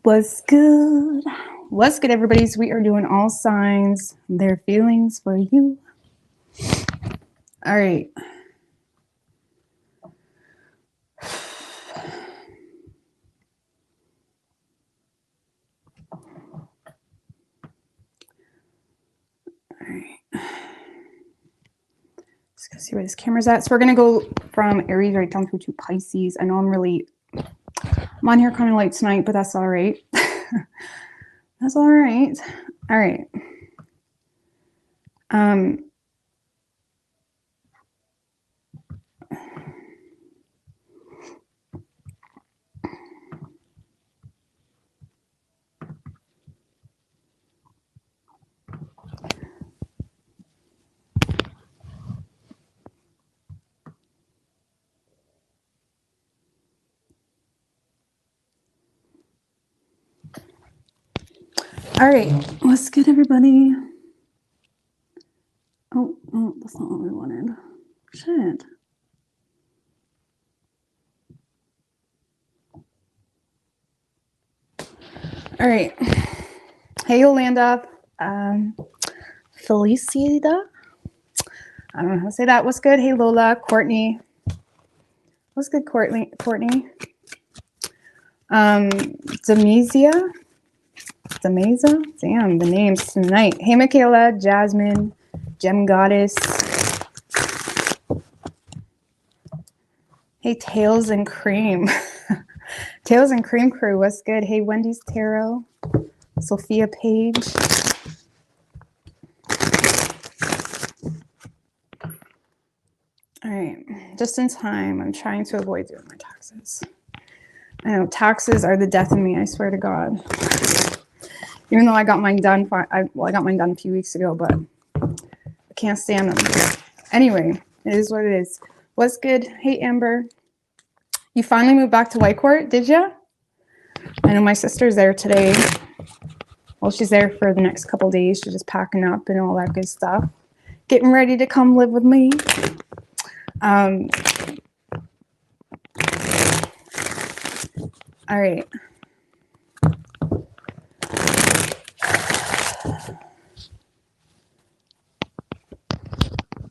What's good? What's good, everybody? So we are doing all signs, their feelings for you. All right. All right. Let's go see where this camera's at. So we're going to go from Aries right down through to Pisces. I know I'm on here kind of late tonight, but that's all right. That's all right. All right. All right. What's good, everybody? Oh, that's not what we wanted. Shit. All right. Hey, Yolanda. Felicita. I don't know how to say that. What's good? Hey, Lola. Courtney. What's good, Courtney? Demezia. Damn, the names tonight. Hey, Michaela. Jasmine. Gem Goddess. Hey, Tails and Cream. Tails and Cream Crew. What's good? Hey, Wendy's Tarot. Sophia Page. All right, just in time. I'm trying to avoid doing my taxes. I know taxes are the death of me. I swear to God. Even though I got mine done, I got mine done a few weeks ago, but I can't stand them. Anyway, it is what it is. What's good? Hey, Amber. You finally moved back to Whitecourt, did you? I know my sister's there today. Well, she's there for the next couple days. She's just packing up and all that good stuff. Getting ready to come live with me. All right.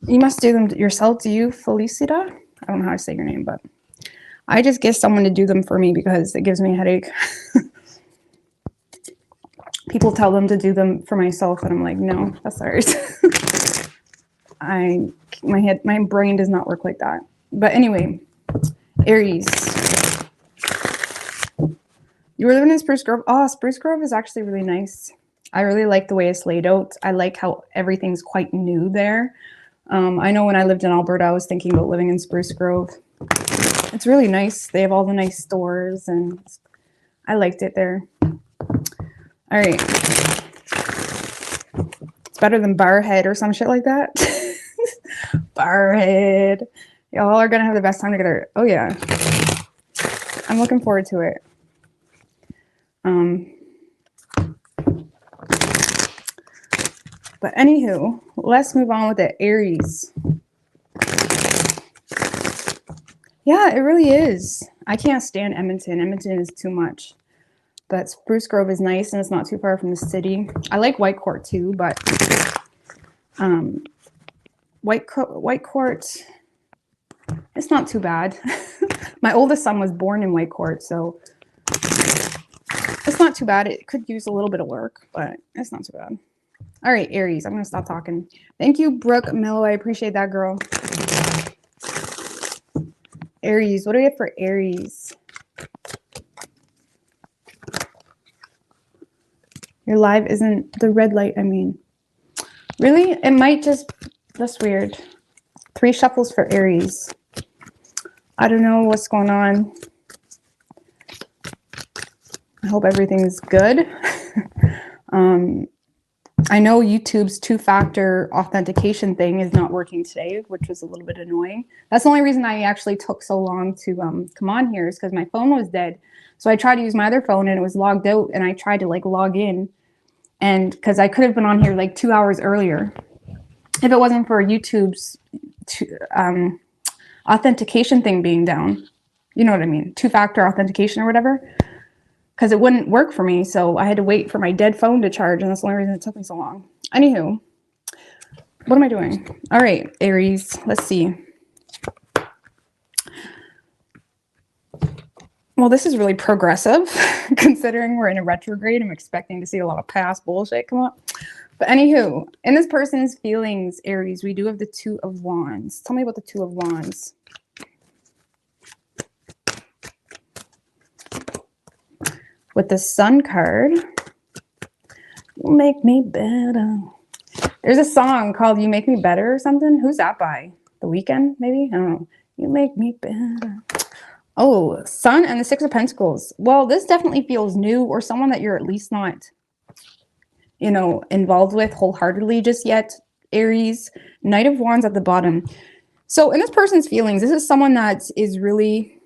You must do them yourself. Do you, Felicita? I don't know how to say your name, but I just get someone to do them for me because it gives me a headache. People tell them to do them for myself, and I'm like, no, that's all right. My brain does not work like that. But anyway, Aries. You were living in Spruce Grove. Oh, Spruce Grove is actually really nice. I really like the way it's laid out. I like how everything's quite new there. I know when I lived in Alberta, I was thinking about living in Spruce Grove. It's really nice. They have all the nice stores, and I liked it there. All right. It's better than Barhead or some shit like that. Barhead. Y'all are going to have the best time together. Oh, yeah. I'm looking forward to it. But anywho, let's move on with the Aries. Yeah, it really is. I can't stand Edmonton. Edmonton is too much. But Spruce Grove is nice, and it's not too far from the city. I like Whitecourt too, but Whitecourt, it's not too bad. My oldest son was born in Whitecourt, so it's not too bad. It could use a little bit of work, but it's not too bad. All right, Aries, I'm going to stop talking. Thank you, Brooke Mello. I appreciate that, girl. Aries, what do we have for Aries? Your live isn't the red light, I mean. Really? It might just, that's weird. 3 shuffles for Aries. I don't know what's going on. I hope everything's good. I know YouTube's 2-factor authentication thing is not working today, which was a little bit annoying. That's the only reason I actually took so long to come on here is because my phone was dead. So I tried to use my other phone and it was logged out, and I tried to like log in, and because I could have been on here like 2 hours earlier if it wasn't for YouTube's authentication thing being down. You know what I mean? 2-factor authentication or whatever. because it wouldn't work for me. So I had to wait for my dead phone to charge, and that's the only reason it took me so long. Anywho, what am I doing? All right, Aries, let's see. Well, this is really progressive considering we're in a retrograde. I'm expecting to see a lot of past bullshit come up. But anywho, in this person's feelings, Aries, we do have the Two of Wands. Tell me about the Two of Wands. With the Sun card, you make me better. There's a song called You Make Me Better or something. Who's that by? The Weeknd, maybe? I don't know. You make me better. Oh, Sun and the Six of Pentacles. Well, this definitely feels new, or someone that you're at least not, you know, involved with wholeheartedly just yet, Aries. Knight of Wands at the bottom. So in this person's feelings, this is someone that is really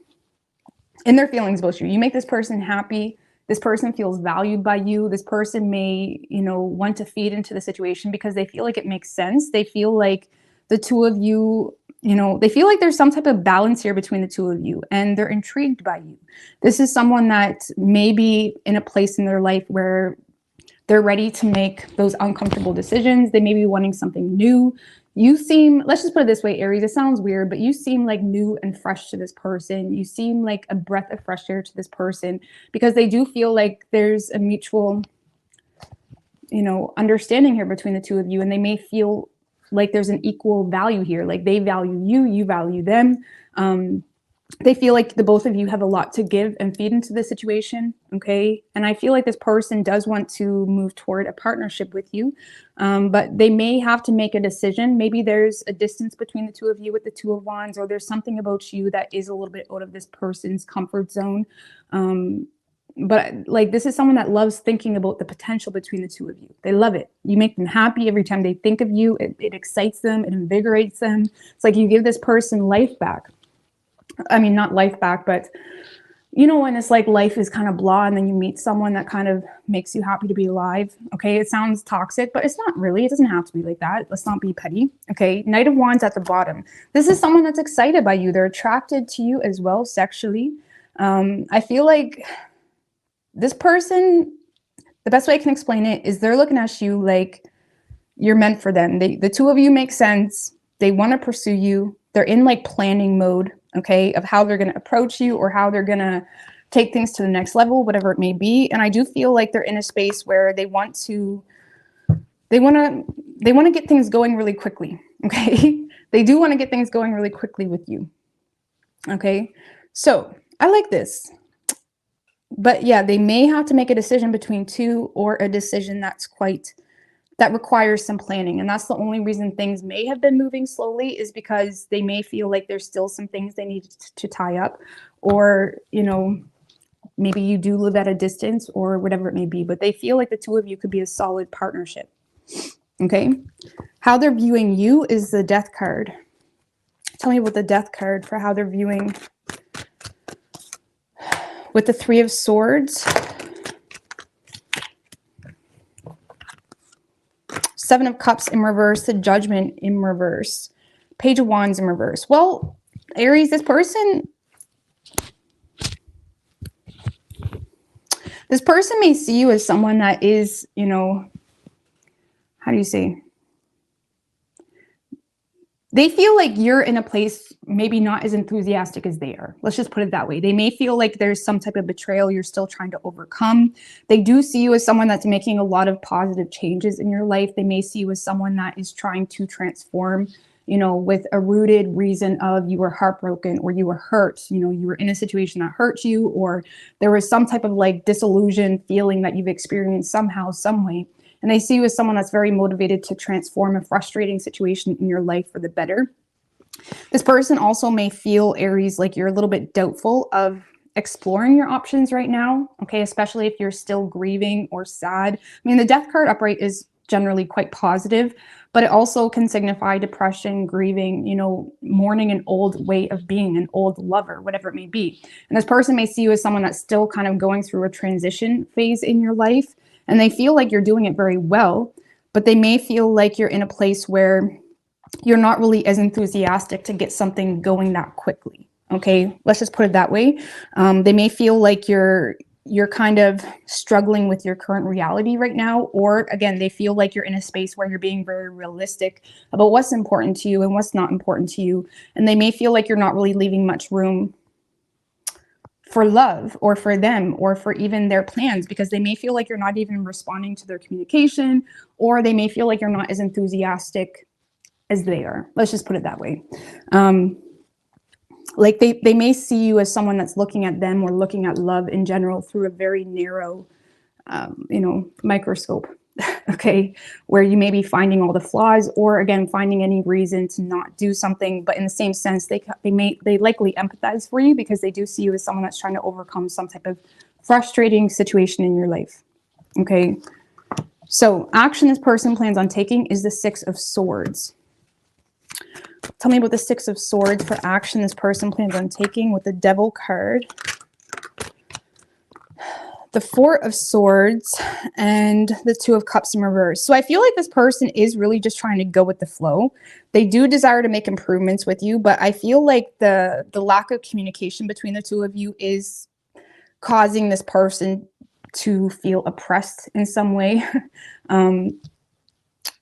in their feelings about you. You make this person happy. This person feels valued by you. This person may, you know, want to feed into the situation because they feel like it makes sense. They feel like the two of you, you know, they feel like there's some type of balance here between the two of you, and they're intrigued by you. This is someone that may be in a place in their life where they're ready to make those uncomfortable decisions. They may be wanting something new. You seem, let's just put it this way, Aries, it sounds weird, but you seem like new and fresh to this person. You seem like a breath of fresh air to this person, because they do feel like there's a mutual, you know, understanding here between the two of you. And they may feel like there's an equal value here. Like they value you, you value them. They feel like the both of you have a lot to give and feed into the situation, okay? And I feel like this person does want to move toward a partnership with you, but they may have to make a decision. Maybe there's a distance between the two of you with the Two of Wands, or there's something about you that is a little bit out of this person's comfort zone. But like, this is someone that loves thinking about the potential between the two of you. They love it. You make them happy every time they think of you. It excites them. It invigorates them. It's like you give this person life back. I mean, not life back, but you know, when it's like life is kind of blah, and then you meet someone that kind of makes you happy to be alive. Okay, it sounds toxic, but it's not really. It doesn't have to be like that. Let's not be petty. Okay, Knight of Wands at the bottom. This is someone that's excited by you. They're attracted to you as well sexually. I feel like this person, the best way I can explain it is they're looking at you like you're meant for them. The two of you make sense. They want to pursue you. They're in like planning mode, okay, of how they're going to approach you, or how they're going to take things to the next level, whatever it may be. And I do feel like they're in a space where they want to get things going really quickly, okay? They do want to get things going really quickly with you, okay? So I like this. But yeah, they may have to make a decision between two, or a decision that requires some planning. And that's the only reason things may have been moving slowly, is because they may feel like there's still some things they need to tie up, or, you know, maybe you do live at a distance, or whatever it may be, but they feel like the two of you could be a solid partnership. Okay. How they're viewing you is the Death card. Tell me about the Death card for how they're viewing. With the Three of Swords, Seven of Cups in reverse, the Judgment in reverse, Page of Wands in reverse. Well, Aries, this person may see you as someone that is, you know, how do you say? They feel like you're in a place maybe not as enthusiastic as they are. Let's just put it that way. They may feel like there's some type of betrayal you're still trying to overcome. They do see you as someone that's making a lot of positive changes in your life. They may see you as someone that is trying to transform, you know, with a rooted reason of you were heartbroken, or you were hurt, you know, you were in a situation that hurt you, or there was some type of like disillusion feeling that you've experienced somehow, some way. And they see you as someone that's very motivated to transform a frustrating situation in your life for the better. This person also may feel, Aries, like you're a little bit doubtful of exploring your options right now, okay, especially if you're still grieving or sad. I mean, the Death card upright is generally quite positive, but it also can signify depression, grieving, you know, mourning an old way of being, an old lover, whatever it may be. And this person may see you as someone that's still kind of going through a transition phase in your life. And they feel like you're doing it very well, but they may feel like you're in a place where you're not really as enthusiastic to get something going that quickly. Okay, let's just put it that way. They may feel like you're you're kind of struggling with your current reality right now, or again, they feel like you're in a space where you're being very realistic about what's important to you and what's not important to you. And they may feel like you're not really leaving much room for love or for them or for even their plans, because they may feel like you're not even responding to their communication, or they may feel like you're not as enthusiastic as they are. Let's just put it that way. Like they may see you as someone that's looking at them or looking at love in general through a very narrow, microscope, okay, where you may be finding all the flaws, or again, finding any reason to not do something. But in the same sense, they likely empathize for you, because they do see you as someone that's trying to overcome some type of frustrating situation in your life, okay? So action this person plans on taking is the Six of Swords. Tell me about the Six of Swords for action this person plans on taking with the Devil card, the Four of Swords, and the Two of Cups in reverse. So I feel like this person is really just trying to go with the flow. They do desire to make improvements with you, but I feel like the lack of communication between the two of you is causing this person to feel oppressed in some way.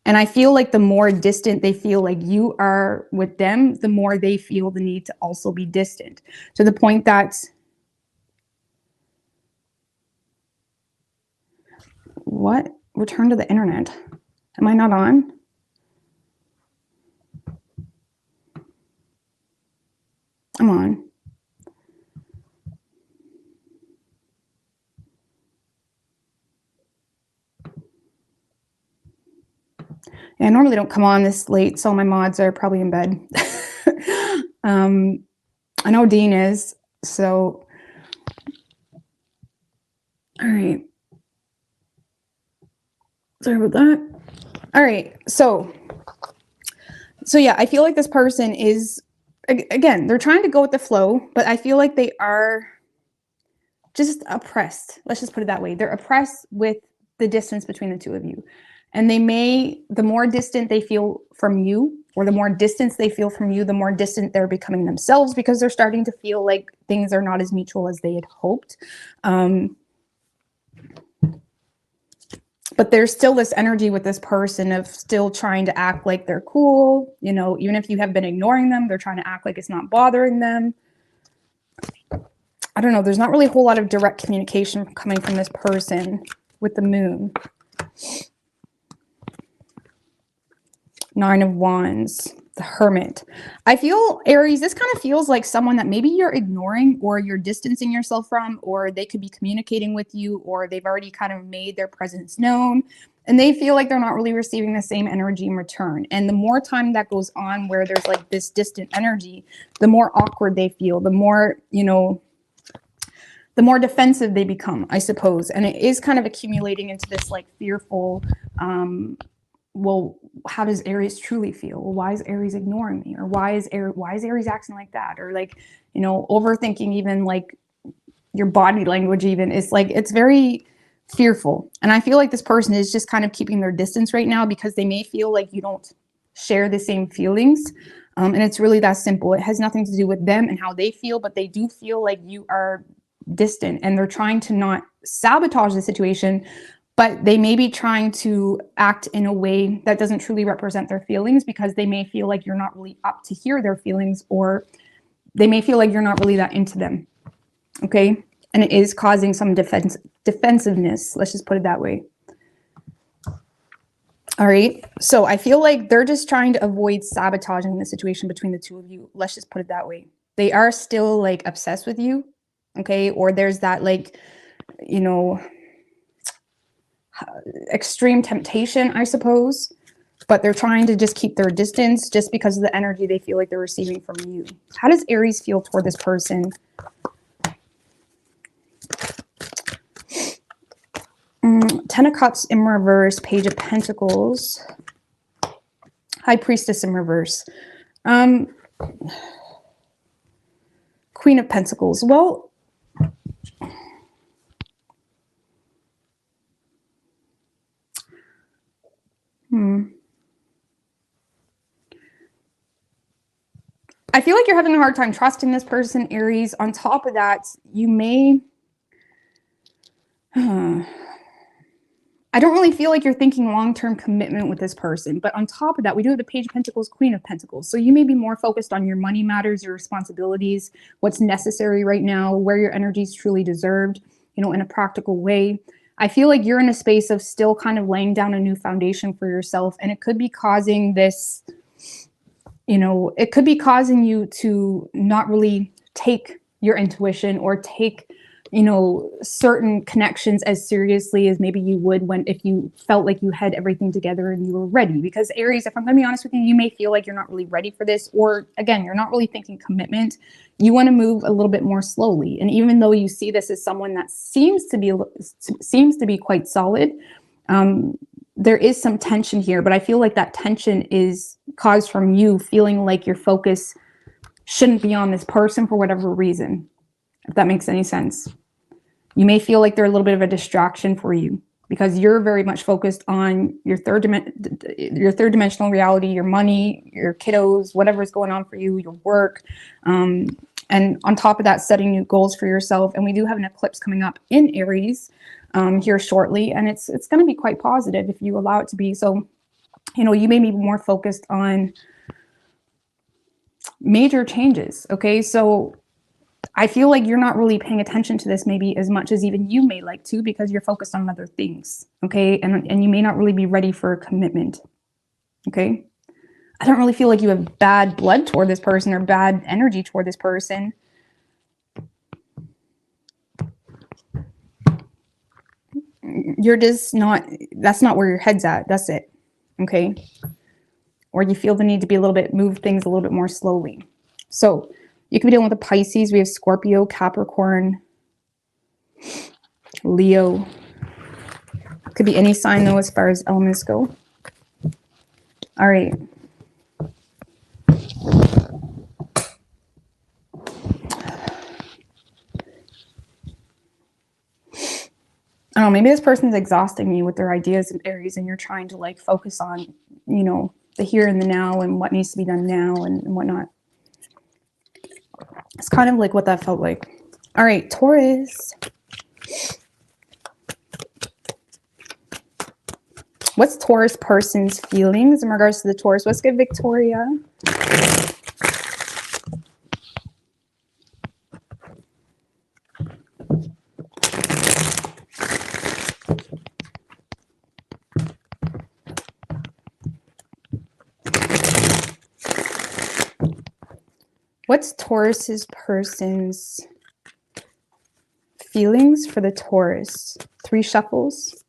And I feel like the more distant they feel like you are with them, the more they feel the need to also be distant, to the point that, what? Return to the internet. Am I not on? I'm on. Yeah, I normally don't come on this late, so my mods are probably in bed. I know Dean is, so all right. Sorry about that. All right, so yeah, I feel like this person is, again, they're trying to go with the flow, but I feel like they are just oppressed. Let's just put it that way. They're oppressed with the distance between the two of you. And they may, the more distant they feel from you, or the more distance they feel from you, the more distant they're becoming themselves, because they're starting to feel like things are not as mutual as they had hoped. But there's still this energy with this person of still trying to act like they're cool. You know, even if you have been ignoring them, they're trying to act like it's not bothering them. I don't know. There's not really a whole lot of direct communication coming from this person with the Moon. Nine of Wands, the Hermit. I feel, Aries, this kind of feels like someone that maybe you're ignoring, or you're distancing yourself from, or they could be communicating with you, or they've already kind of made their presence known, and they feel like they're not really receiving the same energy in return. And the more time that goes on where there's like this distant energy, the more awkward they feel, the more, you know, the more defensive they become, I suppose. And it is kind of accumulating into this like fearful, well, how does Aries truly feel? Well, why is Aries ignoring me? Or why is Aries acting like that? Or like, you know, overthinking even like your body language even. It's like, it's very fearful. And I feel like this person is just kind of keeping their distance right now, because they may feel like you don't share the same feelings. And it's really that simple. It has nothing to do with them and how they feel, but they do feel like you are distant, and they're trying to not sabotage the situation, but they may be trying to act in a way that doesn't truly represent their feelings, because they may feel like you're not really up to hear their feelings, or they may feel like you're not really that into them. Okay. And it is causing some defensiveness. Let's just put it that way. All right. So I feel like they're just trying to avoid sabotaging the situation between the two of you. Let's just put it that way. They are still like obsessed with you. Okay. Or there's that like, you know, extreme temptation, I suppose, but they're trying to just keep their distance just because of the energy they feel like they're receiving from you. How does Aries feel toward this person? Ten of Cups in reverse, Page of Pentacles, High Priestess in reverse, Queen of Pentacles. Well, I feel like you're having a hard time trusting this person, Aries. On top of that, you may I don't really feel like you're thinking long-term commitment with this person. But on top of that, we do have the Page of Pentacles, Queen of Pentacles. So you may be more focused on your money matters, your responsibilities, what's necessary right now, where your energy is truly deserved, you know, in a practical way. I feel like you're in a space of still kind of laying down a new foundation for yourself. And it could be causing this, you know, it could be causing you to not really take your intuition or take, you know, certain connections as seriously as maybe you would when if you felt like you had everything together and you were ready. Because Aries, if I'm going to be honest with you, you may feel like you're not really ready for this, or again, you're not really thinking commitment. You want to move a little bit more slowly. And even though you see this as someone that seems to be quite solid, there is some tension here. But I feel like that tension is caused from you feeling like your focus shouldn't be on this person for whatever reason, if that makes any sense. You may feel like they're a little bit of a distraction for you because you're very much focused on your third dimensional reality, your money, your kiddos, whatever's going on for you, your work. And on top of that, setting new goals for yourself. And we do have an eclipse coming up in Aries here shortly. And it's going to be quite positive if you allow it to be. So, you know, you may be more focused on major changes. Okay. So I feel like you're not really paying attention to this maybe as much as even you may like to, because you're focused on other things. Okay. And you may not really be ready for a commitment. Okay. I don't really feel like you have bad blood toward this person or bad energy toward this person. You're just not, that's not where your head's at. That's it. Okay. Or you feel the need to be move things a little bit more slowly. So you could be dealing with the Pisces. We have Scorpio, Capricorn, Leo. Could be any sign though as far as elements go. All right. I don't know, maybe this person's exhausting you with their ideas and Aries, and you're trying to like focus on, you know, the here and the now and what needs to be done now and whatnot. It's kind of like what that felt like. All right, Taurus. What's Taurus person's feelings in regards to the Taurus? Let's get Victoria. What's Taurus's person's feelings for the Taurus? 3 shuffles.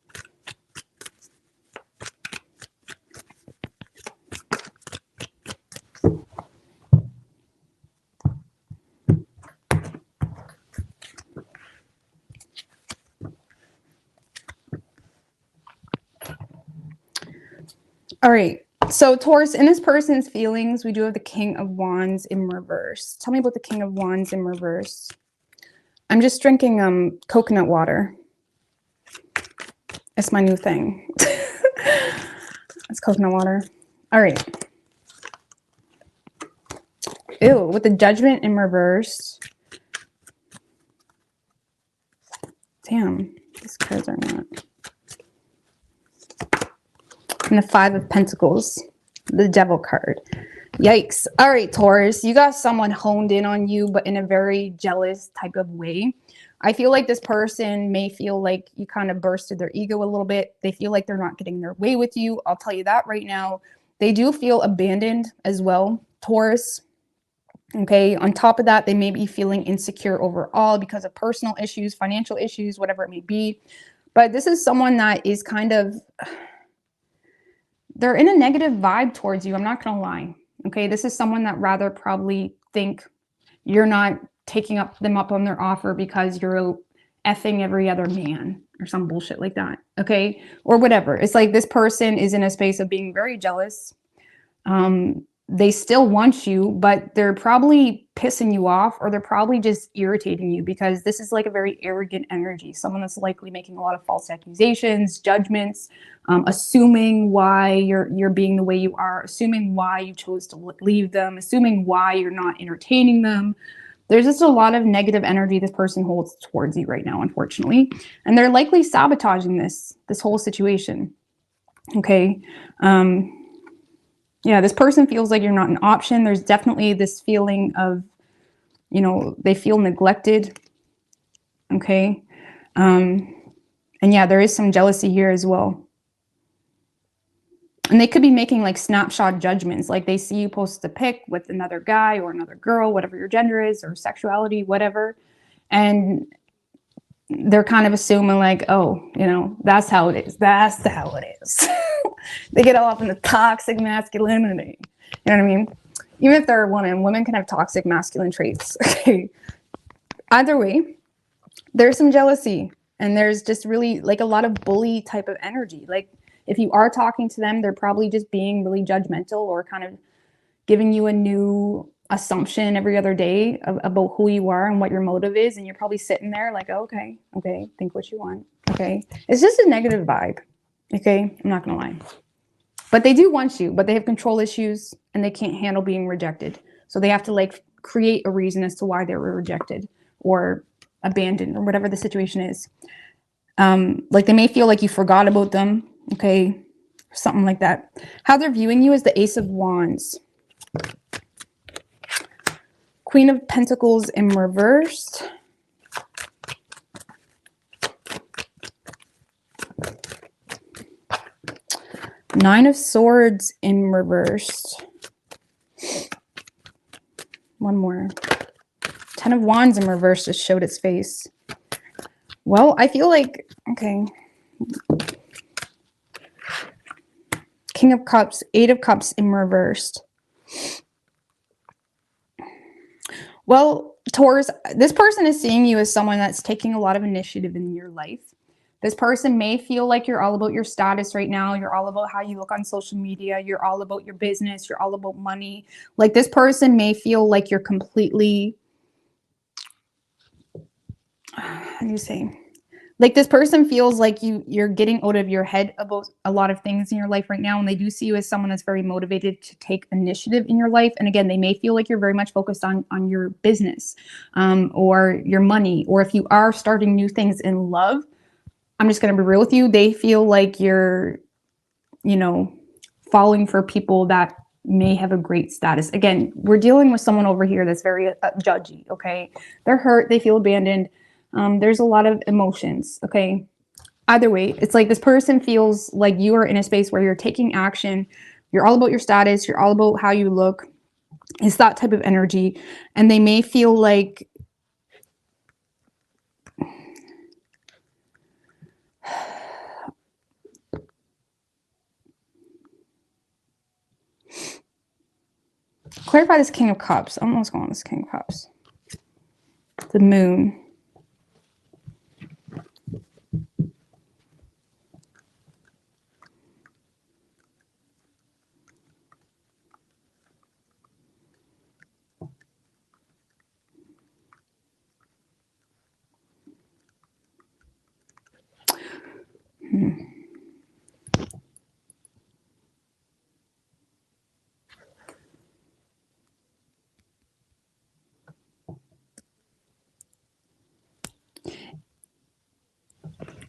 All right. So Taurus, in this person's feelings, we do have the King of Wands in reverse. Tell me about the King of Wands in reverse. I'm just drinking coconut water. It's my new thing. It's coconut water. All right. Ew, with the Judgment in reverse. Damn, these cards are not. And the 5 of Pentacles, the Devil card. Yikes. All right, Taurus, you got someone honed in on you, but in a very jealous type of way. I feel like this person may feel like you kind of bursted their ego a little bit. They feel like they're not getting their way with you. I'll tell you that right now. They do feel abandoned as well, Taurus. Okay, on top of that, they may be feeling insecure overall because of personal issues, financial issues, whatever it may be. But this is someone that is kind of... they're in a negative vibe towards you. I'm not going to lie. Okay. This is someone that rather probably think you're not taking them up on their offer because you're effing every other man or some bullshit like that. Okay. Or whatever. It's like this person is in a space of being very jealous. They still want you, but they're probably pissing you off, or they're probably just irritating you because this is like a very arrogant energy. Someone that's likely making a lot of false accusations, judgments, assuming why you're being the way you are, assuming why you chose to leave them, assuming why you're not entertaining them. There's just a lot of negative energy this person holds towards you right now, unfortunately. And they're likely sabotaging this whole situation. Okay. Yeah, this person feels like you're not an option. There's definitely this feeling of, you know, they feel neglected. Okay. And yeah, there is some jealousy here as well. And they could be making like snapshot judgments. Like they see you post a pic with another guy or another girl, whatever your gender is, or sexuality, whatever. And they're kind of assuming like, oh, you know, that's how it is. That's how it is. They get all up in the toxic masculinity. You know what I mean? Even if they're a woman, women can have toxic masculine traits. Okay. Either way, there's some jealousy, and there's just really like a lot of bully type of energy. Like if you are talking to them, they're probably just being really judgmental or kind of giving you a new assumption every other day about who you are and what your motive is. And you're probably sitting there like, oh, okay, think what you want. Okay. It's just a negative vibe. Okay. I'm not going to lie. But they do want you, but they have control issues and they can't handle being rejected. So they have to like create a reason as to why they were rejected or abandoned or whatever the situation is. Like they may feel like you forgot about them. Okay. Something like that. How they're viewing you is the Ace of Wands. Queen of Pentacles in reversed. Nine of Swords in reversed. One more. 10 of Wands in reverse just showed its face. Well, I feel like, okay. King of Cups, 8 of Cups in reversed. Well, Taurus, this person is seeing you as someone that's taking a lot of initiative in your life. This person may feel like you're all about your status right now. You're all about how you look on social media. You're all about your business. You're all about money. Like this person may feel like you're completely, how do you say? Like this person feels like you're getting out of your head about a lot of things in your life right now. And they do see you as someone that's very motivated to take initiative in your life. And again, they may feel like you're very much focused on your business or your money. Or if you are starting new things in love, I'm just going to be real with you. They feel like you're, you know, falling for people that may have a great status. Again, we're dealing with someone over here that's very judgy. Okay. They're hurt. They feel abandoned. There's a lot of emotions. Okay. Either way, it's like this person feels like you are in a space where you're taking action. You're all about your status. You're all about how you look. It's that type of energy. And they may feel like, clarify this King of Cups. I don't know what's going on with this King of Cups. The Moon.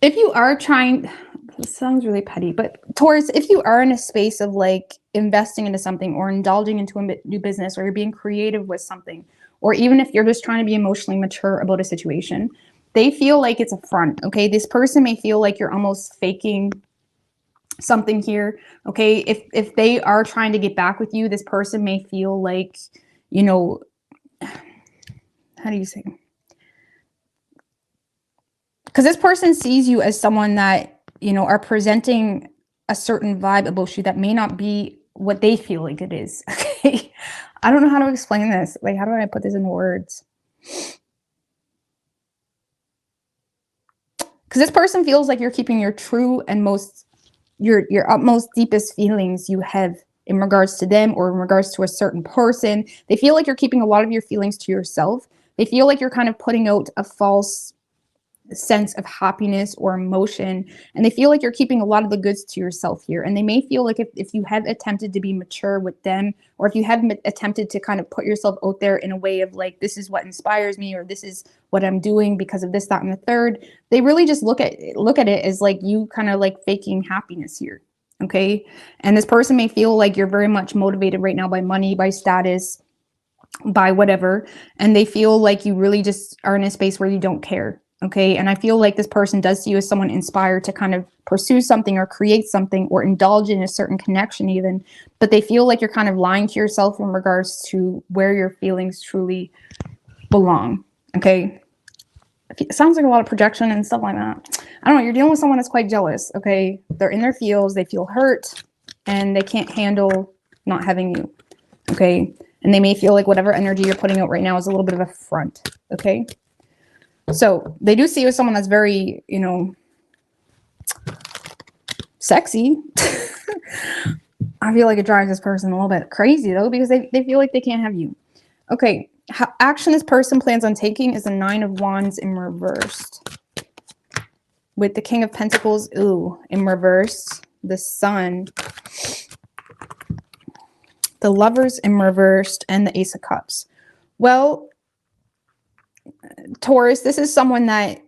If you are trying, this sounds really petty, but Taurus, if you are in a space of like investing into something or indulging into a new business, or you're being creative with something, or even if you're just trying to be emotionally mature about a situation, they feel like it's a front. Okay. This person may feel like you're almost faking something here. Okay. If they are trying to get back with you, this person may feel like, you know, how do you say? Because this person sees you as someone that, you know, are presenting a certain vibe about you that may not be what they feel like it is. Okay. I don't know how to explain this. Like, how do I put this in words? Because this person feels like you're keeping your true and most, your utmost deepest feelings you have in regards to them or in regards to a certain person. They feel like you're keeping a lot of your feelings to yourself. They feel like you're kind of putting out a false, sense of happiness or emotion, and they feel like you're keeping a lot of the goods to yourself here. And they may feel like if you have attempted to be mature with them, or if you have attempted to kind of put yourself out there in a way of like, this is what inspires me, or this is what I'm doing because of this, that, and the third, they really just look at it as like you kind of like faking happiness here. Okay. And this person may feel like you're very much motivated right now by money, by status, by whatever, and they feel like you really just are in a space where you don't care. Okay. And I feel like this person does see you as someone inspired to kind of pursue something or create something or indulge in a certain connection even, but they feel like you're kind of lying to yourself in regards to where your feelings truly belong. Okay. It sounds like a lot of projection and stuff like that. I don't know. You're dealing with someone that's quite jealous. Okay. They're in their feels. They feel hurt and they can't handle not having you. Okay. And they may feel like whatever energy you're putting out right now is a little bit of a front. Okay. So they do see you as someone that's very, you know, sexy. I feel like it drives this person a little bit crazy though, because they feel like they can't have you. Okay. Action this person plans on taking is the 9 of Wands in reversed. With the King of Pentacles, in reverse. The Sun. The Lovers in reversed, and the Ace of Cups. Well, Taurus, this is someone that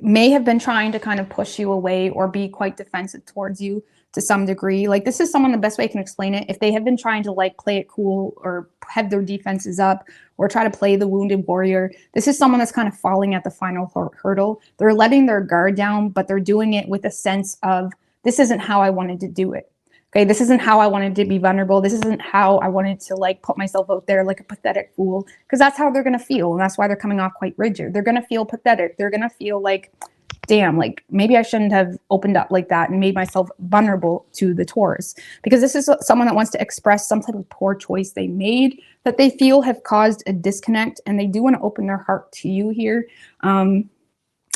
may have been trying to kind of push you away or be quite defensive towards you to some degree. Like, this is someone, the best way I can explain it, if they have been trying to like play it cool or have their defenses up or try to play the wounded warrior, this is someone that's kind of falling at the final hurdle. They're letting their guard down, but they're doing it with a sense of, this isn't how I wanted to do it. Okay, this isn't how I wanted to be vulnerable. This isn't how I wanted to like put myself out there like a pathetic fool, because that's how they're going to feel. And that's why they're coming off quite rigid. They're going to feel pathetic. They're going to feel like, damn, like maybe I shouldn't have opened up like that and made myself vulnerable to the Taurus, because this is someone that wants to express some type of poor choice they made that they feel have caused a disconnect, and they do want to open their heart to you here.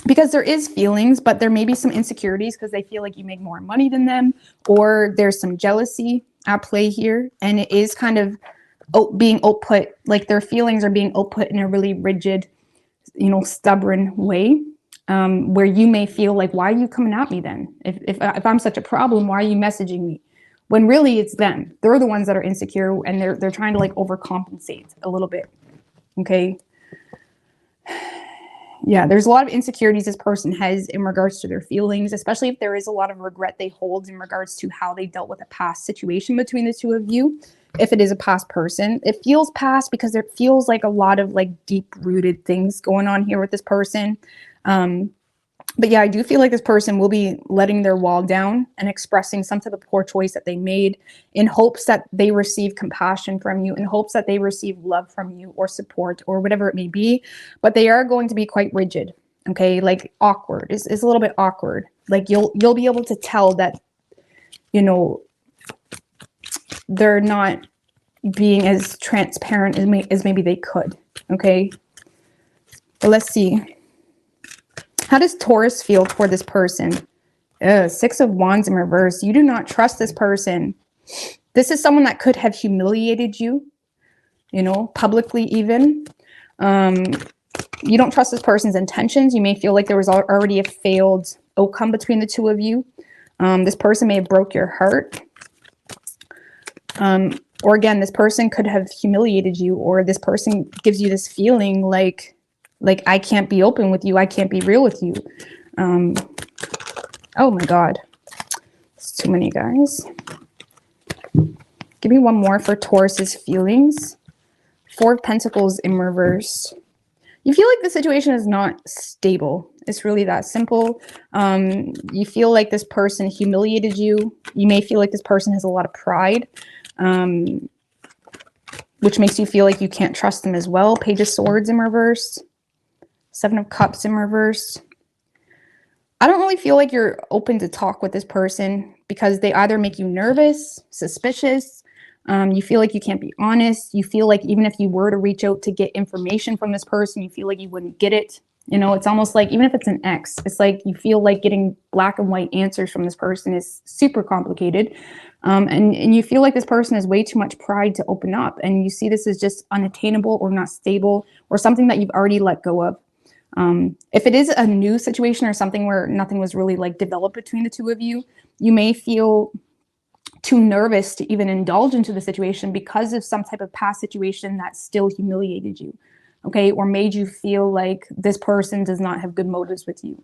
Because there is feelings, but there may be some insecurities because they feel like you make more money than them, or there's some jealousy at play here. And it is kind of being output, like their feelings are being output in a really rigid, you know, stubborn way, where you may feel like, why are you coming at me then? If I'm such a problem, why are you messaging me? When really it's them. They're the ones that are insecure, and they're trying to like overcompensate a little bit. Okay. Yeah, there's a lot of insecurities this person has in regards to their feelings, especially if there is a lot of regret they hold in regards to how they dealt with a past situation between the two of you. If it is a past person, it feels past because it feels like a lot of like deep rooted things going on here with this person. But yeah, I do feel like this person will be letting their wall down and expressing some type of poor choice that they made in hopes that they receive compassion from you, in hopes that they receive love from you or support or whatever it may be. But they are going to be quite rigid. Okay. Like awkward is a little bit awkward. Like you'll be able to tell that, you know, they're not being as transparent as maybe they could. Okay. But let's see. How does Taurus feel toward this person? 6 of Wands in reverse. You do not trust this person. This is someone that could have humiliated you, you know, publicly even. You don't trust this person's intentions. You may feel like there was already a failed outcome between the two of you. This person may have broke your heart. Or again, this person could have humiliated you, or this person gives you this feeling like I can't be open with you. I can't be real with you. Oh my God. It's too many, guys. Give me one more for Taurus's feelings. 4 of Pentacles in reverse. You feel like the situation is not stable. It's really that simple. You feel like this person humiliated you. You may feel like this person has a lot of pride, which makes you feel like you can't trust them as well. Page of Swords in reverse. 7 of Cups in reverse. I don't really feel like you're open to talk with this person because they either make you nervous, suspicious. You feel like you can't be honest. You feel like even if you were to reach out to get information from this person, you feel like you wouldn't get it. You know, it's almost like, even if it's an ex, it's like you feel like getting black and white answers from this person is super complicated. And you feel like this person has way too much pride to open up. And you see this as just unattainable or not stable or something that you've already let go of. If it is a new situation or something where nothing was really like developed between the two of you, you may feel too nervous to even indulge into the situation because of some type of past situation that still humiliated you, okay, or made you feel like this person does not have good motives with you.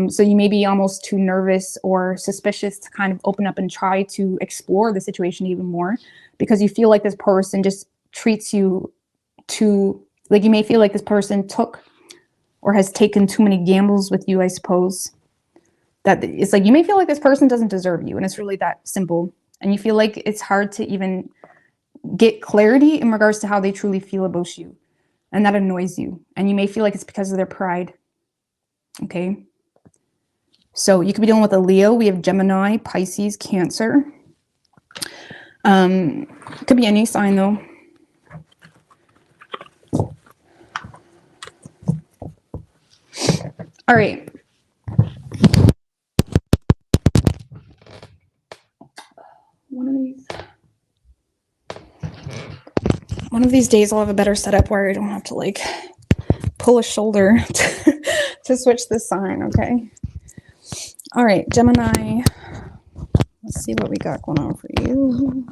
So you may be almost too nervous or suspicious to kind of open up and try to explore the situation even more because you feel like this person just treats you too, like you may feel like this person took or has taken too many gambles with you, I suppose. That it's like you may feel like this person doesn't deserve you, and it's really that simple. And you feel like it's hard to even get clarity in regards to how they truly feel about you. And that annoys you. And you may feel like it's because of their pride. Okay. So you could be dealing with a Leo. We have Gemini, Pisces, Cancer. It could be any sign though. All right. One of these days I'll have a better setup where I don't have to like pull a shoulder to switch the sign, okay? All right, Gemini. Let's see what we got going on for you.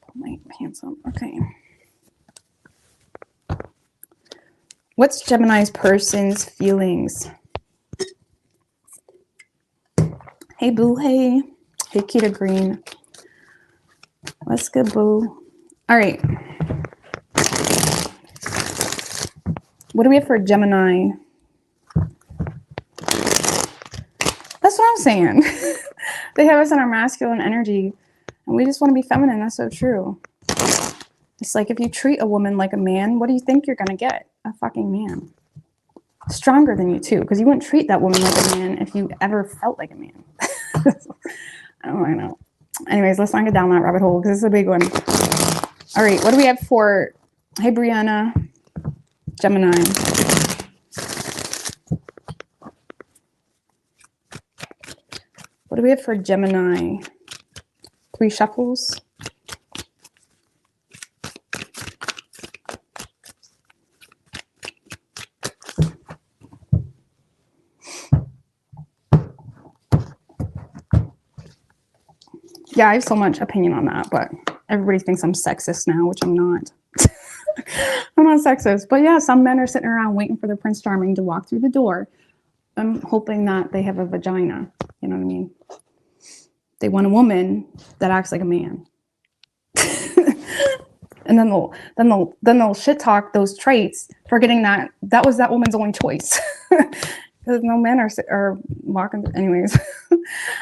Put my pants on. Okay. What's Gemini's person's feelings? Hey, boo. Hey. Hey, Kita Green. What's good, boo? All right. What do we have for Gemini? That's what I'm saying. They have us in our masculine energy, and we just want to be feminine. That's so true. It's like if you treat a woman like a man, what do you think you're going to get? A fucking man. Stronger than you, too, because you wouldn't treat that woman like a man if you ever felt like a man. I don't know. Anyways, let's not get down that rabbit hole because it's a big one. All right, what do we have for, hey, Brianna, Gemini. What do we have for Gemini? 3 shuffles. Yeah, I have so much opinion on that, but everybody thinks I'm sexist now, which I'm not. I'm not sexist, but yeah, some men are sitting around waiting for their Prince Charming to walk through the door. I'm hoping that they have a vagina. You know what I mean? They want a woman that acts like a man. And then they'll shit talk those traits, forgetting that was that woman's only choice. Because no men are walking. Anyways,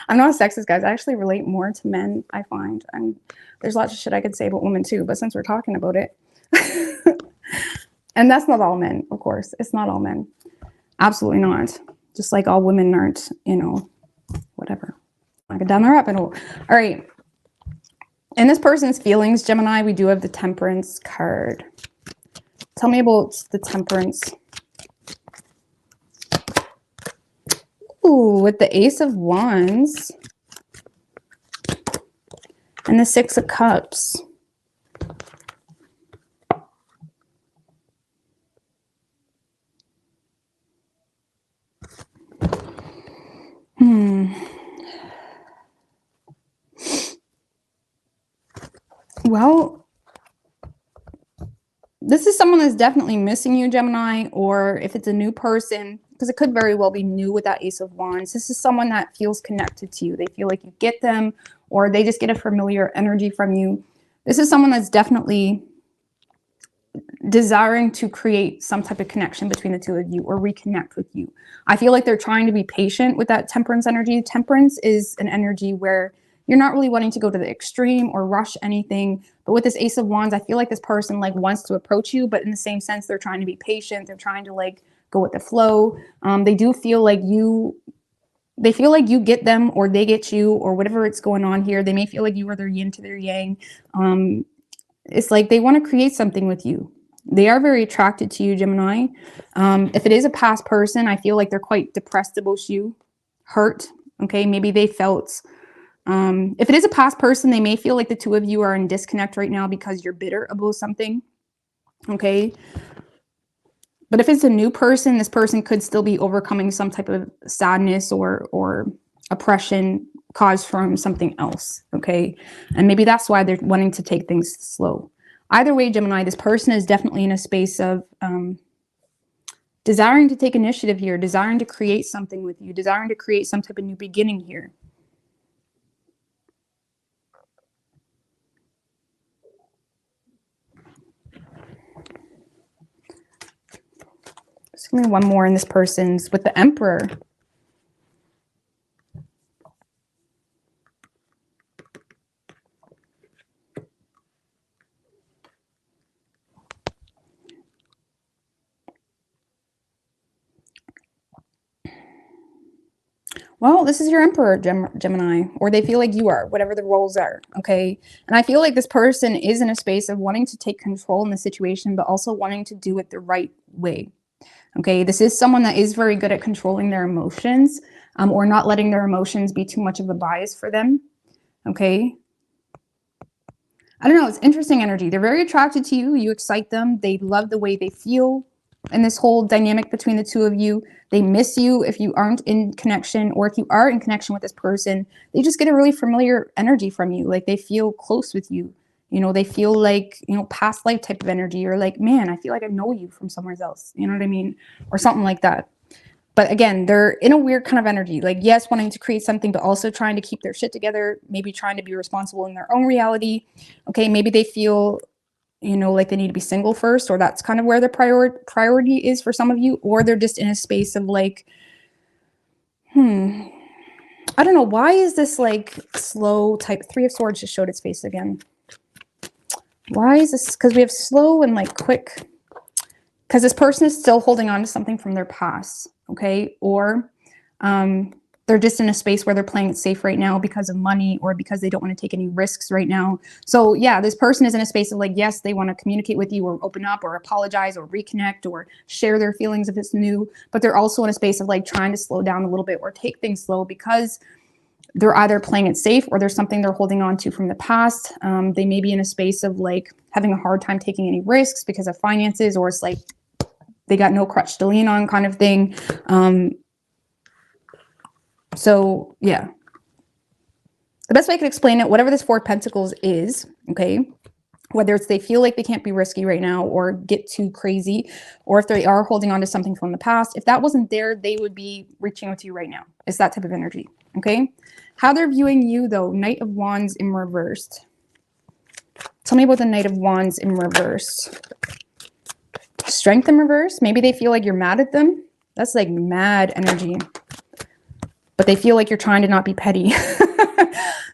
I'm not a sexist, guys. I actually relate more to men, I find. And there's lots of shit I could say about women too, but since we're talking about it, and that's not all men, of course. It's not all men. Absolutely not. Just like all women aren't, whatever. I get down the rabbit hole. All right. In this person's feelings, Gemini, we do have the Temperance card. Tell me about the Temperance. Ooh, with the Ace of Wands and the 6 of Cups. Well, this is someone that's definitely missing you, Gemini, or if it's a new person, because it could very well be new with that Ace of Wands. This is someone that feels connected to you. They feel like you get them, or they just get a familiar energy from you. This is someone that's definitely desiring to create some type of connection between the two of you or reconnect with you. I feel like they're trying to be patient with that Temperance energy. Temperance is an energy where you're not really wanting to go to the extreme or rush anything. But with this Ace of Wands, I feel like this person like wants to approach you, but in the same sense, they're trying to be patient. They're trying to like go with the flow. They do feel like they feel like you get them or they get you or whatever it's going on here. They may feel like you are their yin to their yang. It's like they want to create something with you. They are very attracted to you, Gemini. If it is a past person, I feel like they're quite depressed about you, hurt. Okay, maybe they felt, if it is a past person, they may feel like the two of you are in disconnect right now because you're bitter about something. Okay. But if it's a new person, this person could still be overcoming some type of sadness or oppression caused from something else, okay? And maybe that's why they're wanting to take things slow. Either way, Gemini, this person is definitely in a space of desiring to take initiative here, desiring to create something with you, desiring to create some type of new beginning here. Just give me one more in this person's with the Emperor. Well, this is your Emperor, Gemini, or they feel like you are, whatever the roles are, okay? And I feel like this person is in a space of wanting to take control in the situation, but also wanting to do it the right way, okay? This is someone that is very good at controlling their emotions, or not letting their emotions be too much of a bias for them, okay? I don't know, it's interesting energy. They're very attracted to you. You excite them. They love the way they feel in this whole dynamic between the two of you. They miss you if you aren't in connection, or if you are in connection with this person, they just get a really familiar energy from you. Like they feel close with you. You know, they feel like, you know, past life type of energy, or like, man, I feel like I know you from somewhere else. You know what I mean? Or something like that. But again, they're in a weird kind of energy, like, yes, wanting to create something, but also trying to keep their shit together, maybe trying to be responsible in their own reality. Okay, maybe they feel, you know, like they need to be single first, or that's kind of where the priority is for some of you, or they're just in a space of like, I don't know, why is this like slow type? Three of Swords just showed its face again. Why is this? Because we have slow and like quick. Because this person is still holding on to something from their past, okay? Or they're just in a space where they're playing it safe right now because of money, or because they don't want to take any risks right now. So yeah, this person is in a space of like, yes, they want to communicate with you, or open up, or apologize, or reconnect, or share their feelings if it's new. But they're also in a space of like trying to slow down a little bit, or take things slow, because they're either playing it safe, or there's something they're holding on to from the past. They may be in a space of like having a hard time taking any risks because of finances, or it's like they got no crutch to lean on kind of thing. So yeah, the best way I could explain it, whatever this Four of Pentacles is, okay, whether it's they feel like they can't be risky right now or get too crazy, or if they are holding on to something from the past, if that wasn't there, they would be reaching out to you right now. It's that type of energy, okay? How they're viewing you though, Knight of Wands in reversed. Tell me about the Knight of Wands in reverse. Strength in reverse. Maybe they feel like you're mad at them. That's like mad energy. But they feel like you're trying to not be petty.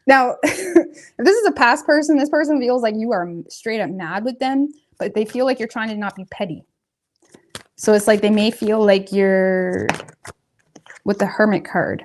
Now, if this is a past person, this person feels like you are straight up mad with them, but they feel like you're trying to not be petty. So it's like they may feel like you're with the Hermit card.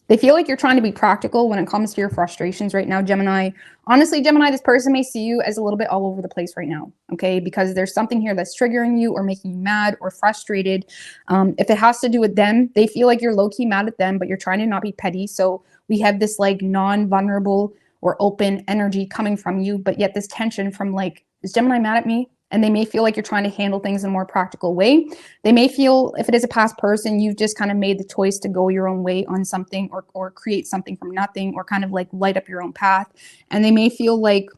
They feel like you're trying to be practical when it comes to your frustrations right now, Gemini. Honestly, Gemini, this person may see you as a little bit all over the place right now, okay? Because there's something here that's triggering you or making you mad or frustrated. If it has to do with them, they feel like you're low-key mad at them, but you're trying to not be petty. So we have this like non-vulnerable or open energy coming from you, but yet this tension from like, is Gemini mad at me? And they may feel like you're trying to handle things in a more practical way. They may feel, if it is a past person, you've just kind of made the choice to go your own way on something, or create something from nothing, or kind of like light up your own path. And they may feel like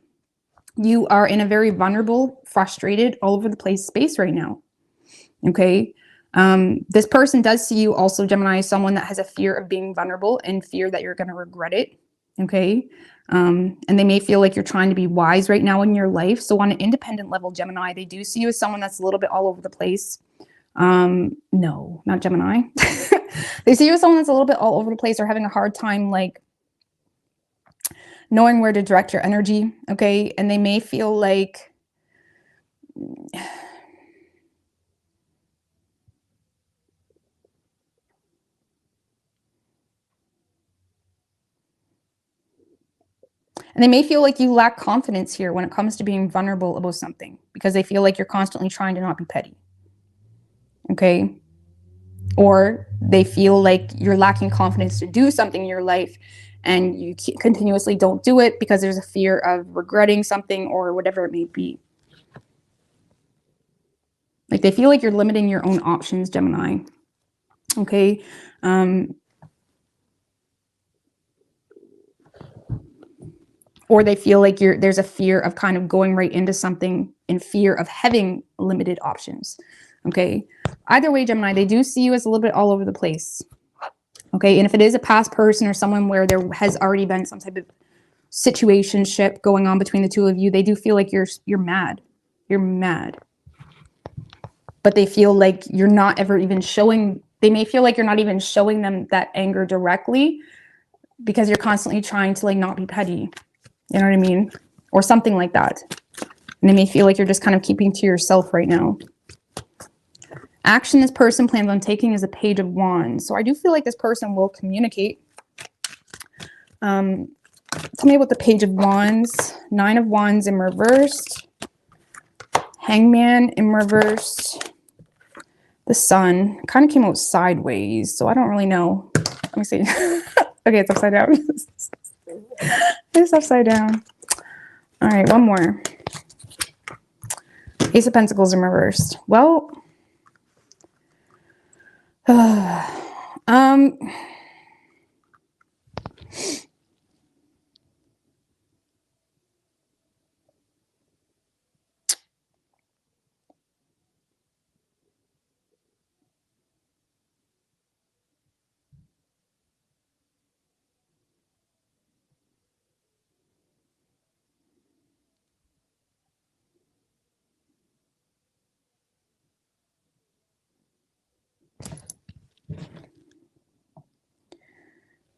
you are in a very vulnerable, frustrated, all over the place space right now. Okay. This person does see you also, Gemini, as someone that has a fear of being vulnerable and fear that you're going to regret it. Okay. And they may feel like you're trying to be wise right now in your life. So on an independent level, Gemini, they do see you as someone that's a little bit all over the place. No, not Gemini. They see you as someone that's a little bit all over the place, or having a hard time like knowing where to direct your energy. Okay. And they may feel like you lack confidence here when it comes to being vulnerable about something, because they feel like you're constantly trying to not be petty. Okay. Or they feel like you're lacking confidence to do something in your life, and you continuously don't do it because there's a fear of regretting something or whatever it may be. Like they feel like you're limiting your own options, Gemini. Okay. Or they feel like there's a fear of kind of going right into something in fear of having limited options. Okay. Either way, Gemini, they do see you as a little bit all over the place. Okay. And if it is a past person or someone where there has already been some type of situationship going on between the two of you, they do feel like you're mad. You're mad. But they feel like you're not ever even showing, they may feel like you're not even showing them that anger directly because you're constantly trying to like not be petty. You know what I mean? Or something like that. And they may feel like you're just kind of keeping to yourself right now. Action this person plans on taking is a Page of Wands. So I do feel like this person will communicate. Tell me about the Page of Wands. 9 of Wands in reversed. Hangman in reversed. The Sun kind of came out sideways, so I don't really know. Let me see. Okay, it's upside down. It's upside down. All right, one more. Ace of Pentacles in reversed. Well,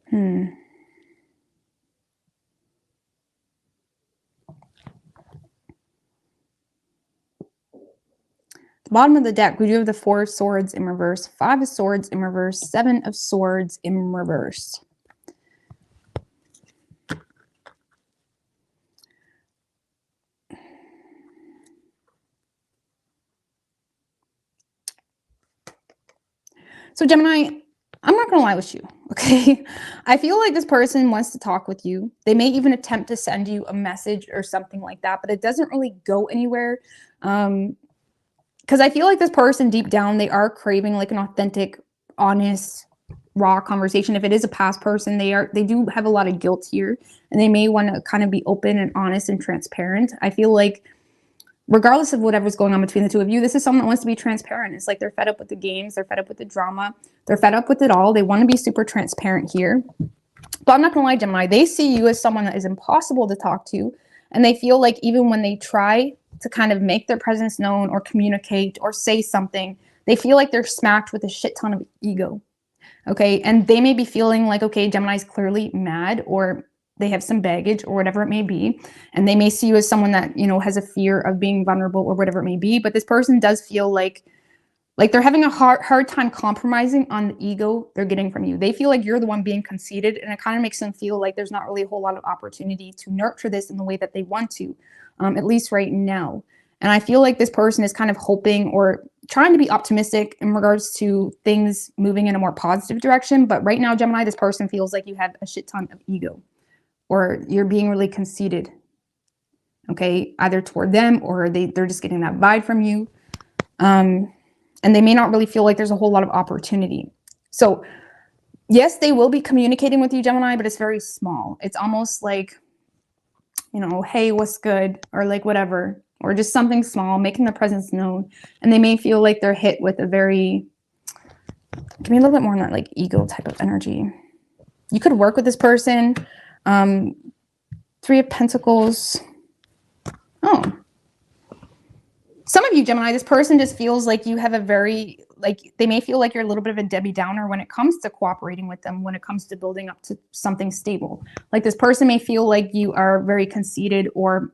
the bottom of the deck, we do have the 4 of Swords in reverse, 5 of Swords in reverse, 7 of Swords in reverse. So Gemini, I'm not going to lie with you, okay? I feel like this person wants to talk with you. They may even attempt to send you a message or something like that, but it doesn't really go anywhere. Because I feel like this person deep down, they are craving like an authentic, honest, raw conversation. If it is a past person, they do have a lot of guilt here, and they may want to kind of be open and honest and transparent. I feel like regardless of whatever's going on between the two of you, this is someone that wants to be transparent. It's like they're fed up with the games. They're fed up with the drama. They're fed up with it all. They want to be super transparent here. But I'm not going to lie, Gemini, they see you as someone that is impossible to talk to. And they feel like even when they try to kind of make their presence known or communicate or say something, they feel like they're smacked with a shit ton of ego. Okay. And they may be feeling like, okay, Gemini's clearly mad, or they have some baggage or whatever it may be. And they may see you as someone that, you know, has a fear of being vulnerable or whatever it may be. But this person does feel like they're having a hard time compromising on the ego they're getting from you. They feel like you're the one being conceited, and it kind of makes them feel like there's not really a whole lot of opportunity to nurture this in the way that they want to, at least right now. And I feel like this person is kind of hoping or trying to be optimistic in regards to things moving in a more positive direction. But right now, Gemini, this person feels like you have a shit ton of ego, or you're being really conceited, okay, either toward them or they're just getting that vibe from you. And they may not really feel like there's a whole lot of opportunity. So yes, they will be communicating with you, Gemini, but it's very small. It's almost like, you know, hey, what's good? Or like whatever, or just something small, making their presence known. And they may feel like they're hit with a very, give me a little bit more on that like ego type of energy. You could work with this person. 3 of Pentacles. Oh, some of you, Gemini, this person just feels like you have a very, like, they may feel like you're a little bit of a Debbie Downer when it comes to cooperating with them, when it comes to building up to something stable. Like this person may feel like you are very conceited or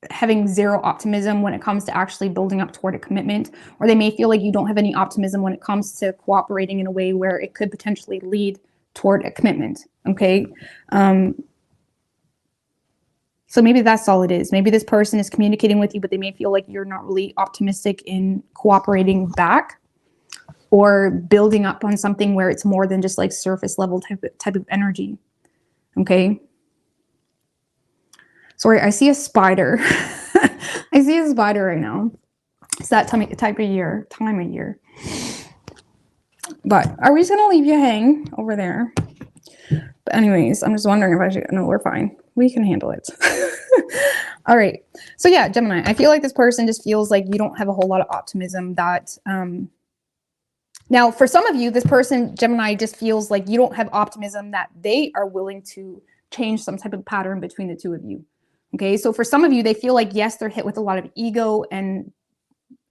having zero optimism when it comes to actually building up toward a commitment, or they may feel like you don't have any optimism when it comes to cooperating in a way where it could potentially lead toward a commitment. Okay. So maybe that's all it is. Maybe this person is communicating with you, but they may feel like you're not really optimistic in cooperating back or building up on something where it's more than just like surface level type of energy. Okay. Sorry, I see a spider. I see a spider right now. It's that time of year. But Aries going to leave you hang over there. But anyways, I'm just wondering if I should. No, we're fine. We can handle it. All right. So yeah, Gemini, I feel like this person just feels like you don't have a whole lot of optimism that, now for some of you, this person, Gemini, just feels like you don't have optimism that they are willing to change some type of pattern between the two of you. Okay. So for some of you, they feel like, yes, they're hit with a lot of ego and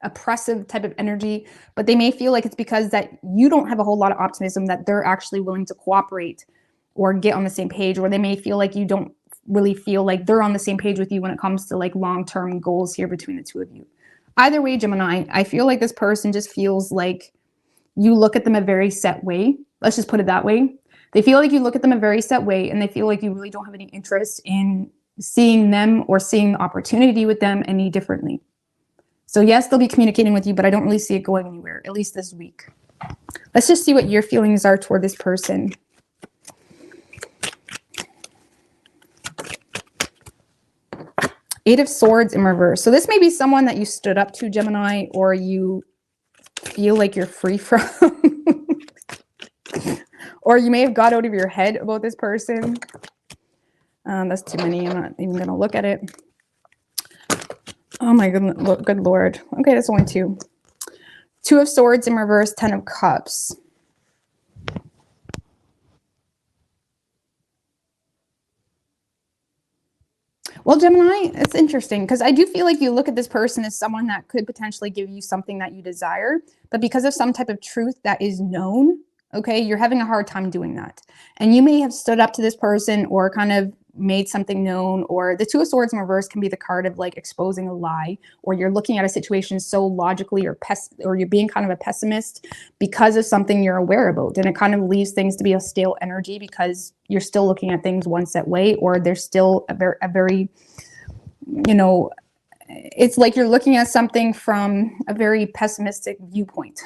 oppressive type of energy, but they may feel like it's because that you don't have a whole lot of optimism that they're actually willing to cooperate or get on the same page, or they may feel like you don't really feel like they're on the same page with you when it comes to like long-term goals here between the two of you. Either way, Gemini, I feel like this person just feels like you look at them a very set way. Let's just put it that way. They feel like you look at them a very set way, and they feel like you really don't have any interest in seeing them or seeing the opportunity with them any differently. So yes, they'll be communicating with you, but I don't really see it going anywhere, at least this week. Let's just see what your feelings are toward this person. Eight of Swords in reverse. So this may be someone that you stood up to, Gemini, or you feel like you're free from. Or you may have got out of your head about this person. That's too many. I'm not even going to look at it. Oh my goodness, good Lord. Okay, that's only two. Two of Swords in reverse, 10 of Cups. Well, Gemini, it's interesting because I do feel like you look at this person as someone that could potentially give you something that you desire, but because of some type of truth that is known, okay, you're having a hard time doing that. And you may have stood up to this person or kind of made something known, or the Two of Swords in reverse can be the card of like exposing a lie, or you're looking at a situation so logically, or you're being kind of a pessimist because of something you're aware about, and it kind of leaves things to be a stale energy because you're still looking at things one set way, or there's still a very you know, it's like you're looking at something from a very pessimistic viewpoint,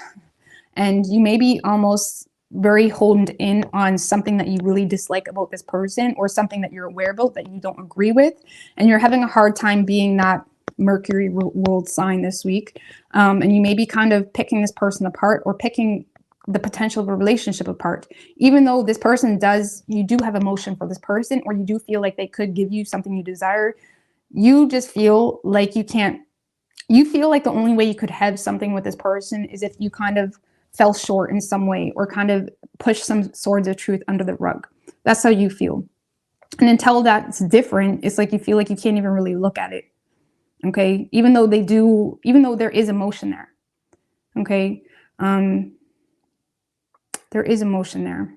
and you may be almost very honed in on something that you really dislike about this person, or something that you're aware about that you don't agree with, and you're having a hard time being that Mercury ruled sign this week. And you may be kind of picking this person apart, or picking the potential of a relationship apart, even though this person you do have emotion for this person, or you do feel like they could give you something you desire. You just feel like you feel like the only way you could have something with this person is if you kind of fell short in some way, or kind of push some swords of truth under the rug. That's how you feel. And until that's different, it's like you feel like you can't even really look at it. Okay. Even though there is emotion there. Okay. There is emotion there.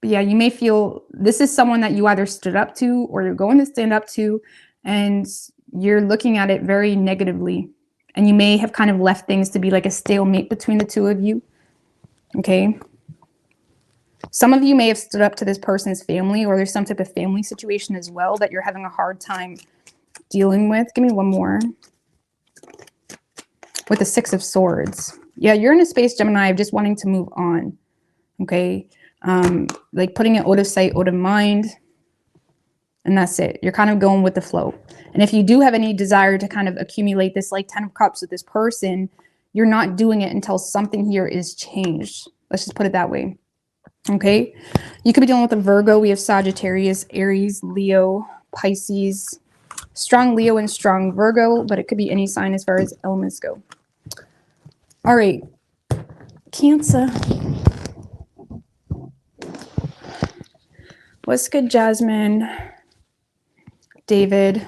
But yeah, you may feel this is someone that you either stood up to, or you're going to stand up to, and you're looking at it very negatively. And you may have kind of left things to be like a stalemate between the two of you. Okay. Some of you may have stood up to this person's family, or there's some type of family situation as well that you're having a hard time dealing with. Give me one more. With the Six of Swords. Yeah, you're in a space, Gemini, of just wanting to move on. Okay. Like putting it out of sight, out of mind. And that's it. You're kind of going with the flow. And if you do have any desire to kind of accumulate this like 10 of Cups with this person, you're not doing it until something here is changed. Let's just put it that way. Okay. You could be dealing with a Virgo. We have Sagittarius, Aries, Leo, Pisces, strong Leo and strong Virgo, but it could be any sign as far as elements go. All right. Cancer. What's good, Jasmine? David.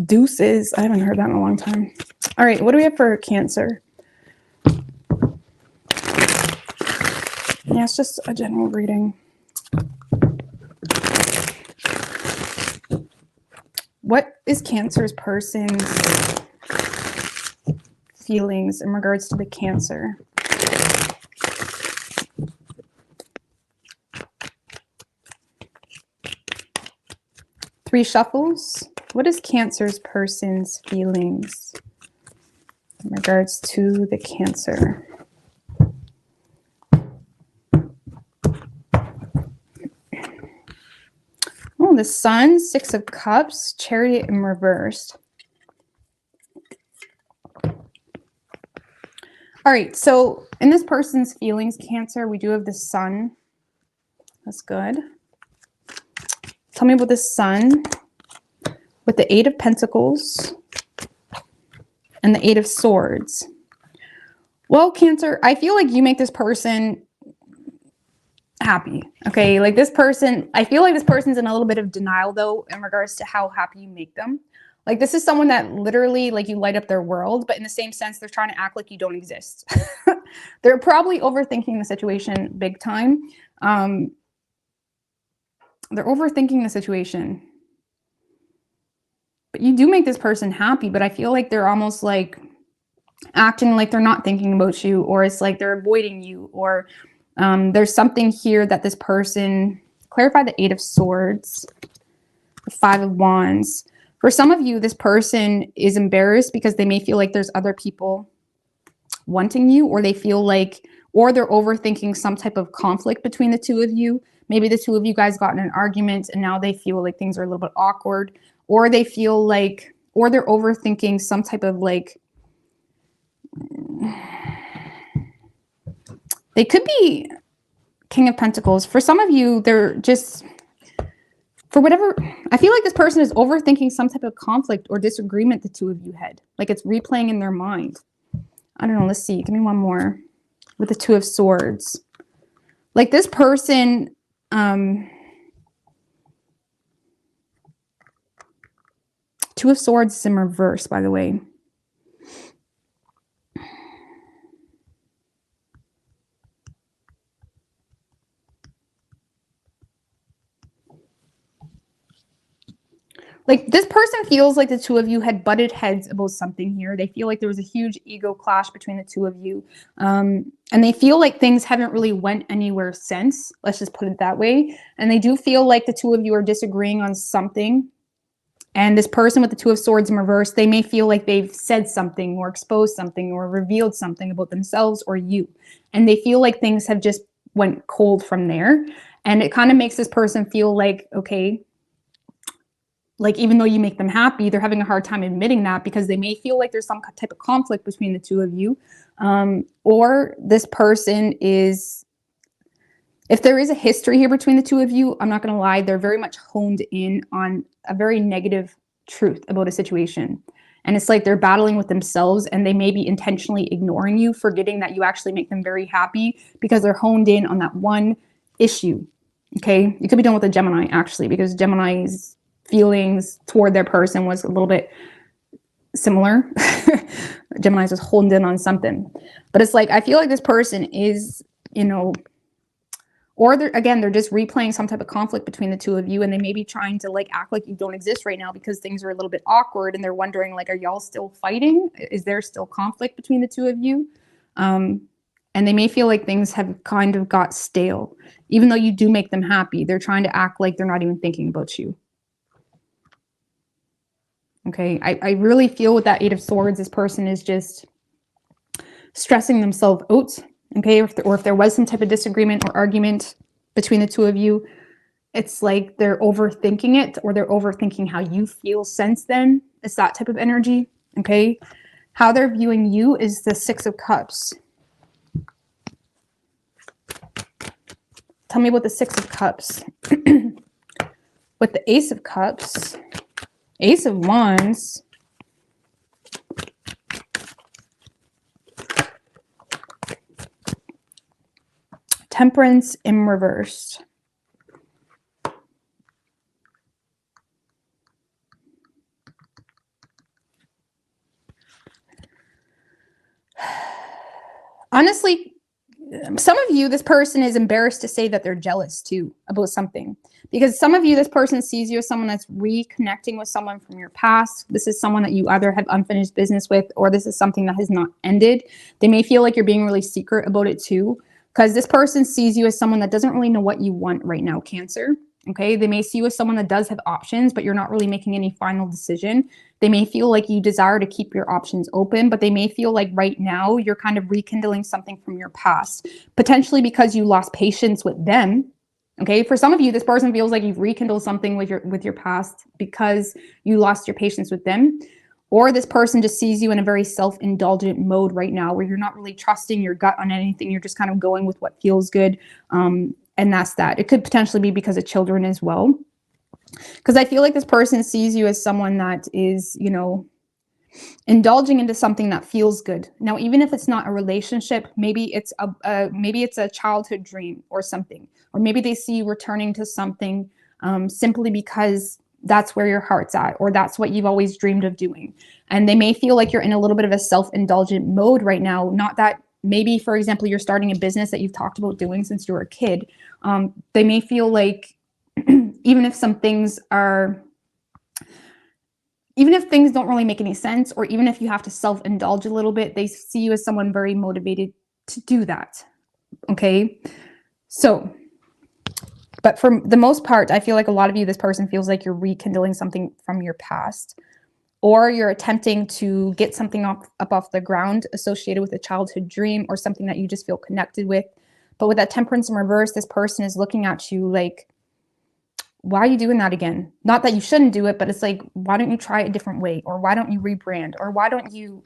Deuces. I haven't heard that in a long time. All right, what do we have for Cancer? Yeah, it's just a general reading. What is Cancer's person's feelings in regards to the Cancer? Three shuffles. What is Cancer's person's feelings in regards to the Cancer? the Sun, Six of Cups, Chariot in reversed. All right, so in this person's feelings, Cancer, we do have the Sun. That's good. Tell me about the Sun with the Eight of Pentacles and the Eight of Swords. Well, Cancer, I feel like you make this person happy. Okay, like this person, I feel like this person's in a little bit of denial though in regards to how happy you make them. Like this is someone that literally like you light up their world, but in the same sense, they're trying to act like you don't exist. They're probably overthinking the situation big time. They're overthinking the situation. But you do make this person happy, but I feel like they're almost like acting like they're not thinking about you, or it's like they're avoiding you, or there's something here that this person, clarify the Eight of Swords, the Five of Wands. For some of you, this person is embarrassed because they may feel like there's other people wanting you, or they feel like, or they're overthinking some type of conflict between the two of you. Maybe the two of you guys got in an argument and now they feel like things are a little bit awkward, or they feel like, or they're overthinking some type of like, they could be King of Pentacles. For some of you, they're just, for whatever, I feel like this person is overthinking some type of conflict or disagreement the two of you had. Like it's replaying in their mind. I don't know. Let's see. Give me one more with the Two of Swords. Like this person, Two of Swords is in reverse, by the way. Like this person feels like the two of you had butted heads about something here. They feel like there was a huge ego clash between the two of you. And they feel like things haven't really went anywhere since. Let's just put it that way. And they do feel like the two of you are disagreeing on something. And this person with the Two of Swords in reverse, they may feel like they've said something or exposed something or revealed something about themselves or you. And they feel like things have just went cold from there. And it kind of makes this person feel like, okay, like even though you make them happy, they're having a hard time admitting that because they may feel like there's some type of conflict between the two of you. Or this person is, if there is a history here between the two of you, I'm not going to lie, they're very much honed in on a very negative truth about a situation. And it's like they're battling with themselves and they may be intentionally ignoring you, forgetting that you actually make them very happy because they're honed in on that one issue. Okay. You could be done with a Gemini actually, because Gemini's feelings toward their person was a little bit similar. Gemini's was honed in on something, but it's like, I feel like this person is, you know, or they're just replaying some type of conflict between the two of you, and they may be trying to like act like you don't exist right now because things are a little bit awkward, and they're wondering like, are y'all still fighting? Is there still conflict between the two of you? And they may feel like things have kind of got stale, even though you do make them happy. They're trying to act like they're not even thinking about you. Okay, I really feel with that Eight of Swords, this person is just stressing themselves out. Okay, or if there was some type of disagreement or argument between the two of you, it's like they're overthinking it, or they're overthinking how you feel since then. It's that type of energy. Okay, how they're viewing you is the Six of Cups. Tell me about the Six of Cups. With the Ace of Cups, Ace of Wands, Temperance in reverse. Honestly, some of you, this person is embarrassed to say that they're jealous too about something. Because some of you, this person sees you as someone that's reconnecting with someone from your past. This is someone that you either have unfinished business with, or this is something that has not ended. They may feel like you're being really secret about it too, because this person sees you as someone that doesn't really know what you want right now, Cancer. Okay, they may see you as someone that does have options, but you're not really making any final decision. They may feel like you desire to keep your options open, but they may feel like right now you're kind of rekindling something from your past, potentially because you lost patience with them. Okay, for some of you, this person feels like you've rekindled something with your past because you lost your patience with them. Or this person just sees you in a very self-indulgent mode right now where you're not really trusting your gut on anything. You're just kind of going with what feels good. And that's that. It could potentially be because of children as well. Because I feel like this person sees you as someone that is, you know, indulging into something that feels good. Now, even if it's not a relationship, maybe it's a childhood dream or something, or maybe they see you returning to something simply because that's where your heart's at, or that's what you've always dreamed of doing. And they may feel like you're in a little bit of a self-indulgent mode right now. Not that maybe, for example, you're starting a business that you've talked about doing since you were a kid. They may feel like even if things don't really make any sense, or even if you have to self-indulge a little bit, they see you as someone very motivated to do that. Okay. So, but for the most part, I feel like a lot of you, this person feels like you're rekindling something from your past, or you're attempting to get something up off the ground associated with a childhood dream or something that you just feel connected with. But with that Temperance in reverse, this person is looking at you like, why are you doing that again? Not that you shouldn't do it, but it's like, why don't you try a different way? Or why don't you rebrand? Or why don't you,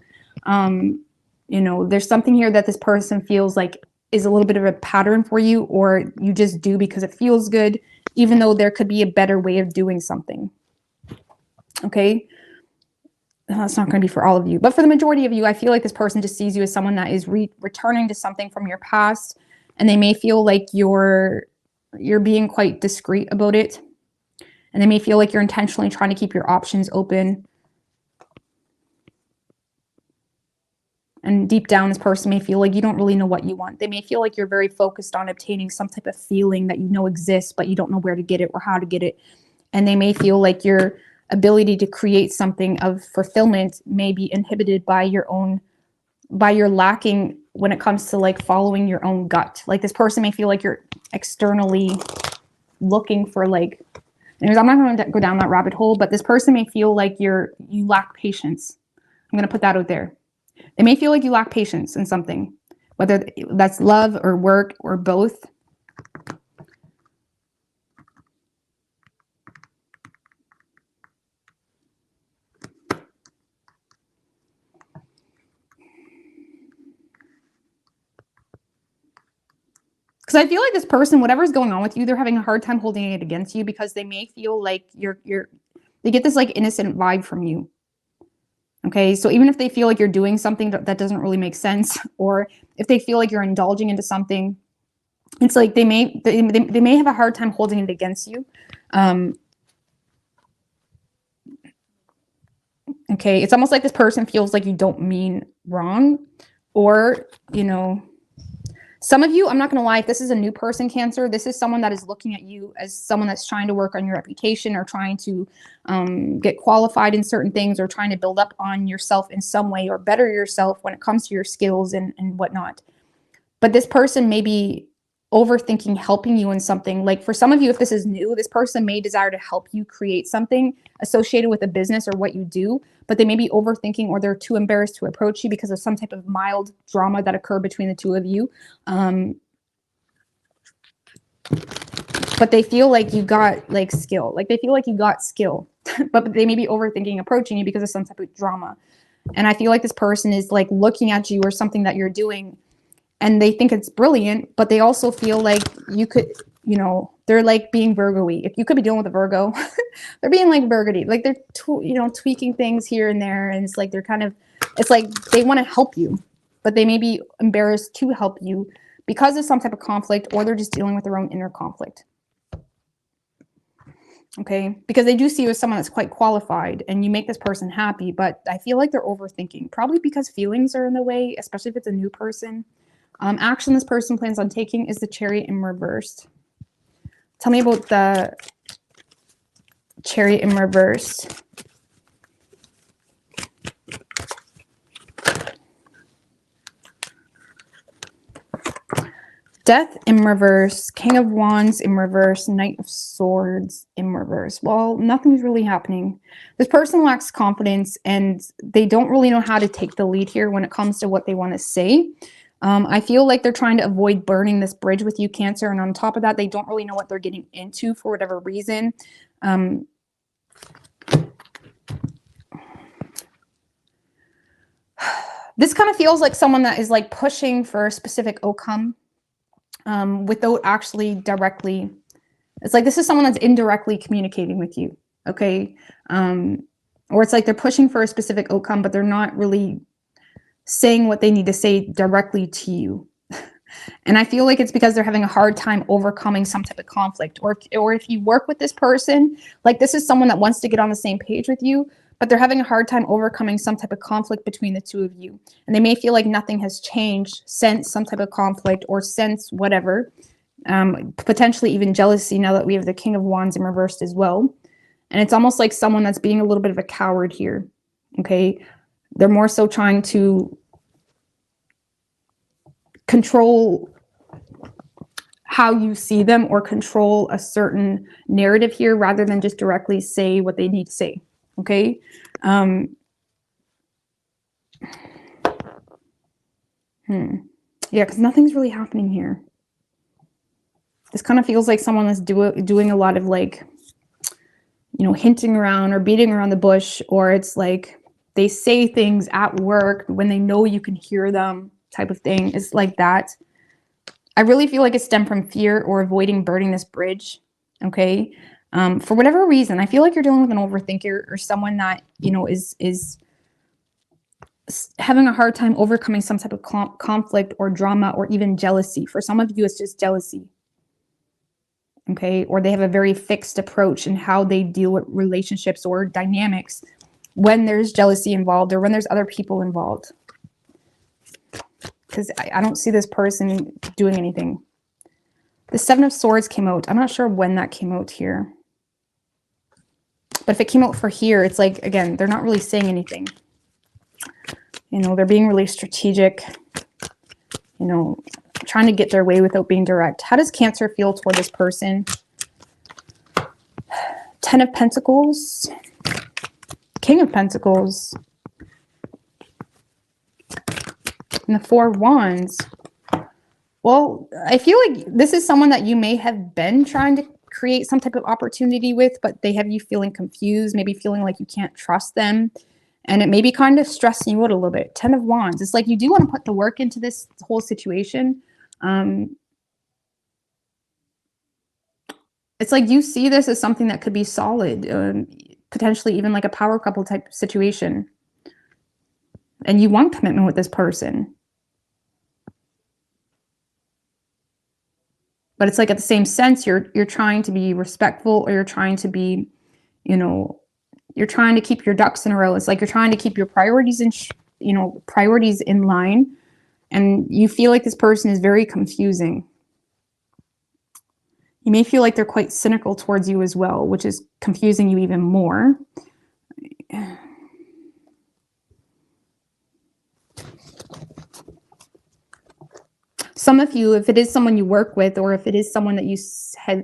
you know, there's something here that this person feels like is a little bit of a pattern for you, or you just do because it feels good, even though there could be a better way of doing something. Okay. That's not going to be for all of you, but for the majority of you, I feel like this person just sees you as someone that is returning to something from your past, and they may feel like you're being quite discreet about it, and they may feel like you're intentionally trying to keep your options open. And deep down, this person may feel like you don't really know what you want. They may feel like you're very focused on obtaining some type of feeling that you know exists, but you don't know where to get it or how to get it. And they may feel like your ability to create something of fulfillment may be inhibited by your lacking when it comes to like following your own gut. Like this person may feel like you're externally looking for like, anyways, I'm not going to go down that rabbit hole, but this person may feel like you lack patience. I'm going to put that out there. They may feel like you lack patience in something, whether that's love or work or both. Because I feel like this person, whatever's going on with you, they're having a hard time holding it against you, because they may feel like they get this like innocent vibe from you. Okay, so even if they feel like you're doing something that doesn't really make sense, or if they feel like you're indulging into something, it's like they may have a hard time holding it against you. Okay, it's almost like this person feels like you don't mean wrong, or, you know, some of you, I'm not going to lie, if this is a new person, Cancer, this is someone that is looking at you as someone that's trying to work on your reputation, or trying to get qualified in certain things, or trying to build up on yourself in some way, or better yourself when it comes to your skills and whatnot. But this person may be overthinking helping you in something. Like for some of you, if this is new, this person may desire to help you create something associated with a business or what you do, but they may be overthinking, or they're too embarrassed to approach you because of some type of mild drama that occurred between the two of you. But they feel like you got like skill, like they feel like you got skill, but they may be overthinking approaching you because of some type of drama. And I feel like this person is like looking at you or something that you're doing, and they think it's brilliant, but they also feel like you could, you know, they're like being Virgo-y. If you could be dealing with a Virgo, they're being like Virgo-y. Like they're, tweaking things here and there. And it's like, it's like they want to help you, but they may be embarrassed to help you because of some type of conflict, or they're just dealing with their own inner conflict. Okay, because they do see you as someone that's quite qualified and you make this person happy, but I feel like they're overthinking, probably because feelings are in the way, especially if it's a new person. Action this person plans on taking is the Chariot in reverse. Tell me about the Chariot in reverse. Death in reverse, King of Wands in reverse, Knight of Swords in reverse. Well, nothing's really happening. This person lacks confidence, and they don't really know how to take the lead here when it comes to what they want to say. I feel like they're trying to avoid burning this bridge with you, Cancer. And on top of that, they don't really know what they're getting into for whatever reason. This kind of feels like someone that is like pushing for a specific outcome without actually directly. It's like this is someone that's indirectly communicating with you, okay? Or it's like they're pushing for a specific outcome, but they're not really saying what they need to say directly to you. And I feel like it's because they're having a hard time overcoming some type of conflict. Or if you work with this person, like this is someone that wants to get on the same page with you, but they're having a hard time overcoming some type of conflict between the two of you. And they may feel like nothing has changed since some type of conflict or since whatever. Potentially even jealousy now that we have the King of Wands in reversed as well. And it's almost like someone that's being a little bit of a coward here. Okay. They're more so trying to control how you see them or control a certain narrative here rather than just directly say what they need to say. Okay. Yeah, because nothing's really happening here. This kind of feels like someone that's doing a lot of like, you know, hinting around or beating around the bush, or it's like they say things at work when they know you can hear them type of thing. It's like that. I really feel like it stemmed from fear or avoiding burning this bridge. Okay. For whatever reason, I feel like you're dealing with an overthinker or someone that, you know, is having a hard time overcoming some type of conflict or drama or even jealousy. For some of you, it's just jealousy. Okay. Or they have a very fixed approach in how they deal with relationships or dynamics when there's jealousy involved or when there's other people involved. Because I don't see this person doing anything. The Seven of Swords came out. I'm not sure when that came out here. But if it came out for here, it's like, again, they're not really saying anything. You know, they're being really strategic. You know, trying to get their way without being direct. How does Cancer feel toward this person? 10 of Pentacles. King of Pentacles. And the Four of Wands. Well, I feel like this is someone that you may have been trying to create some type of opportunity with, but they have you feeling confused, maybe feeling like you can't trust them. And it may be kind of stressing you out a little bit. 10 of Wands. It's like you do want to put the work into this whole situation. It's like you see this as something that could be solid, potentially even like a power couple type situation. And you want commitment with this person. But it's like at the same sense, you're trying to be respectful, or you're trying to be, you know, you're trying to keep your ducks in a row. It's like you're trying to keep your priorities priorities in line. And you feel like this person is very confusing. You may feel like they're quite cynical towards you as well, which is confusing you even more. Some of you, if it is someone you work with, or if it is someone that you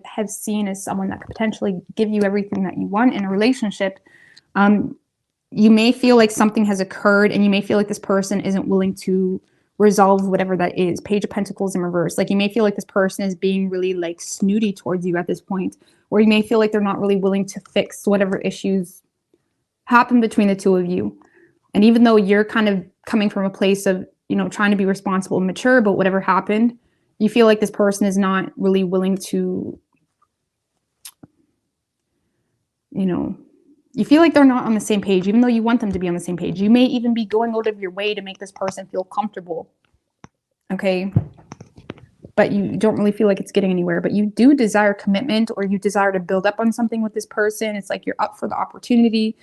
have seen as someone that could potentially give you everything that you want in a relationship, you may feel like something has occurred and you may feel like this person isn't willing to resolve whatever that is. Page of Pentacles in reverse. Like you may feel like this person is being really like snooty towards you at this point, or you may feel like they're not really willing to fix whatever issues happen between the two of you. And even though you're kind of coming from a place of, you know, trying to be responsible and mature about whatever happened, you feel like this person is not really willing to, you know, you feel like they're not on the same page, even though you want them to be on the same page. You may even be going out of your way to make this person feel comfortable. Okay. But you don't really feel like it's getting anywhere, but you do desire commitment, or you desire to build up on something with this person. It's like you're up for the opportunity.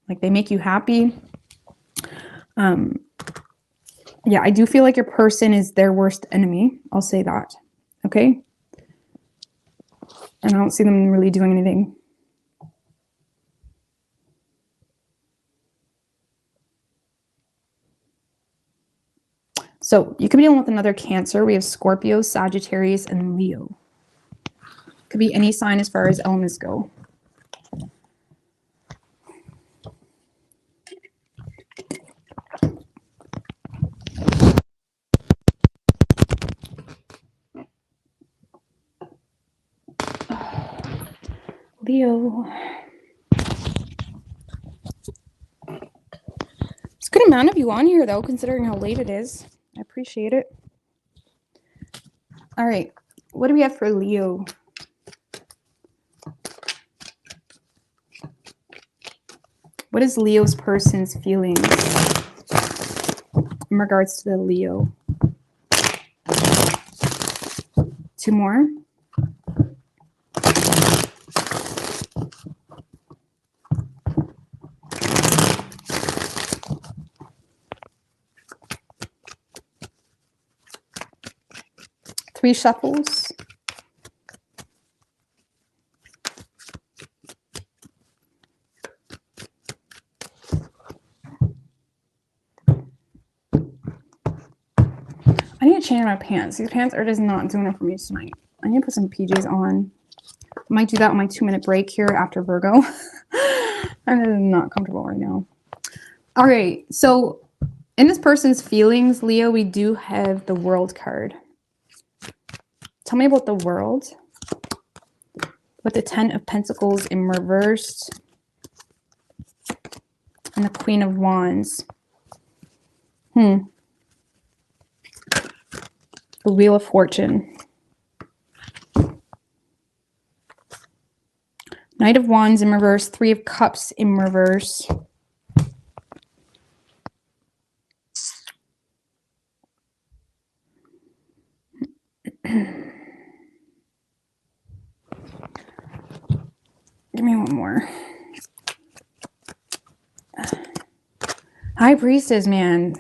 Like they make you happy. Yeah, I do feel like your person is their worst enemy. I'll say that. Okay. And I don't see them really doing anything. So you could be dealing with another Cancer. We have Scorpio, Sagittarius, and Leo. Could be any sign as far as elements go. Leo. It's a good amount of you on here, though, considering how late it is. I appreciate it. All right. What do we have for Leo? What is Leo's person's feelings in regards to the Leo? 2 more. Three shuffles. I need to change my pants. These pants are just not doing it for me tonight. I need to put some PJs on. I might do that on my 2-minute break here after Virgo. I'm not comfortable right now. All right. So in this person's feelings, Leo, we do have the World card. Tell me about the World. With the 10 of Pentacles in reversed. And the Queen of Wands. The Wheel of Fortune. Knight of Wands in reverse. 3 of Cups in reverse. Give me one more. High Priestess, man.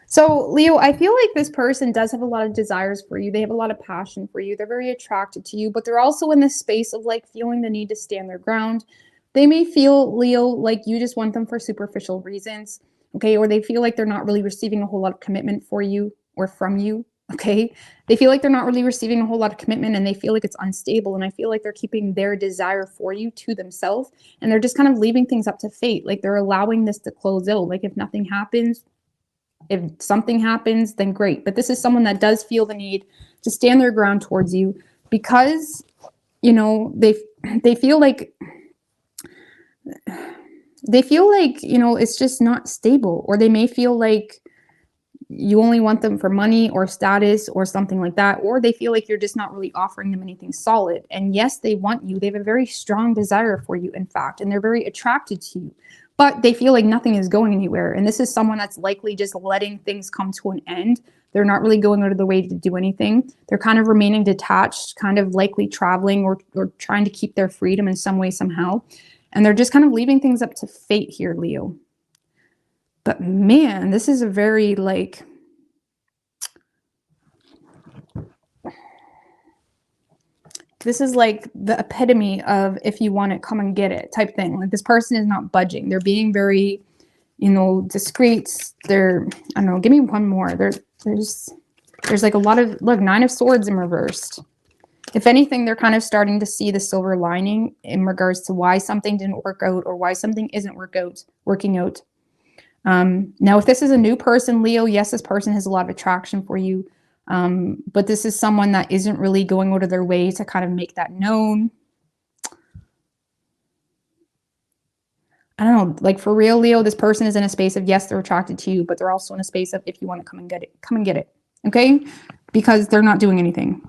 So, Leo, I feel like this person does have a lot of desires for you. They have a lot of passion for you. They're very attracted to you, but they're also in this space of like feeling the need to stand their ground. They may feel, Leo, like you just want them for superficial reasons, okay? Or they feel like they're not really receiving a whole lot of commitment for you or from you, okay? They feel like they're not really receiving a whole lot of commitment and they feel like it's unstable. And I feel like they're keeping their desire for you to themselves and they're just kind of leaving things up to fate. Like they're allowing this to close out. Like if nothing happens, if something happens, then great. But this is someone that does feel the need to stand their ground towards you because, you know, they feel like, you know, it's just not stable. Or they may feel like you only want them for money or status or something like that. Or they feel like you're just not really offering them anything solid. And yes, they want you. They have a very strong desire for you, in fact, and they're very attracted to you. But they feel like nothing is going anywhere. And this is someone that's likely just letting things come to an end. They're not really going out of the way to do anything. They're kind of remaining detached, kind of likely traveling or trying to keep their freedom in some way, somehow. And they're just kind of leaving things up to fate here, Leo. But man, this is a very like... This is like the epitome of if you want it, come and get it type thing. Like this person is not budging. They're being very, you know, discreet. They're, I don't know, give me one more. There's like a lot of, look, 9 of Swords in reversed. If anything, they're kind of starting to see the silver lining in regards to why something didn't work out or why something isn't working out. Now, if this is a new person, Leo, yes, this person has a lot of attraction for you. But this is someone that isn't really going out of their way to kind of make that known. I don't know, like for real, Leo, this person is in a space of, yes, they're attracted to you, but they're also in a space of, if you want to come and get it, come and get it. Okay. Because they're not doing anything.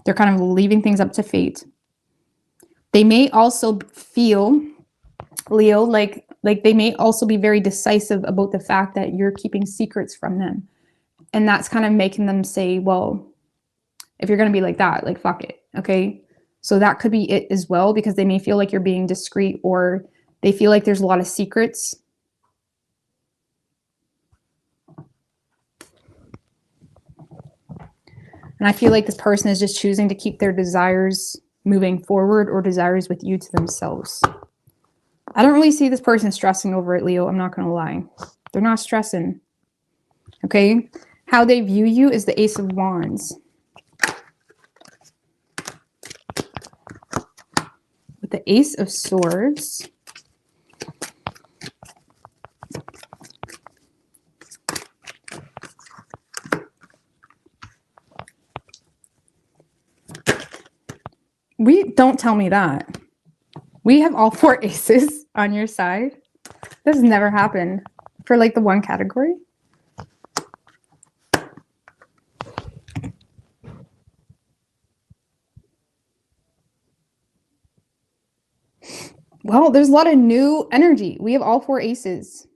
They're kind of leaving things up to fate. They may also feel, Leo, like they may also be very decisive about the fact that you're keeping secrets from them. And that's kind of making them say, well, if you're going to be like that, like, fuck it. Okay. So that could be it as well, because they may feel like you're being discreet or they feel like there's a lot of secrets. And I feel like this person is just choosing to keep their desires moving forward or desires with you to themselves. I don't really see this person stressing over it, Leo. I'm not going to lie. They're not stressing. Okay. How they view you is the Ace of Wands. With the Ace of Swords. Don't tell me that. We have all 4 aces on your side. This has never happened for like the one category. Well, there's a lot of new energy. We have all 4 aces.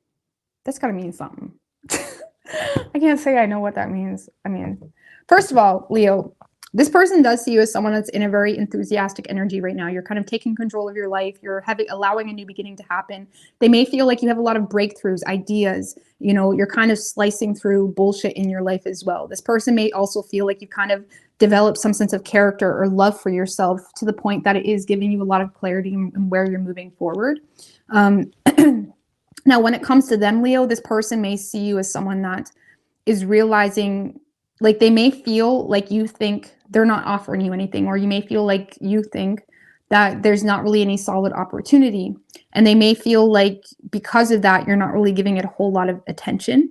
That's gotta mean something. I can't say I know what that means. I mean, first of all, Leo, this person does see you as someone that's in a very enthusiastic energy right now. You're kind of taking control of your life. You're allowing a new beginning to happen. They may feel like you have a lot of breakthroughs, ideas. You know, you're kind of slicing through bullshit in your life as well. This person may also feel like you kind of developed some sense of character or love for yourself to the point that it is giving you a lot of clarity in where you're moving forward. Now, when it comes to them, Leo, this person may see you as someone that is realizing, like they may feel like you think they're not offering you anything, or you may feel like you think that there's not really any solid opportunity. And they may feel like because of that, you're not really giving it a whole lot of attention.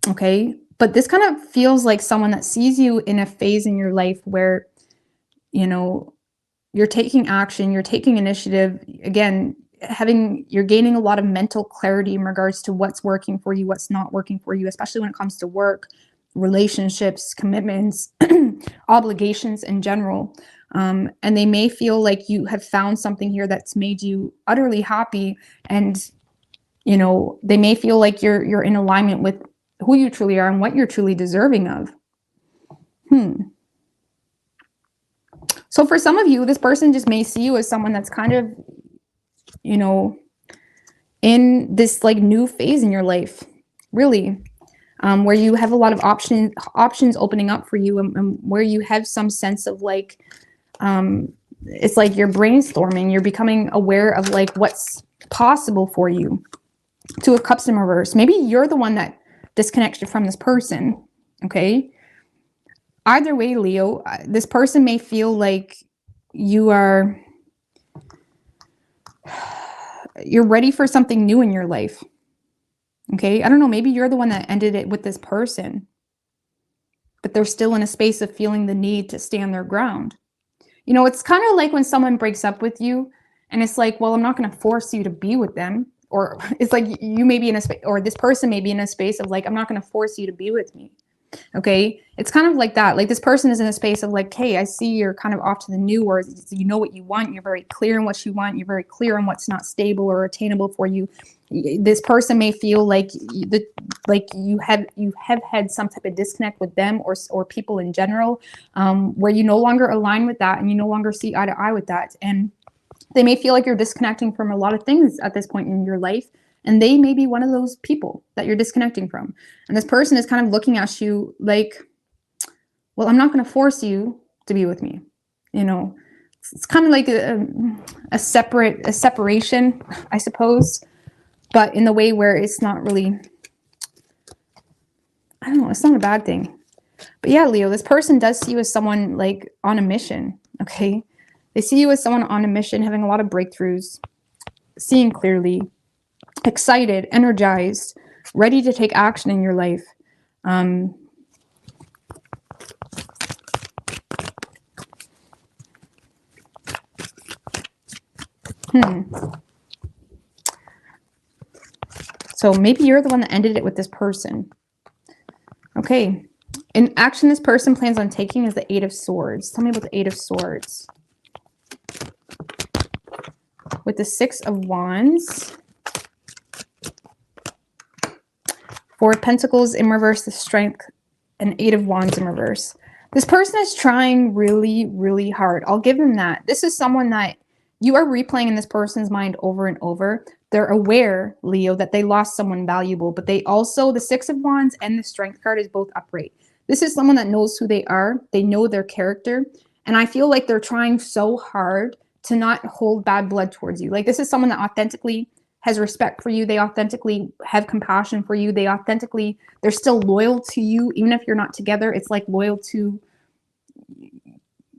Okay. But this kind of feels like someone that sees you in a phase in your life where, you know, you're taking action, you're taking initiative. Again, you're gaining a lot of mental clarity in regards to what's working for you, what's not working for you, especially when it comes to work, relationships, commitments, obligations in general. And they may feel like you have found something here that's made you utterly happy. And, you know, they may feel like you're in alignment with who you truly are and what you're truly deserving of. So for some of you, this person just may see you as someone that's kind of, you know, in this like new phase in your life, really, where you have a lot of options opening up for you, and where you have some sense of like, it's like you're brainstorming, you're becoming aware of like what's possible for you. Two of Cups in reverse. Maybe you're the one that disconnects you from this person. Okay. Either way, Leo, this person may feel like you're ready for something new in your life. Okay. I don't know. Maybe you're the one that ended it with this person, but they're still in a space of feeling the need to stand their ground. You know, it's kind of like when someone breaks up with you and it's like, well, I'm not going to force you to be with them. Or it's like you may be in a space, or this person may be in a space of like, I'm not going to force you to be with me. Okay. It's kind of like that. Like this person is in a space of like, hey, I see you're kind of off to the new, or you know what you want. You're very clear on what you want. You're very clear on what's not stable or attainable for you. This person may feel like you have had some type of disconnect with them or people in general, where you no longer align with that and you no longer see eye to eye with that. And they may feel like you're disconnecting from a lot of things at this point in your life. And they may be one of those people that you're disconnecting from. And this person is kind of looking at you like, well, I'm not going to force you to be with me. You know, it's kind of like a separation, I suppose, but in the way where it's not really, I don't know, it's not a bad thing. But yeah, Leo, this person does see you as someone like on a mission. Okay. They see you as someone on a mission, having a lot of breakthroughs, seeing clearly, excited, energized, ready to take action in your life. So maybe you're the one that ended it with this person. Okay. In action this person plans on taking is the Eight of Swords. Tell me about the Eight of Swords. With the Six of Wands. Four of Pentacles in reverse, the Strength, and Eight of Wands in reverse. This person is trying really, really hard. I'll give them that. This is someone that you are replaying in this person's mind over and over. They're aware, Leo, that they lost someone valuable, but they also, the Six of Wands and the Strength card is both upright. This is someone that knows who they are. They know their character. And I feel like they're trying so hard to not hold bad blood towards you. Like this is someone that authentically has respect for you. They authentically have compassion for you. They're still loyal to you. Even if you're not together, it's like loyal to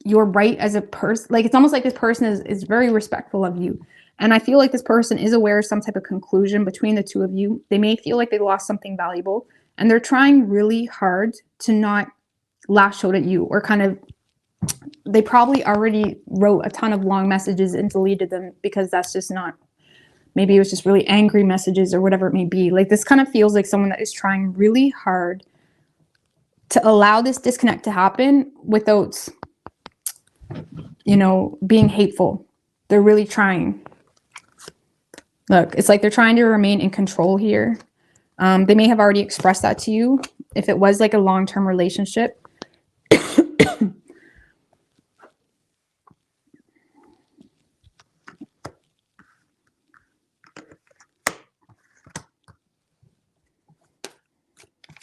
your right as a person. Like it's almost like this person is very respectful of you. And I feel like this person is aware of some type of conclusion between the two of you. They may feel like they lost something valuable and they're trying really hard to not lash out at you or kind of they probably already wrote a ton of long messages and deleted them because that's just not, maybe it was just really angry messages or whatever it may be. Like, this kind of feels like someone that is trying really hard to allow this disconnect to happen without, you know, being hateful. They're really trying. Look, it's like they're trying to remain in control here. They may have already expressed that to you. If it was like a long-term relationship,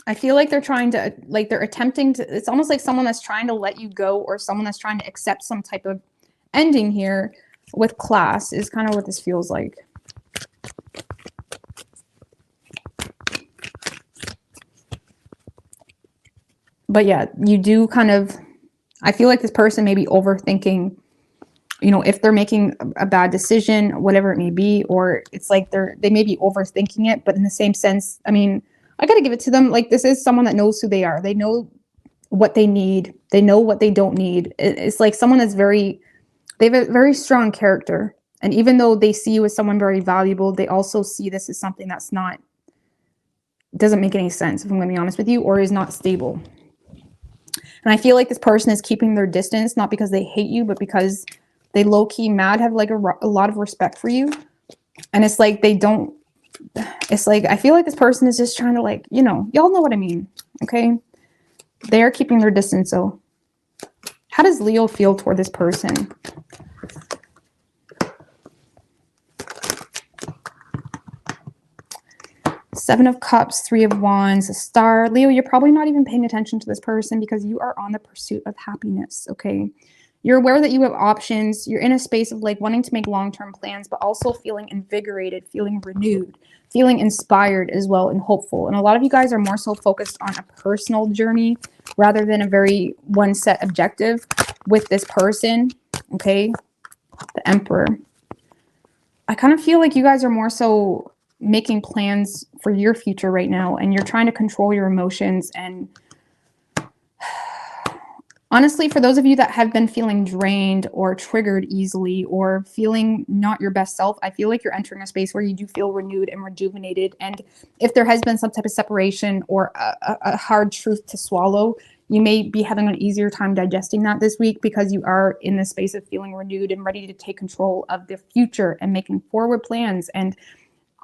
I feel like they're trying to, like, they're attempting to, it's almost like someone that's trying to let you go, or someone that's trying to accept some type of ending here with class is kind of what this feels like. But yeah, you do kind of, I feel like this person may be overthinking, you know, if they're making a bad decision, whatever it may be, or it's like they may be overthinking it, but in the same sense, I mean, I got to give it to them. Like, this is someone that knows who they are. They know what they need. They know what they don't need. It's like someone that's they have a very strong character. And even though they see you as someone very valuable, they also see this as something that's not, doesn't make any sense, if I'm going to be honest with you, or is not stable. And I feel like this person is keeping their distance, not because they hate you, but because they low-key mad, have like a lot of respect for you. And it's like they don't, it's like, I feel like this person is just trying to, like, you know, y'all know what I mean, okay? They're keeping their distance. So how does Leo feel toward this person? Seven of Cups, Three of Wands, a Star. Leo, you're probably not even paying attention to this person because you are on the pursuit of happiness, okay? You're aware that you have options. You're in a space of like wanting to make long-term plans, but also feeling invigorated, feeling renewed, feeling inspired as well, and hopeful. And a lot of you guys are more so focused on a personal journey rather than a very one set objective with this person, okay? The Emperor. I kind of feel like you guys are more so making plans for your future right now, and you're trying to control your emotions. And honestly, for those of you that have been feeling drained or triggered easily or feeling not your best self, I feel like you're entering a space where you do feel renewed and rejuvenated. And if there has been some type of separation or a hard truth to swallow, you may be having an easier time digesting that this week because you are in the space of feeling renewed and ready to take control of the future and making forward plans. And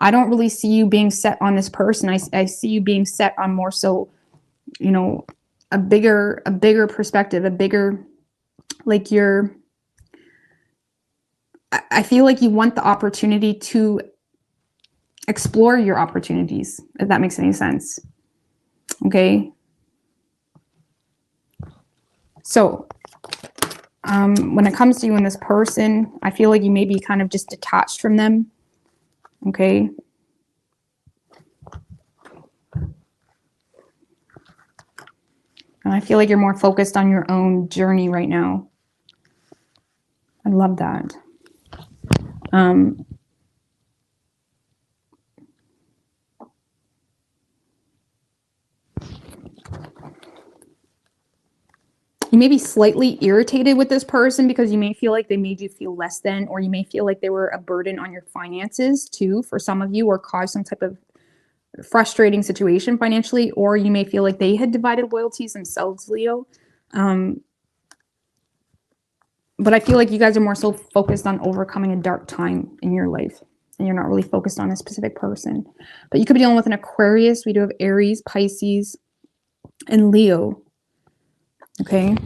I don't really see you being set on this person. I see you being set on more so, you know, a bigger perspective, a bigger, like I feel like you want the opportunity to explore your opportunities, if that makes any sense. Okay. So when it comes to you and this person, I feel like you may be kind of just detached from them. Okay. And I feel like you're more focused on your own journey right now. I love that. You may be slightly irritated with this person because you may feel like they made you feel less than, or you may feel like they were a burden on your finances too, for some of you, or caused some type of frustrating situation financially, or you may feel like they had divided loyalties themselves, Leo. But I feel like you guys are more so focused on overcoming a dark time in your life, and you're not really focused on a specific person. But you could be dealing with an Aquarius. We do have Aries, Pisces, and Leo. Okay.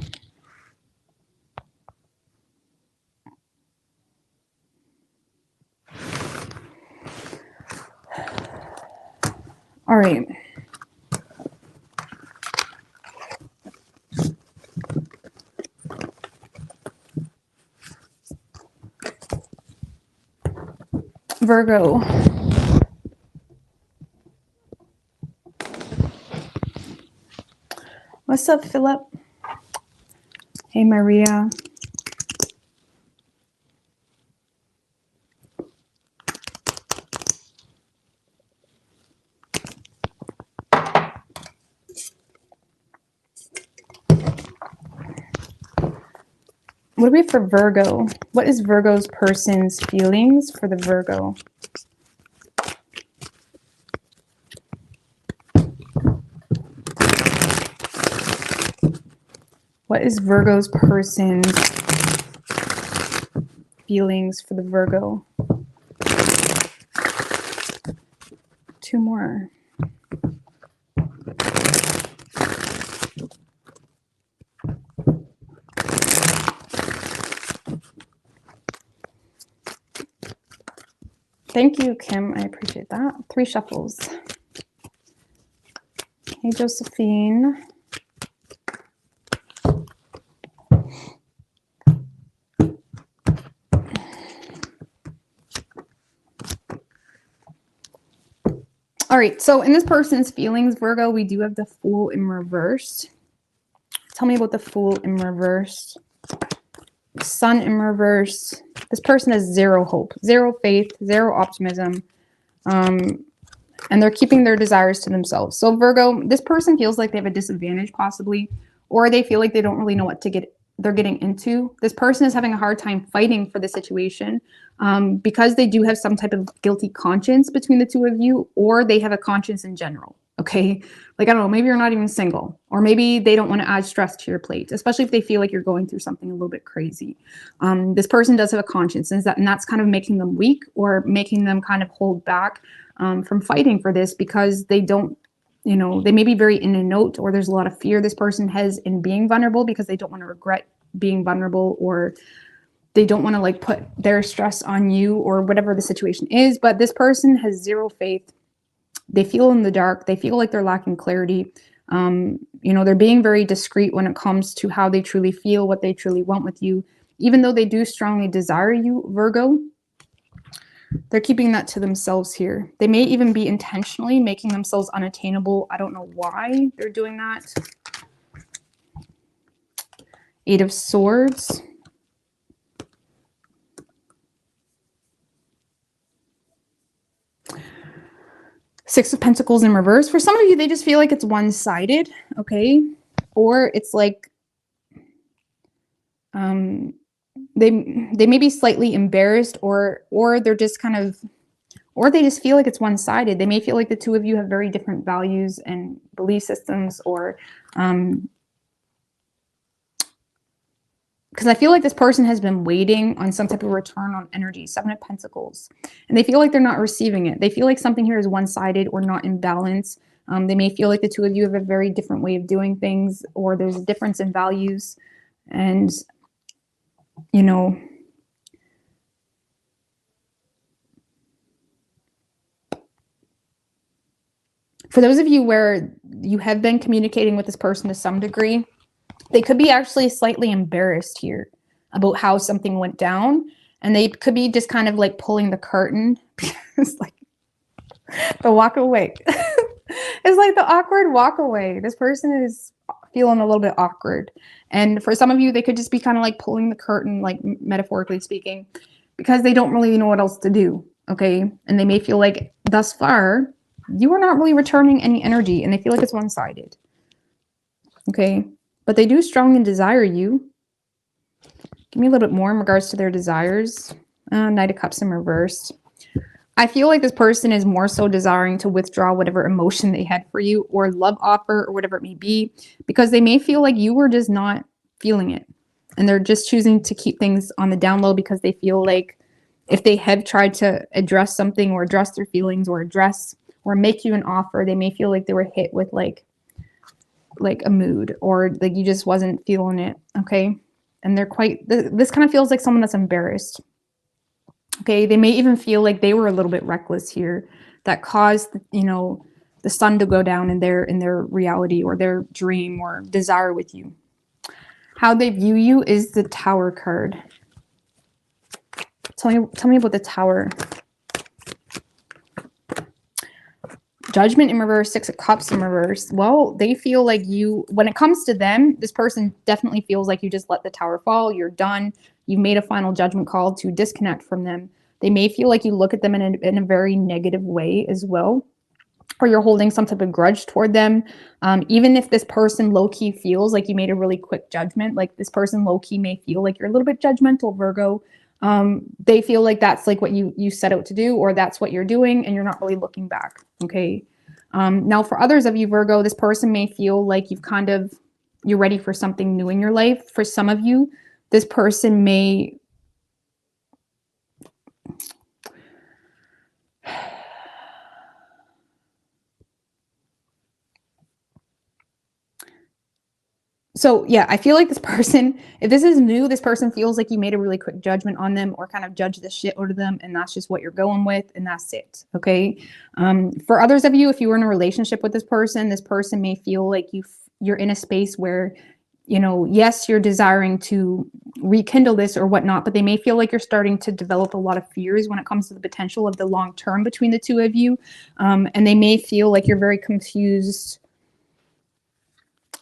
All right. Virgo. What's up, Philip? Hey, Maria. What do we have for Virgo? What is Virgo's person's feelings for the Virgo? What is Virgo's person's feelings for the Virgo? 2 more. Thank you, Kim. I appreciate that. 3 shuffles. Hey, Josephine. All right, so in this person's feelings, Virgo, we do have the Fool in reverse. Tell me about the Fool in reverse. Sun in reverse. This person has 0 hope, 0 faith, 0 optimism. And they're keeping their desires to themselves. So Virgo, this person feels like they have a disadvantage possibly, or they feel like they don't really know what they're getting into. This person is having a hard time fighting for the situation because they do have some type of guilty conscience between the 2 of you, or they have a conscience in general. Okay. Like, I don't know, maybe you're not even single, or maybe they don't want to add stress to your plate, especially if they feel like you're going through something a little bit crazy. This person does have a conscience, and that's kind of making them weak, or making them kind of hold back from fighting for this, because they don't, you know, they may be very in a note, or there's a lot of fear this person has in being vulnerable, because they don't want to regret being vulnerable, or they don't want to like put their stress on you, or whatever the situation is. But this person has 0 faith. They feel in the dark. They feel like they're lacking clarity. You know, they're being very discreet when it comes to how they truly feel, what they truly want with you. Even though they do strongly desire you, Virgo, they're keeping that to themselves here. They may even be intentionally making themselves unattainable. I don't know why they're doing that. 8 of Swords. Six of Pentacles in reverse. For some of you, they just feel like it's one-sided, okay? Or it's like they may be slightly embarrassed, or they're just kind of, or they just feel like it's one-sided. They may feel like the 2 of you have very different values and belief systems, or because I feel like this person has been waiting on some type of return on energy. 7 of Pentacles. And they feel like they're not receiving it. They feel like something here is one-sided or not in balance. They may feel like the 2 of you have a very different way of doing things, or there's a difference in values. And, you know, for those of you where you have been communicating with this person to some degree, they could be actually slightly embarrassed here about how something went down. And they could be just kind of like pulling the curtain. It's like the walk away. It's like the awkward walk away. This person is feeling a little bit awkward. And for some of you, they could just be kind of like pulling the curtain, like metaphorically speaking, because they don't really know what else to do. Okay. And they may feel like thus far, you are not really returning any energy, and they feel like it's one-sided. Okay. But they do strongly desire you. Give me a little bit more in regards to their desires. Knight of Cups in reverse. I feel like this person is more so desiring to withdraw whatever emotion they had for you, or love offer, or whatever it may be, because they may feel like you were just not feeling it. And they're just choosing to keep things on the down low, because they feel like if they have tried to address something, or address their feelings, or address or make you an offer, they may feel like they were hit with like a mood, or like you just wasn't feeling it. Okay. And they're quite, this kind of feels like someone that's embarrassed. Okay. They may even feel like they were a little bit reckless here, that caused, you know, the sun to go down in their reality, or their dream or desire with you. How they view you is the Tower card. Tell me about the Tower. Judgment in reverse, 6 of Cups in reverse. Well, they feel like you, when it comes to them, this person definitely feels like you just let the Tower fall. You're done. You've made a final judgment call to disconnect from them. They may feel like you look at them in a very negative way as well. or you're holding some type of grudge toward them. Even if this person low-key feels like you made a really quick judgment, like this person low-key may feel like you're a little bit judgmental, Virgo. They feel like that's like what you set out to do, or that's what you're doing, and you're not really looking back. Okay. Now for others of you, Virgo, this person may feel like you're ready for something new in your life. For some of you, this person may so yeah, I feel like this person, if this is new, this person feels like you made a really quick judgment on them, or kind of judged the shit out of them, and that's just what you're going with, and that's it. Okay. For others of you, if you were in a relationship with this person may feel like you're in a space where, you know, yes, you're desiring to rekindle this or whatnot, but they may feel like you're starting to develop a lot of fears when it comes to the potential of the long term between the two of you. And they may feel like you're very confused.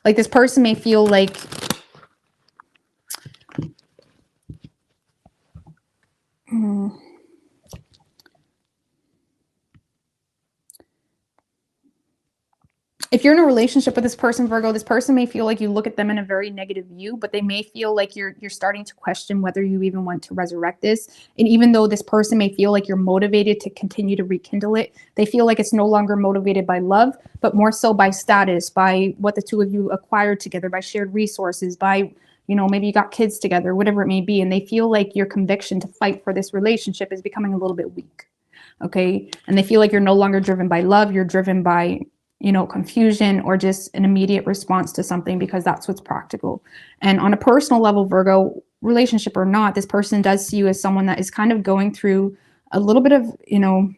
Like this person may feel like if you're in a relationship with this person, Virgo, this person may feel like you look at them in a very negative view, but they may feel like you're starting to question whether you even want to resurrect this. And even though this person may feel like you're motivated to continue to rekindle it, they feel like it's no longer motivated by love, but more so by status, by what the two of you acquired together, by shared resources, by, you know, maybe you got kids together, whatever it may be. And they feel like your conviction to fight for this relationship is becoming a little bit weak. Okay. And they feel like you're no longer driven by love. You're driven by, you know, confusion, or just an immediate response to something, because that's what's practical. And on a personal level, Virgo, relationship or not, this person does see you as someone that is kind of going through a little bit of, you know,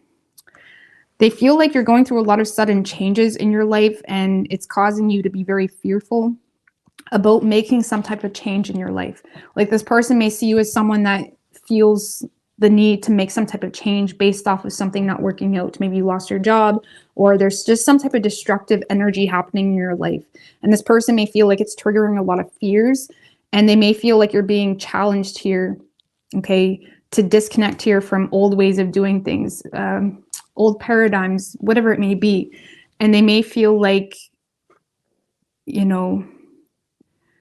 they feel like you're going through a lot of sudden changes in your life, and it's causing you to be very fearful about making some type of change in your life. Like this person may see you as someone that feels the need to make some type of change based off of something not working out. Maybe you lost your job, or there's just some type of destructive energy happening in your life. And this person may feel like it's triggering a lot of fears, and they may feel like you're being challenged here, okay, to disconnect here from old ways of doing things, old paradigms, whatever it may be. And they may feel like, you know,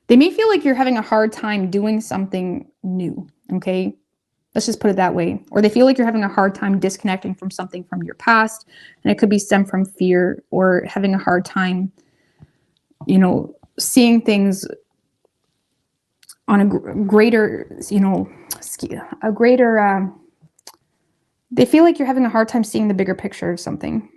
they may feel like you're having a hard time doing something new, okay? Let's just put it that way. Or they feel like you're having a hard time disconnecting from something from your past. And it could be stemmed from fear, or having a hard time, you know, seeing things on a greater, you know, a greater, they feel like you're having a hard time seeing the bigger picture of something.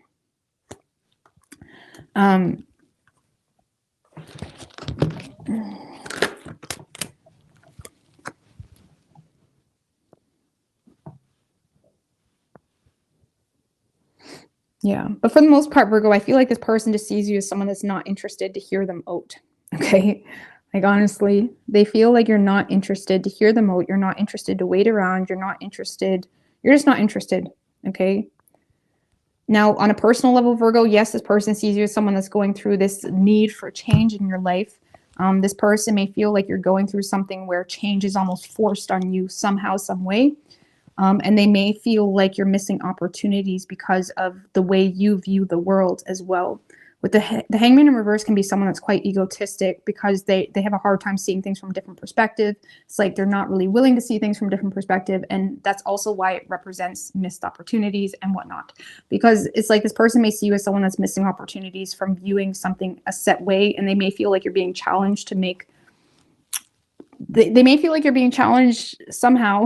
Yeah, but for the most part, Virgo, I feel like this person just sees you as someone that's not interested to hear them out. Okay. Like honestly, they feel like you're not interested to hear them out. You're not interested to wait around. You're not interested. You're just not interested. Okay. Now, on a personal level, Virgo, yes, this person sees you as someone that's going through this need for change in your life. This person may feel like you're going through something where change is almost forced on you somehow, some way. And they may feel like you're missing opportunities because of the way you view the world as well. With the hangman in reverse can be someone that's quite egotistic, because they have a hard time seeing things from a different perspective. It's like they're not really willing to see things from a different perspective. And that's also why it represents missed opportunities and whatnot. Because it's like this person may see you as someone that's missing opportunities from viewing something a set way. And they may feel like you're being challenged to make, they may feel like you're being challenged somehow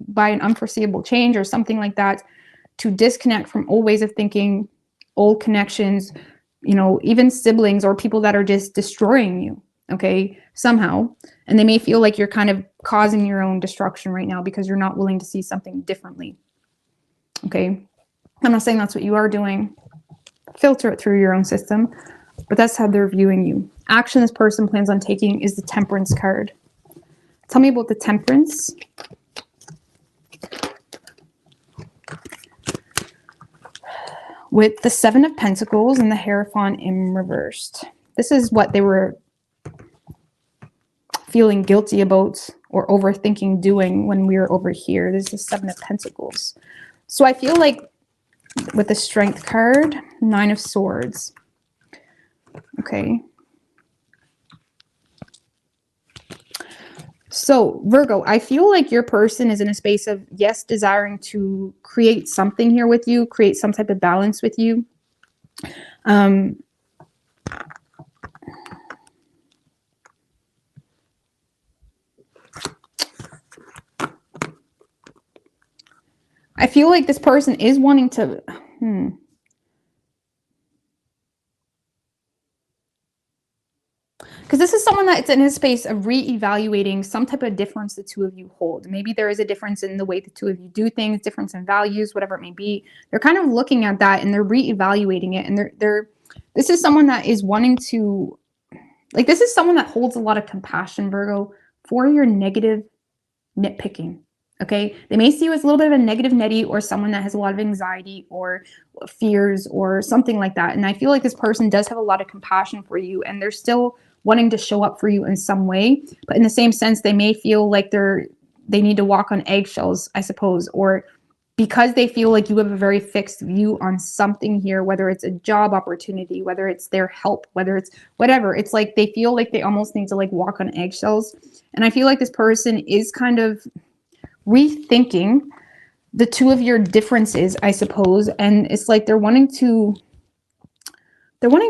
by an unforeseeable change or something like that, to disconnect from old ways of thinking, old connections, you know, even siblings or people that are just destroying you, okay, somehow. And they may feel like you're kind of causing your own destruction right now because you're not willing to see something differently, okay? I'm not saying that's what you are doing. Filter it through your own system, but that's how they're viewing you. Action this person plans on taking is the Temperance card. Tell me about the Temperance. With the Seven of Pentacles and the Hierophant in reversed. This is what they were feeling guilty about or overthinking doing when we were over here. This is the Seven of Pentacles. So I feel like with the Strength card, Nine of Swords. Okay. So Virgo, I feel like your person is in a space of, yes, desiring to create something here with you, create some type of balance with you. I feel like this person is wanting to, because this is someone that's in a space of reevaluating some type of difference the two of you hold. Maybe there is a difference in the way the two of you do things, difference in values, whatever it may be. They're kind of looking at that and they're reevaluating it. And this is someone that is wanting to, like, this is someone that holds a lot of compassion, Virgo, for your negative nitpicking. Okay, they may see you as a little bit of a negative Nettie, or someone that has a lot of anxiety or fears or something like that. And I feel like this person does have a lot of compassion for you, and they're still wanting to show up for you in some way. But in the same sense, they may feel like they need to walk on eggshells, I suppose, or because they feel like you have a very fixed view on something here, whether it's a job opportunity, whether it's their help, whether it's whatever. It's like they feel like they almost need to like walk on eggshells. And I feel like this person is kind of rethinking the two of your differences, I suppose. And it's like they're wanting to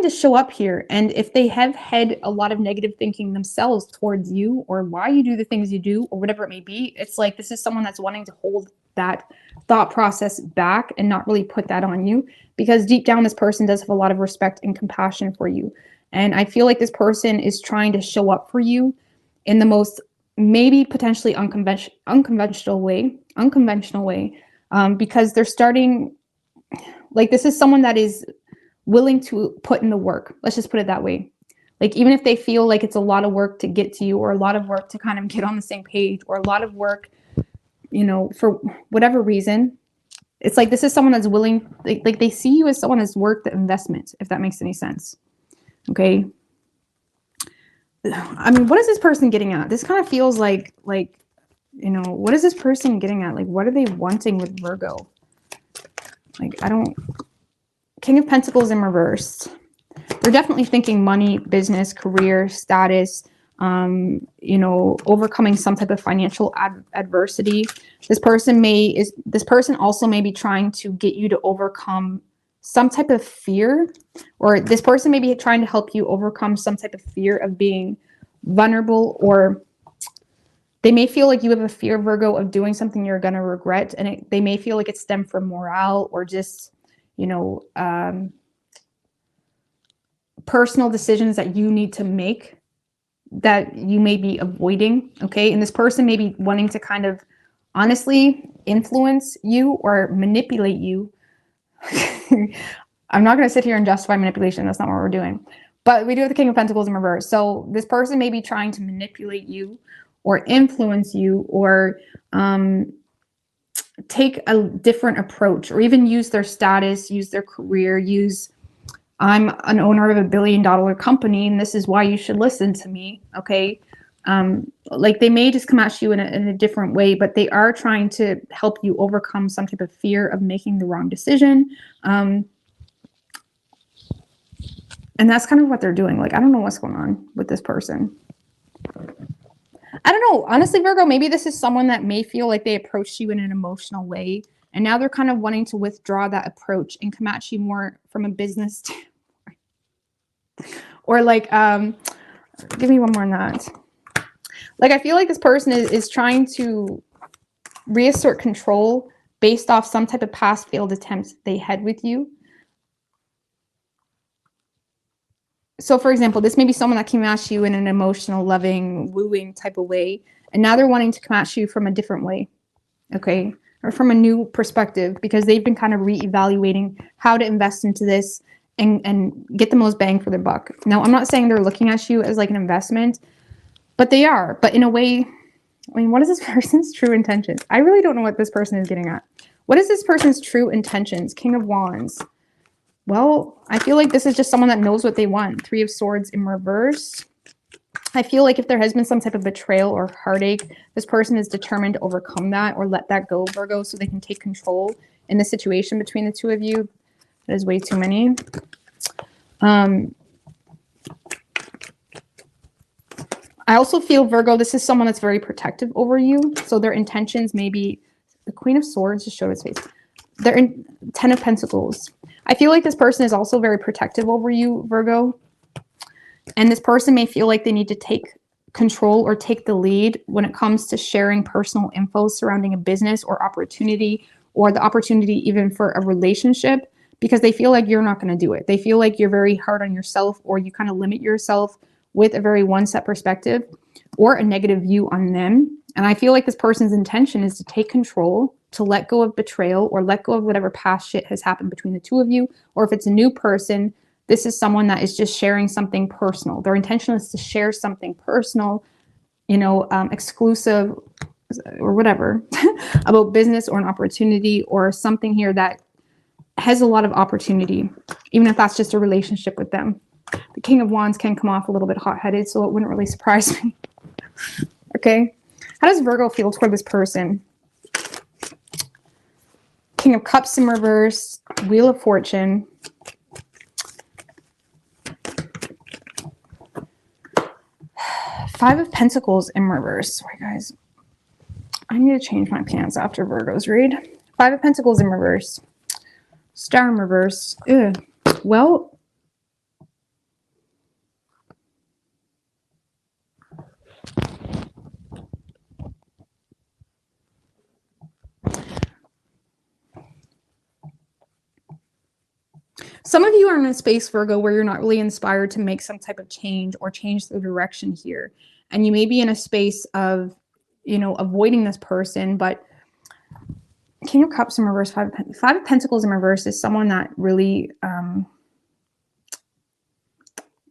show up here. And if they have had a lot of negative thinking themselves towards you, or why you do the things you do, or whatever it may be, it's like this is someone that's wanting to hold that thought process back and not really put that on you, because deep down this person does have a lot of respect and compassion for you. And I feel like this person is trying to show up for you in the most maybe potentially unconventional way, because they're starting, like, this is someone that is willing to put in the work. Let's just put it that way. Like, even if they feel like it's a lot of work to get to you, or a lot of work to kind of get on the same page, or a lot of work, you know, for whatever reason, it's like this is someone that's willing, like they see you as someone that's worth the investment, if that makes any sense. Okay. I mean, what is this person getting at? This kind of feels like, you know, what is this person getting at? Like, what are they wanting with Virgo? Like, King of Pentacles in reverse. They're definitely thinking money, business, career, status, you know, overcoming some type of financial adversity. This person also may be trying to get you to overcome some type of fear, or this person may be trying to help you overcome some type of fear of being vulnerable, or they may feel like you have a fear, Virgo, of doing something you're going to regret. And they may feel like it's stemmed from morale, or just, you know, personal decisions that you need to make that you may be avoiding. Okay. And this person may be wanting to kind of honestly influence you or manipulate you. I'm not going to sit here and justify manipulation. That's not what we're doing. But we do have the King of Pentacles in reverse. So this person may be trying to manipulate you or influence you, or take a different approach, or even use their status, use their career, I'm an owner of $1 billion company, and this is why you should listen to me. Okay. Like, they may just come at you in a different way, but they are trying to help you overcome some type of fear of making the wrong decision. And that's kind of what they're doing. Like, I don't know what's going on with this person. I don't know. Honestly, Virgo, maybe this is someone that may feel like they approached you in an emotional way, and now they're kind of wanting to withdraw that approach and come at you more from a business standpoint. Or like, give me one more on that. Like, I feel like this person is trying to reassert control based off some type of past failed attempts they had with you. So, for example, this may be someone that came at you in an emotional, loving, wooing type of way, and now they're wanting to come at you from a different way, okay, or from a new perspective, because they've been kind of reevaluating how to invest into this and get the most bang for their buck. Now, I'm not saying they're looking at you as like an investment, but they are. But in a way, I mean, what is this person's true intentions? I really don't know what this person is getting at. What is this person's true intentions? King of Wands. Well, I feel like this is just someone that knows what they want. Three of Swords in reverse. I feel like if there has been some type of betrayal or heartache, this person is determined to overcome that or let that go, Virgo, so they can take control in the situation between the two of you. That is way too many. I also feel, Virgo, this is someone that's very protective over you. So their intentions may be, the Queen of Swords just showed its face. They're in 10 of Pentacles. I feel like this person is also very protective over you, Virgo. And this person may feel like they need to take control or take the lead when it comes to sharing personal info surrounding a business or opportunity, or the opportunity even for a relationship, because they feel like you're not going to do it. They feel like you're very hard on yourself, or you kind of limit yourself with a very one-set perspective or a negative view on them. And I feel like this person's intention is to take control, to let go of betrayal, or let go of whatever past shit has happened between the two of you. Or if it's a new person, this is someone that is just sharing something personal. Their intention is to share something personal, you know, exclusive or whatever about business or an opportunity or something here that has a lot of opportunity, even if that's just a relationship with them. The King of Wands can come off a little bit hot-headed, so it wouldn't really surprise me. Okay. How does Virgo feel toward this person? King of Cups in reverse, Wheel of Fortune. Five of Pentacles in reverse. Sorry, guys. I need to change my pants after Virgo's read. Five of Pentacles in reverse. Star in reverse. Ugh. Well, some of you are in a space, Virgo, where you're not really inspired to make some type of change or change the direction here. And you may be in a space of, you know, avoiding this person, but King of Cups in reverse, Five of Pentacles in reverse is someone that really,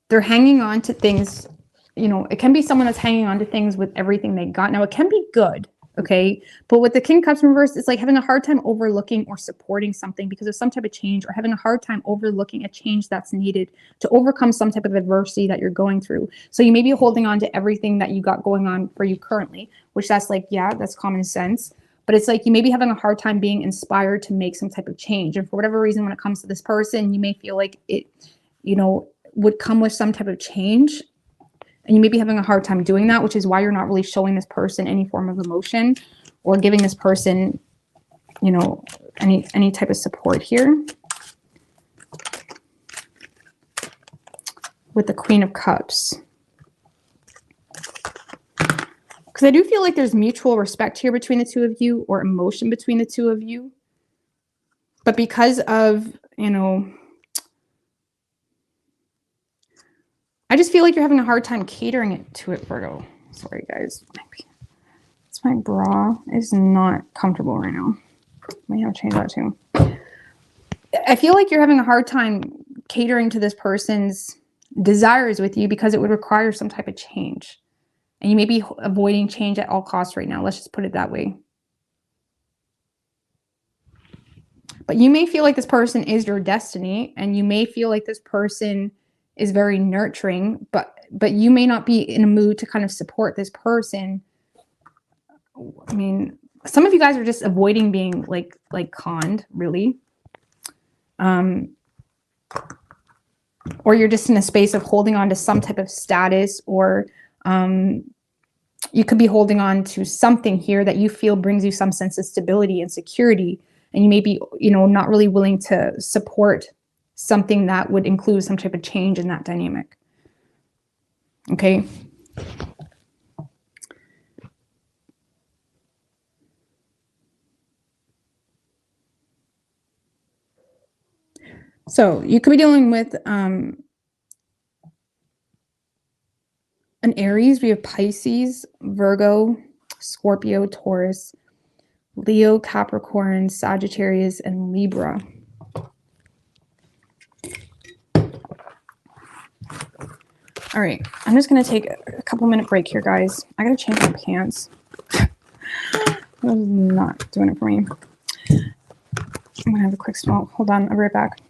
they're hanging on to things, you know, it can be someone that's hanging on to things with everything they got. Now, it can be good, okay? But with the King of Cups in reverse, it's like having a hard time overlooking or supporting something because of some type of change, or having a hard time overlooking a change that's needed to overcome some type of adversity that you're going through. So you may be holding on to everything that you got going on for you currently, which that's like, yeah, that's common sense. But it's like you may be having a hard time being inspired to make some type of change. And for whatever reason, when it comes to this person, you may feel like it, you know, would come with some type of change. And you may be having a hard time doing that, which is why you're not really showing this person any form of emotion or giving this person, you know, any type of support here. With the Queen of Cups. Because I do feel like there's mutual respect here between the two of you, or emotion between the two of you. But because of, you know, I just feel like you're having a hard time catering it to it, Virgo. Sorry, guys. My bra is not comfortable right now. Might have to change that too. I feel like you're having a hard time catering to this person's desires with you because it would require some type of change. And you may be avoiding change at all costs right now. Let's just put it that way. But you may feel like this person is your destiny, and you may feel like this person is very nurturing, but you may not be in a mood to kind of support this person. I mean, some of you guys are just avoiding being like conned, really. Or you're just in a space of holding on to some type of status, or you could be holding on to something here that you feel brings you some sense of stability and security. And you may be, you know, not really willing to support something that would include some type of change in that dynamic. Okay. So you could be dealing with an Aries. We have Pisces, Virgo, Scorpio, Taurus, Leo, Capricorn, Sagittarius, and Libra. All right, I'm just going to take a couple-minute break here, guys. I got to change my pants. That was not doing it for me. I'm going to have a quick smoke. Hold on, I'll be right back.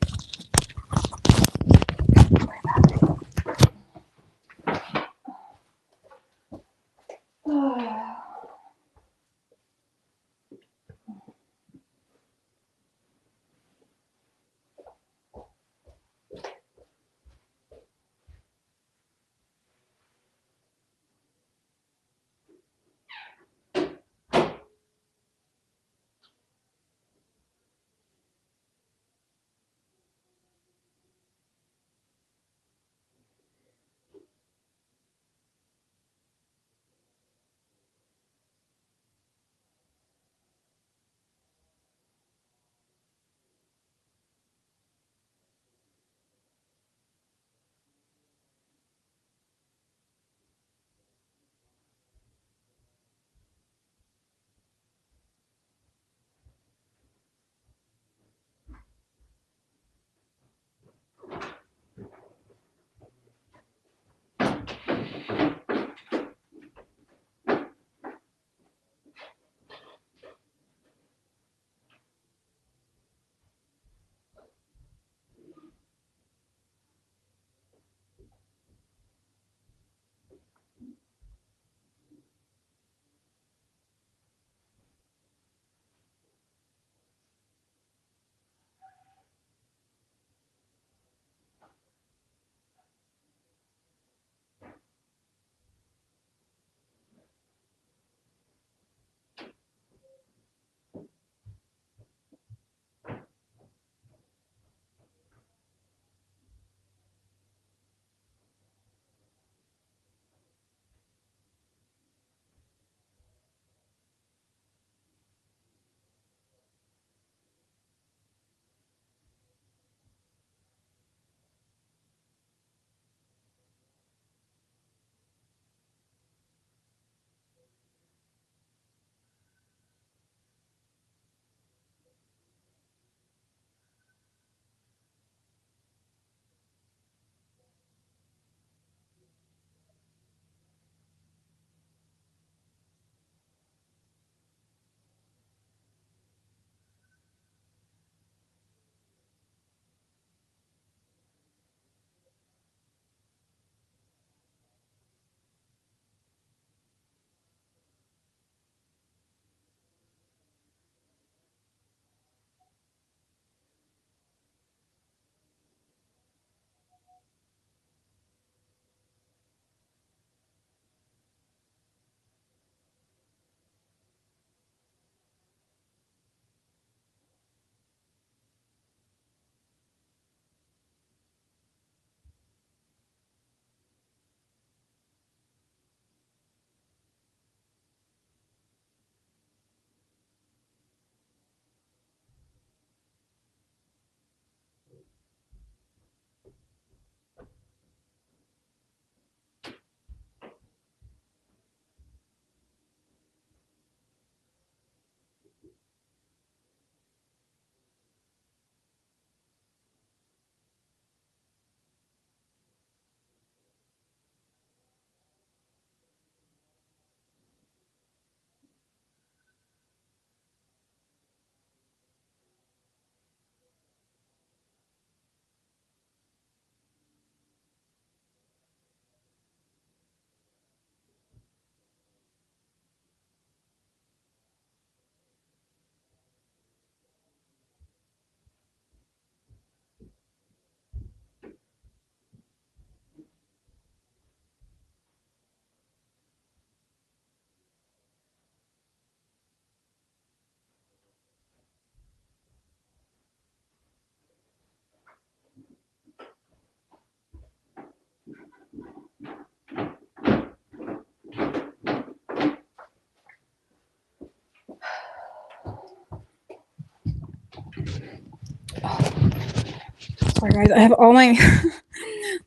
Sorry guys, I have all my,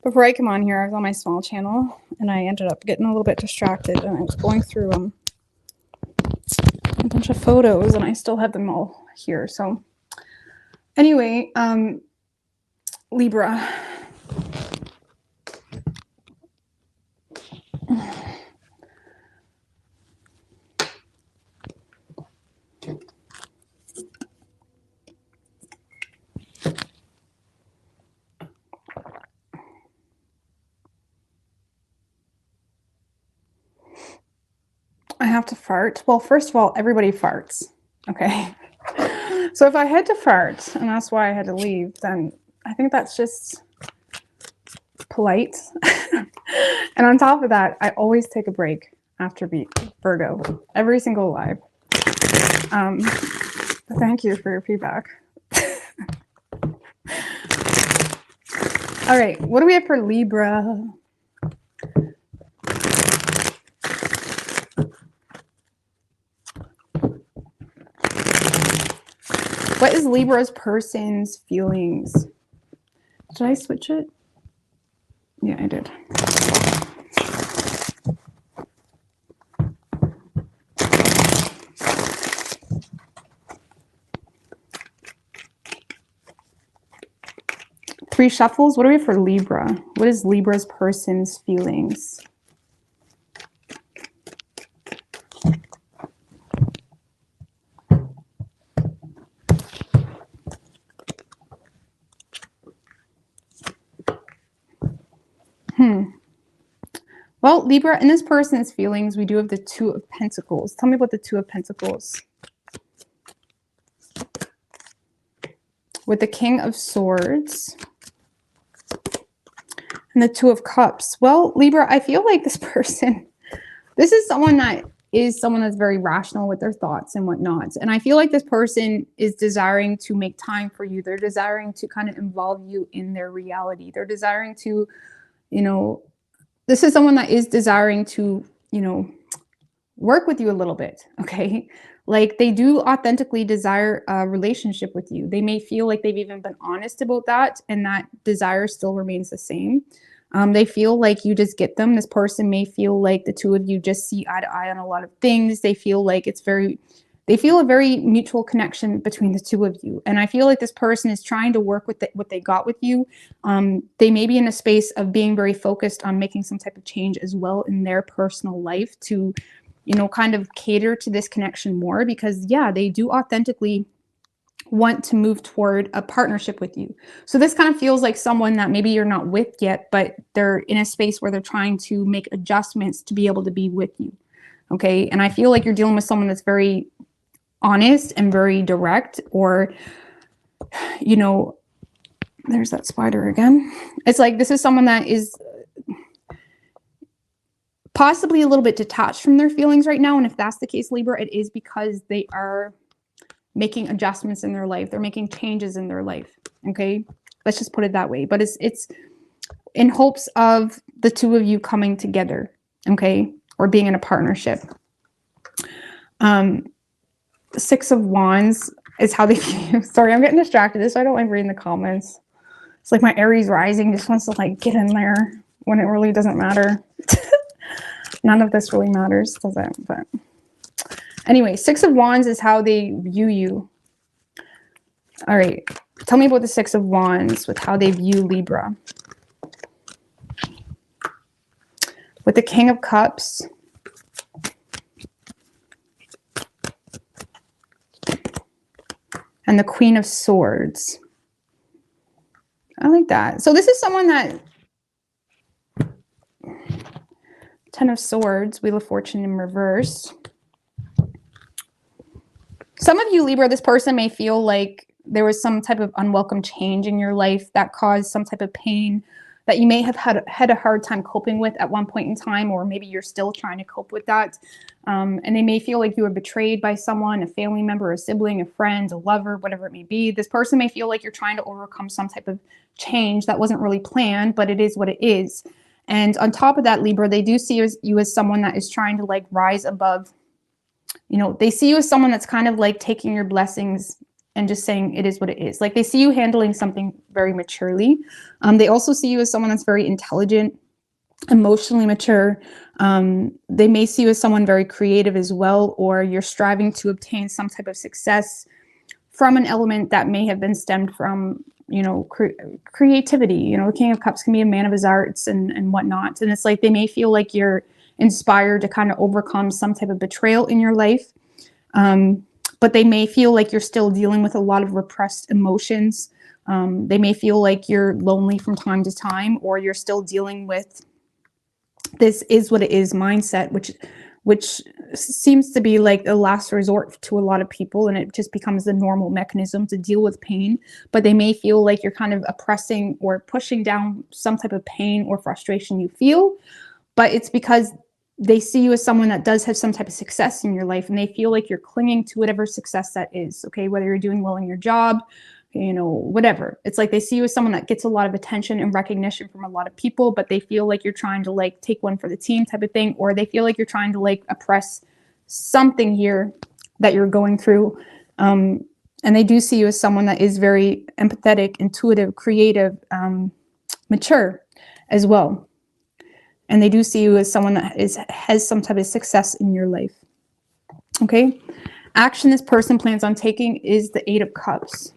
before I come on here, I was on my small channel and I ended up getting a little bit distracted and I was going through a bunch of photos and I still have them all here. So anyway, Libra. I have to fart. Well, first of all, everybody farts. Okay. So if I had to fart and that's why I had to leave, then I think that's just polite. And on top of that, I always take a break after Virgo, every single live. Thank you for your feedback. All right, what do we have for Libra? What is Libra's person's feelings? Did I switch it? Yeah, I did. Three shuffles. What do we have for Libra? What is Libra's person's feelings? Well, Libra, in this person's feelings, we do have the Two of Pentacles. Tell me about the Two of Pentacles. With the King of Swords and the Two of Cups. Well, Libra, I feel like this person, this is someone that's very rational with their thoughts and whatnot. And I feel like this person is desiring to make time for you. They're desiring to kind of involve you in their reality. They're desiring to, you know, this is someone that is desiring to, you know, work with you a little bit, okay? Like they do authentically desire a relationship with you. They may feel like they've even been honest about that and that desire still remains the same. They feel like you just get them. This person may feel like the two of you just see eye to eye on a lot of things. They feel like they feel a very mutual connection between the two of you. And I feel like this person is trying to work with what they got with you. They may be in a space of being very focused on making some type of change as well in their personal life to, you know, kind of cater to this connection more because, yeah, they do authentically want to move toward a partnership with you. So this kind of feels like someone that maybe you're not with yet, but they're in a space where they're trying to make adjustments to be able to be with you. Okay. And I feel like you're dealing with someone that's very honest and very direct, or, you know, there's that spider again. It's like, this is someone that is possibly a little bit detached from their feelings right now. And if that's the case, Libra, it is because they are making adjustments in their life. They're making changes in their life. Okay. Let's just put it that way. But it's in hopes of the two of you coming together. Okay. Or being in a partnership. Six of Wands is how they view. Sorry, I'm getting distracted. This I don't like reading the comments. It's like my Aries rising just wants to like get in there when it really doesn't matter. None of this really matters, does it? But anyway, Six of Wands is how they view you. All right. Tell me about the Six of Wands with how they view Libra. With the King of Cups. And the Queen of Swords. I like that. So this is someone that, Ten of Swords, Wheel of Fortune in reverse. Some of you, Libra, this person may feel like there was some type of unwelcome change in your life that caused some type of pain that you may have had a hard time coping with at one point in time, or maybe you're still trying to cope with that. And they may feel like you were betrayed by someone, a family member, a sibling, a friend, a lover, whatever it may be. This person may feel like you're trying to overcome some type of change that wasn't really planned, but it is what it is. And on top of that, Libra, they do see you as someone that is trying to like rise above. You know, they see you as someone that's kind of like taking your blessings and just saying it is what it is. Like they see you handling something very maturely. They also see you as someone that's very intelligent, emotionally mature. They may see you as someone very creative as well, or you're striving to obtain some type of success from an element that may have been stemmed from, you know, creativity. You know, the King of Cups can be a man of his arts and whatnot. And it's like they may feel like you're inspired to kind of overcome some type of betrayal in your life. But they may feel like you're still dealing with a lot of repressed emotions. They may feel like you're lonely from time to time, or you're still dealing with this is what it is mindset, which seems to be like the last resort to a lot of people, and it just becomes the normal mechanism to deal with pain. But they may feel like you're kind of oppressing or pushing down some type of pain or frustration you feel, but it's because they see you as someone that does have some type of success in your life, and they feel like you're clinging to whatever success that is. Okay, whether you're doing well in your job, you know, whatever. It's like they see you as someone that gets a lot of attention and recognition from a lot of people, but they feel like you're trying to like take one for the team type of thing, or they feel like you're trying to like oppress something here that you're going through. And they do see you as someone that is very empathetic, intuitive, creative, mature as well. And they do see you as someone that has some type of success in your life. Okay. Action this person plans on taking is the 8 of Cups.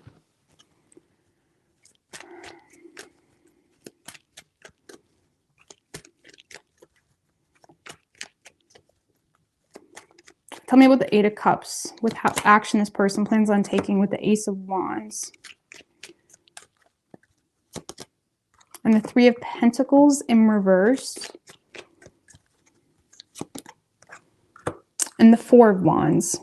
Tell me about the 8 of Cups, with how action this person plans on taking with the Ace of Wands. And the 3 of Pentacles in reverse. And the 4 of Wands.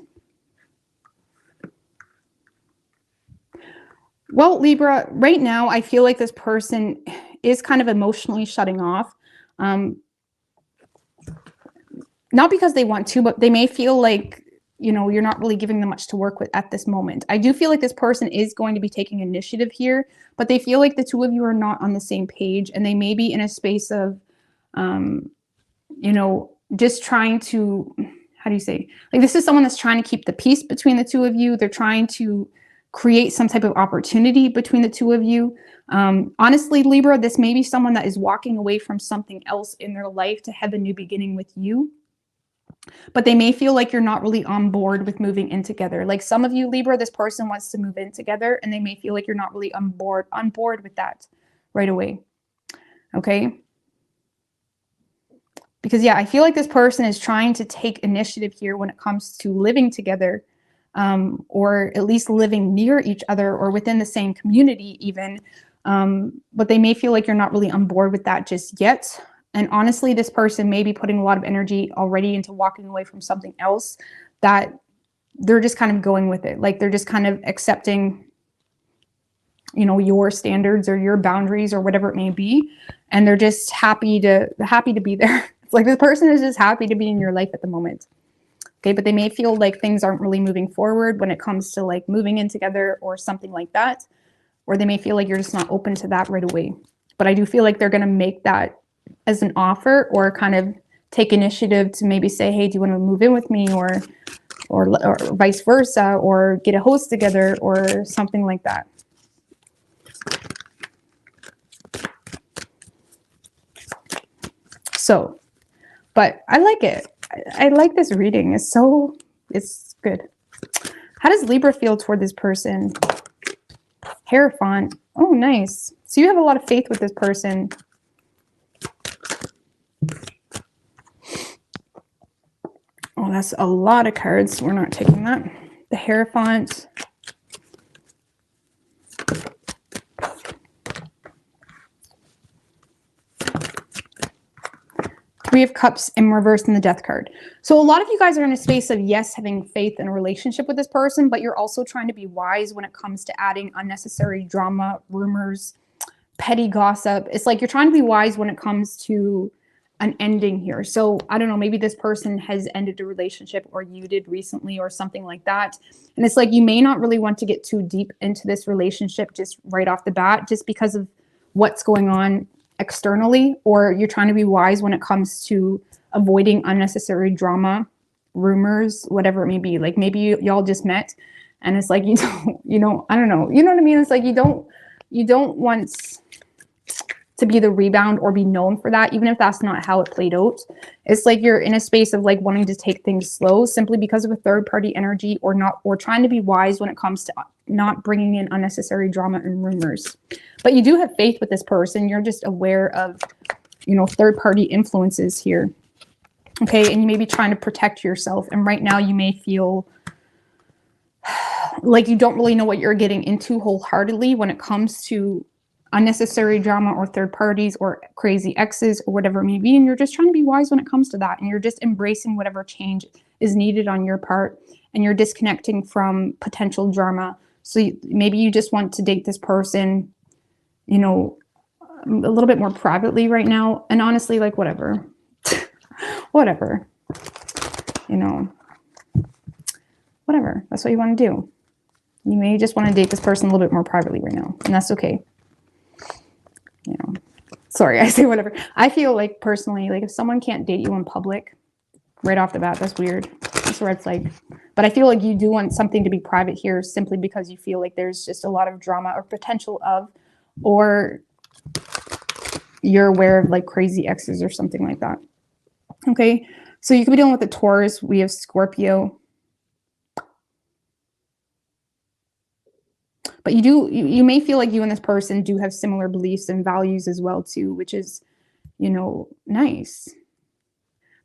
Well, Libra, right now, I feel like this person is kind of emotionally shutting off. Not because they want to, but they may feel like, you know, you're not really giving them much to work with at this moment. I do feel like this person is going to be taking initiative here, but they feel like the two of you are not on the same page, and they may be in a space of, you know, just trying to, how do you say, like this is someone that's trying to keep the peace between the two of you. They're trying to create some type of opportunity between the two of you. Honestly, Libra, this may be someone that is walking away from something else in their life to have a new beginning with you. But they may feel like you're not really on board with moving in together. Like some of you, Libra, this person wants to move in together, and they may feel like you're not really on board with that right away. Okay? Because yeah, I feel like this person is trying to take initiative here when it comes to living together, or at least living near each other or within the same community even. But they may feel like you're not really on board with that just yet. And honestly, this person may be putting a lot of energy already into walking away from something else that they're just kind of going with it. Like they're just kind of accepting, you know, your standards or your boundaries or whatever it may be. And they're just happy to be there. It's like this person is just happy to be in your life at the moment. Okay, but they may feel like things aren't really moving forward when it comes to like moving in together or something like that. Or they may feel like you're just not open to that right away. But I do feel like they're going to make that as an offer, or kind of take initiative to maybe say, hey, do you want to move in with me, or vice versa, or get a host together or something like that. So, but I like it. I like this reading. It's good. How does Libra feel toward this person? Hierophant. Oh, nice. So you have a lot of faith with this person. Oh, that's a lot of cards. We're not taking that. The Hierophant. Three of Cups in reverse and the Death card. So a lot of you guys are in a space of, yes, having faith in a relationship with this person, but you're also trying to be wise when it comes to adding unnecessary drama, rumors, petty gossip. It's like you're trying to be wise when it comes to an ending here. So I don't know, maybe this person has ended a relationship, or you did recently, or something like that. And it's like you may not really want to get too deep into this relationship just right off the bat, just because of what's going on externally, or you're trying to be wise when it comes to avoiding unnecessary drama, rumors, whatever it may be. Like maybe y'all just met And it's like, I don't know. You know what I mean? It's like, you don't want to be the rebound or be known for that, even if that's not how it played out. It's like you're in a space of like wanting to take things slow simply because of a third party energy, or trying to be wise when it comes to not bringing in unnecessary drama and rumors. But you do have faith with this person. You're just aware of, third party influences here. Okay. And you may be trying to protect yourself. And right now you may feel like you don't really know what you're getting into wholeheartedly when it comes to unnecessary drama or third parties or crazy exes or whatever it may be. And you're just trying to be wise when it comes to that. And you're just embracing whatever change is needed on your part. And you're disconnecting from potential drama. So maybe you just want to date this person, a little bit more privately right now. And honestly, like whatever, whatever, whatever. That's what you want to do. You may just want to date this person a little bit more privately right now. And that's okay. Sorry, I say whatever. I feel like personally, like if someone can't date you in public right off the bat, that's weird. That's a red flag. But I feel like you do want something to be private here simply because you feel like there's just a lot of drama or potential of, or you're aware of like crazy exes or something like that. Okay. So you could be dealing with a Taurus. We have Scorpio. But you may feel like you and this person do have similar beliefs and values as well too, which is, nice.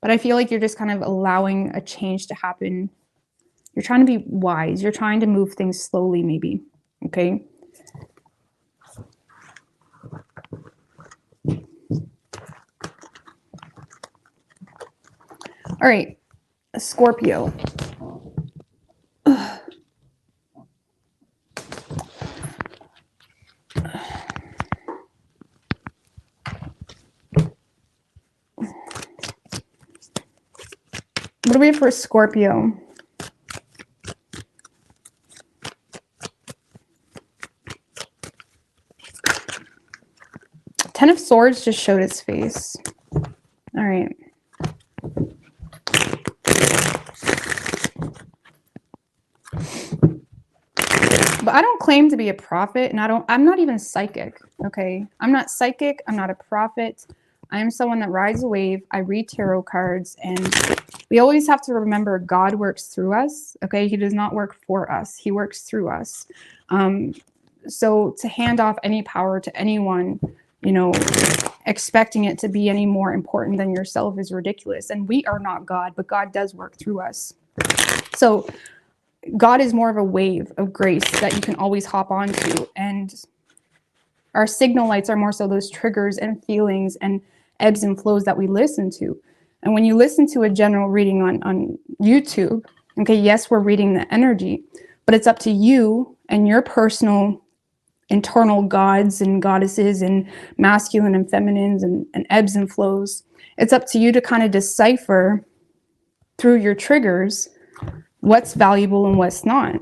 But I feel like you're just kind of allowing a change to happen. You're trying to be wise. You're trying to move things slowly, maybe. Okay. All right. Scorpio. What do we have for Scorpio? Ten of Swords just showed its face. All right. But I don't claim to be a prophet, and I'm not even psychic, okay? I'm not psychic. I'm not a prophet. I am someone that rides a wave. I read tarot cards, and we always have to remember God works through us, okay? He does not work for us. He works through us. So to hand off any power to anyone, expecting it to be any more important than yourself is ridiculous. And we are not God, but God does work through us. So God is more of a wave of grace that you can always hop onto. And our signal lights are more so those triggers and feelings and ebbs and flows that we listen to. And when you listen to a general reading on YouTube, okay, yes, we're reading the energy, but it's up to you and your personal internal gods and goddesses and masculine and feminines and ebbs and flows. It's up to you to kind of decipher through your triggers what's valuable and what's not.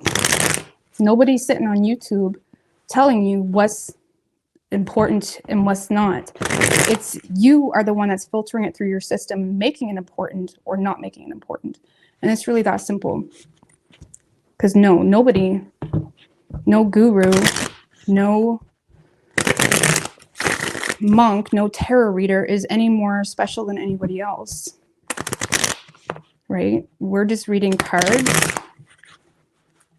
Nobody's sitting on YouTube telling you what's important and what's not. It's you are the one that's filtering it through your system, making it important or not making it important. And it's really that simple. Because nobody, no guru, no monk, no tarot reader is any more special than anybody else. Right? We're just reading cards.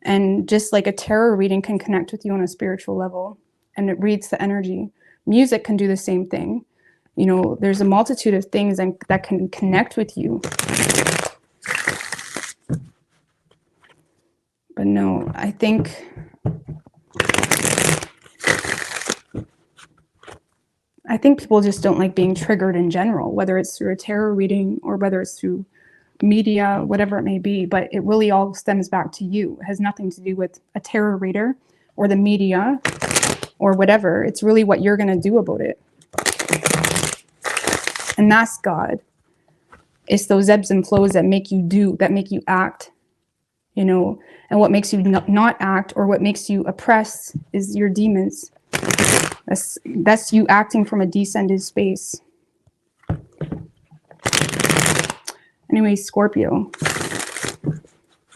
And just like a tarot reading can connect with you on a spiritual level, and it reads the energy. Music can do the same thing. There's a multitude of things that can connect with you. But no, I think people just don't like being triggered in general, whether it's through a tarot reading or whether it's through media, whatever it may be. But it really all stems back to you. It has nothing to do with a tarot reader or the media or whatever. It's really what you're going to do about it. And that's God. It's those ebbs and flows that make you do, that make you act, and what makes you not act or what makes you oppress is your demons. That's you acting from a descended space. Anyway, Scorpio.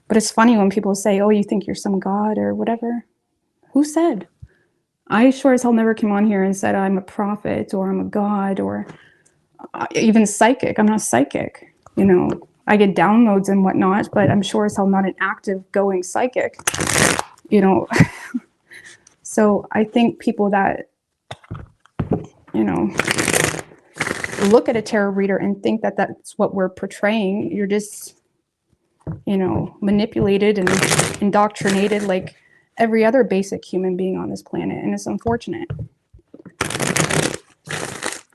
But it's funny when people say, oh, you think you're some god or whatever. Who said? I sure as hell never came on here and said I'm a prophet or I'm a god or even psychic. I'm not psychic. You know, I get downloads and whatnot, but I'm sure as hell not an active going psychic. You know, so I think people that, you know, look at a tarot reader and think that that's what we're portraying, you're just, you know, manipulated and indoctrinated like every other basic human being on this planet, and it's unfortunate.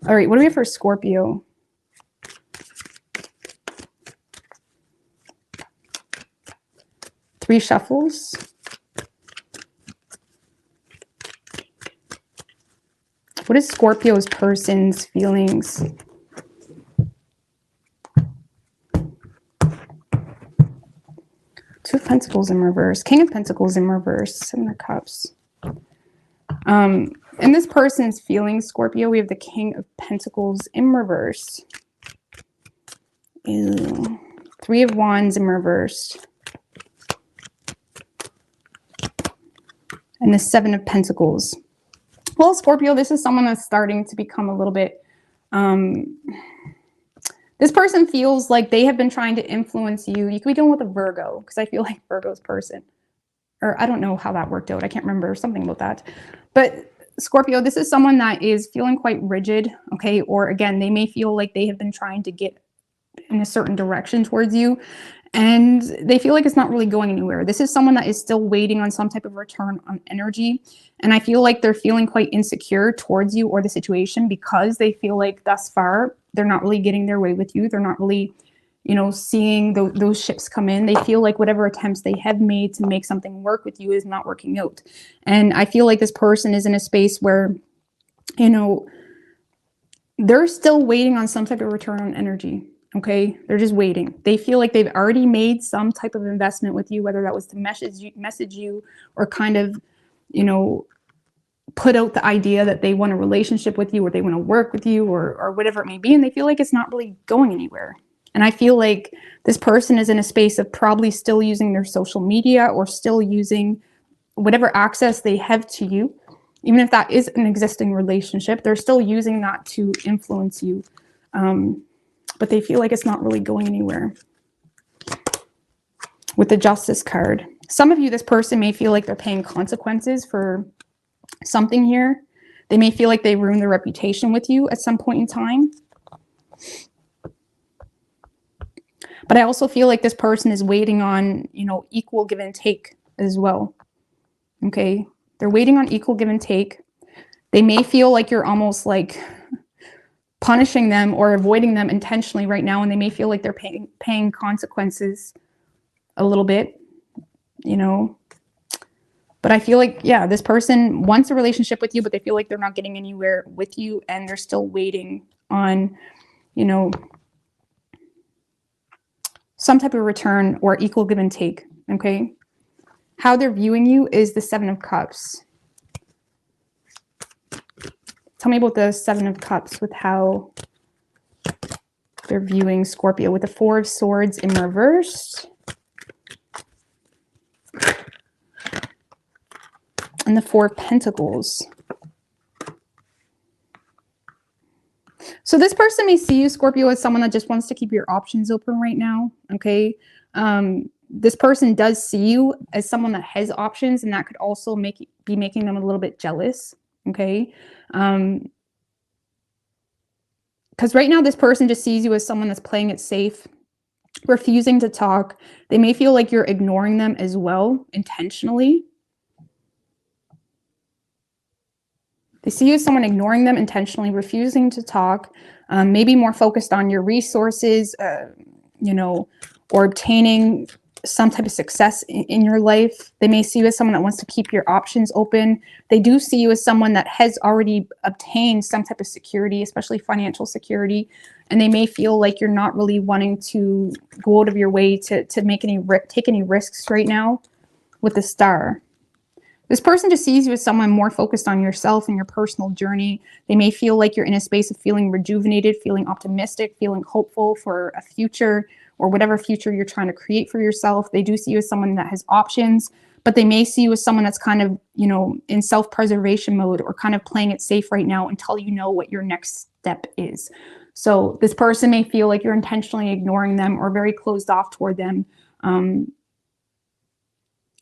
All right, what do we have for Scorpio? Three shuffles. What is Scorpio's person's feelings? Two of Pentacles in reverse. King of Pentacles in reverse. Seven of Cups. In this person's feelings, Scorpio, we have the King of Pentacles in reverse. Ew. Three of Wands in reverse. And the Seven of Pentacles. Well, Scorpio, this is someone that's starting to become a little bit... this person feels like they have been trying to influence you. You could be dealing with a Virgo, because I feel like Virgo's person. Or I don't know how that worked out. I can't remember something about that. But Scorpio, this is someone that is feeling quite rigid, okay? Or again, they may feel like they have been trying to get in a certain direction towards you, and they feel like it's not really going anywhere. This is someone that is still waiting on some type of return on energy. And I feel like they're feeling quite insecure towards you or the situation, because they feel like thus far, they're not really getting their way with you. They're not really, you know, seeing those ships come in. They feel like whatever attempts they have made to make something work with you is not working out. And I feel like this person is in a space where, you know, they're still waiting on some type of return on energy. Okay, they're just waiting. They feel like they've already made some type of investment with you, whether that was to message you or kind of, you know, put out the idea that they want a relationship with you or they want to work with you or whatever it may be. And they feel like it's not really going anywhere. And I feel like this person is in a space of probably still using their social media or still using whatever access they have to you. Even if that is an existing relationship, they're still using that to influence you. But they feel like it's not really going anywhere. With the Justice card. Some of you, this person may feel like they're paying consequences for something here. They may feel like they ruined their reputation with you at some point in time. But I also feel like this person is waiting on, you know, equal give and take as well. Okay? They're waiting on equal give and take. They may feel like you're almost like punishing them or avoiding them intentionally right now, and they may feel like they're paying consequences a little bit, you know. But I feel like, yeah, this person wants a relationship with you, but they feel like they're not getting anywhere with you, and they're still waiting on, you know, some type of return or equal give and take, okay? How they're viewing you is the Seven of Cups. Tell me about the Seven of Cups with how they're viewing Scorpio with the Four of Swords in reverse. And the Four of Pentacles. So this person may see you, Scorpio, as someone that just wants to keep your options open right now, okay? This person does see you as someone that has options, and that could also be making them a little bit jealous, okay? Because right now this person just sees you as someone that's playing it safe, refusing to talk. They may feel like you're ignoring them as well, intentionally. They see you as someone ignoring them intentionally, refusing to talk, maybe more focused on your resources, you know, or obtaining some type of success in your life. They may see you as someone that wants to keep your options open. They do see you as someone that has already obtained some type of security, especially financial security. And they may feel like you're not really wanting to go out of your way to take any risks right now with the Star. This person just sees you as someone more focused on yourself and your personal journey. They may feel like you're in a space of feeling rejuvenated, feeling optimistic, feeling hopeful for a future or whatever future you're trying to create for yourself. They do see you as someone that has options, but they may see you as someone that's kind of, you know, in self-preservation mode or kind of playing it safe right now until you know what your next step is. So this person may feel like you're intentionally ignoring them or very closed off toward them.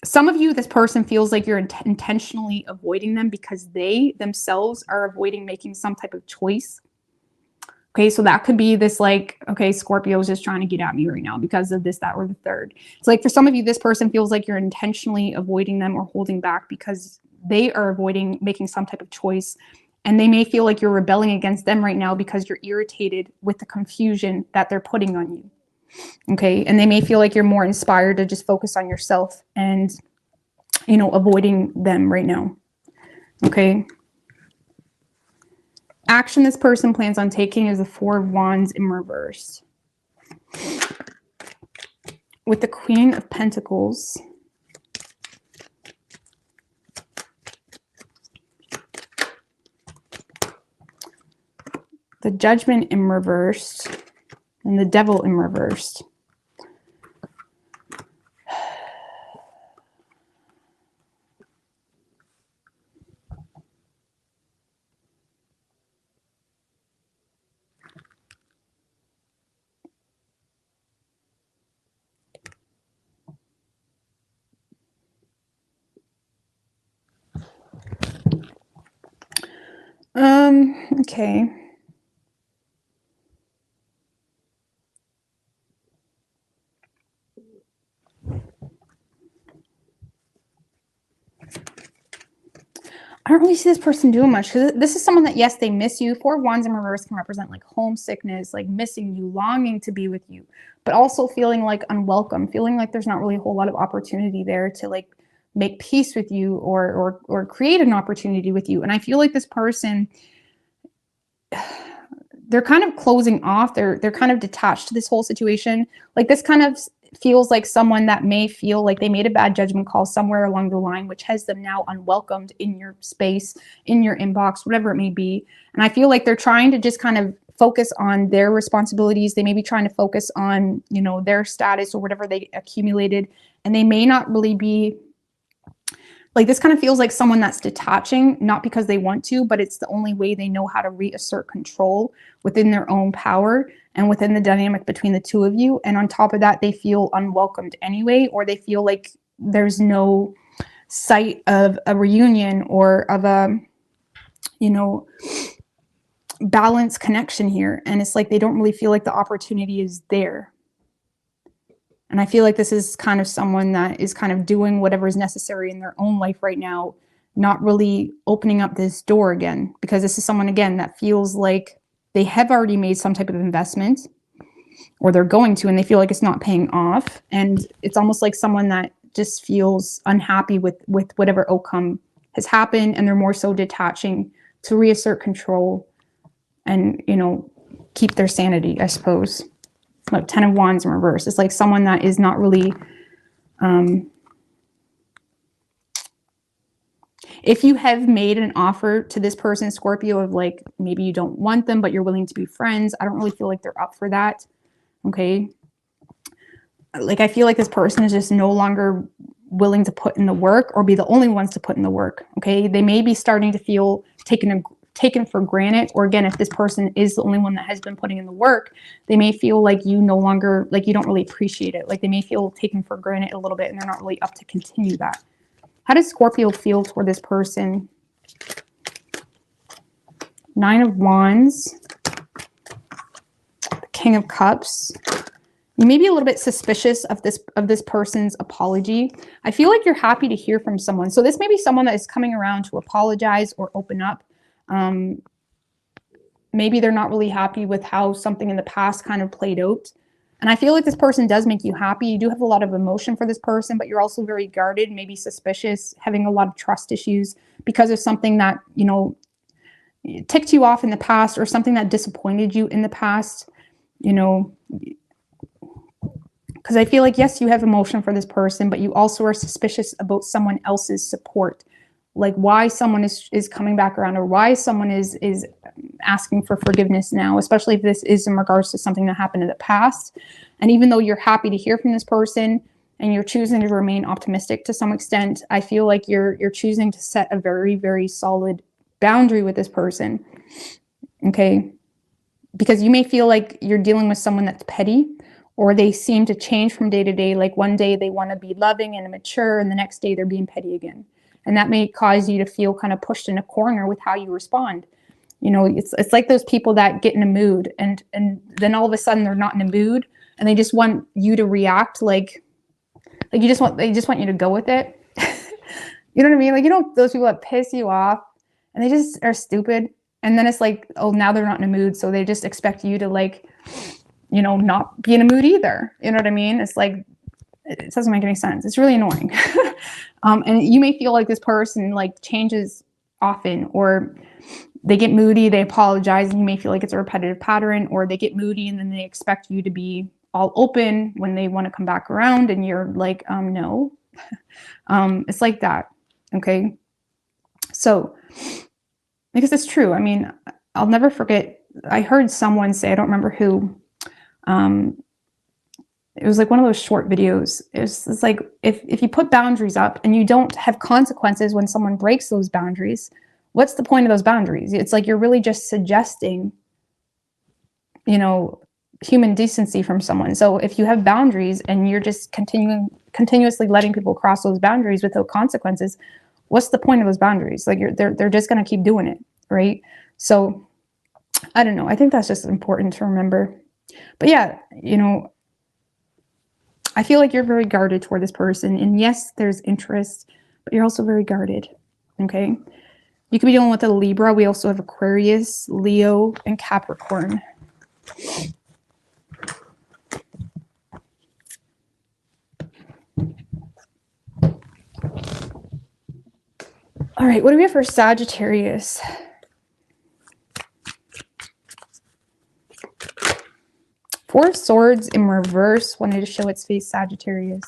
Some of you, this person feels like you're intentionally avoiding them because they themselves are avoiding making some type of choice. Okay, so that could be this like, okay, Scorpio is just trying to get at me right now because of this, that, or the third. It's like for some of you, this person feels like you're intentionally avoiding them or holding back because they are avoiding making some type of choice. And they may feel like you're rebelling against them right now because you're irritated with the confusion that they're putting on you. Okay, and they may feel like you're more inspired to just focus on yourself and, you know, avoiding them right now. Okay. Action this person plans on taking is the Four of Wands in reverse. With the Queen of Pentacles. The Judgment in reverse. And the Devil in reverse. Okay. I don't really see this person doing much because this is someone that, yes, they miss you. Four of Wands in reverse can represent like homesickness, like missing you, longing to be with you, but also feeling like unwelcome, feeling like there's not really a whole lot of opportunity there to like make peace with you or create an opportunity with you. And I feel like this person, they're kind of closing off. They're kind of detached to this whole situation. Like this kind of feels like someone that may feel like they made a bad judgment call somewhere along the line, which has them now unwelcomed in your space, in your inbox, whatever it may be. And I feel like they're trying to just kind of focus on their responsibilities. They may be trying to focus on, you know, their status or whatever they accumulated. And they may not really be like, this kind of feels like someone that's detaching, not because they want to, but it's the only way they know how to reassert control within their own power and within the dynamic between the two of you. And on top of that, they feel unwelcomed anyway, or they feel like there's no sight of a reunion or of a, you know, balanced connection here. And it's like they don't really feel like the opportunity is there. And I feel like this is kind of someone that is kind of doing whatever is necessary in their own life right now, not really opening up this door again, because this is someone, again, that feels like they have already made some type of investment or they're going to, and they feel like it's not paying off. And it's almost like someone that just feels unhappy with whatever outcome has happened. And they're more so detaching to reassert control and, you know, keep their sanity, I suppose. Like 10 of Wands in reverse. It's like someone that is not really, if you have made an offer to this person, Scorpio, of like, maybe you don't want them, but you're willing to be friends, I don't really feel like they're up for that. Okay. Like, I feel like this person is just no longer willing to put in the work or be the only ones to put in the work. Okay. They may be starting to feel taken for granted, or again, if this person is the only one that has been putting in the work, they may feel like you no longer, like you don't really appreciate it. Like they may feel taken for granted a little bit and they're not really up to continue that. How does Scorpio feel toward this person? 9 of Wands, the King of Cups. You may be a little bit suspicious of this person's apology. I feel like you're happy to hear from someone. So this may be someone that is coming around to apologize or open up. Maybe they're not really happy with how something in the past kind of played out. And I feel like this person does make you happy. You do have a lot of emotion for this person, but you're also very guarded, maybe suspicious, having a lot of trust issues because of something that, you know, ticked you off in the past or something that disappointed you in the past, you know, because I feel like, yes, you have emotion for this person, but you also are suspicious about someone else's support like why someone is coming back around, or why someone is asking for forgiveness now, especially if this is in regards to something that happened in the past. And even though you're happy to hear from this person and you're choosing to remain optimistic to some extent, I feel like you're choosing to set a very, very solid boundary with this person. Okay? Because you may feel like you're dealing with someone that's petty, or they seem to change from day to day. Like one day they want to be loving and mature, and the next day they're being petty again. And that may cause you to feel kind of pushed in a corner with how you respond. You know, it's like those people that get in a mood and then all of a sudden they're not in a mood, and they just want you to react like they just want you to go with it. You know what I mean? Like, you know, those people that piss you off and they just are stupid. And then it's like, oh, now they're not in a mood, so they just expect you to, like, you know, not be in a mood either. You know what I mean? It's like, it doesn't make any sense. It's really annoying. And you may feel like this person like changes often, or they get moody, they apologize, and you may feel like it's a repetitive pattern, or they get moody and then they expect you to be all open when they want to come back around, and you're like, no. It's like that. Okay. So, because it's true. I mean, I'll never forget, I heard someone say, I don't remember who, it was like one of those short videos. It's like, if you put boundaries up and you don't have consequences when someone breaks those boundaries, what's the point of those boundaries? It's like you're really just suggesting, you know, human decency from someone. So if you have boundaries and you're just continuously letting people cross those boundaries without consequences, what's the point of those boundaries? Like, they're just going to keep doing it, right? So I don't know. I think that's just important to remember. But yeah, you know, I feel like you're very guarded toward this person. And yes, there's interest, but you're also very guarded. Okay. You could be dealing with a Libra. We also have Aquarius, Leo, and Capricorn. All right, what do we have for Sagittarius? Four of Swords in reverse. Wanted to show its face, Sagittarius.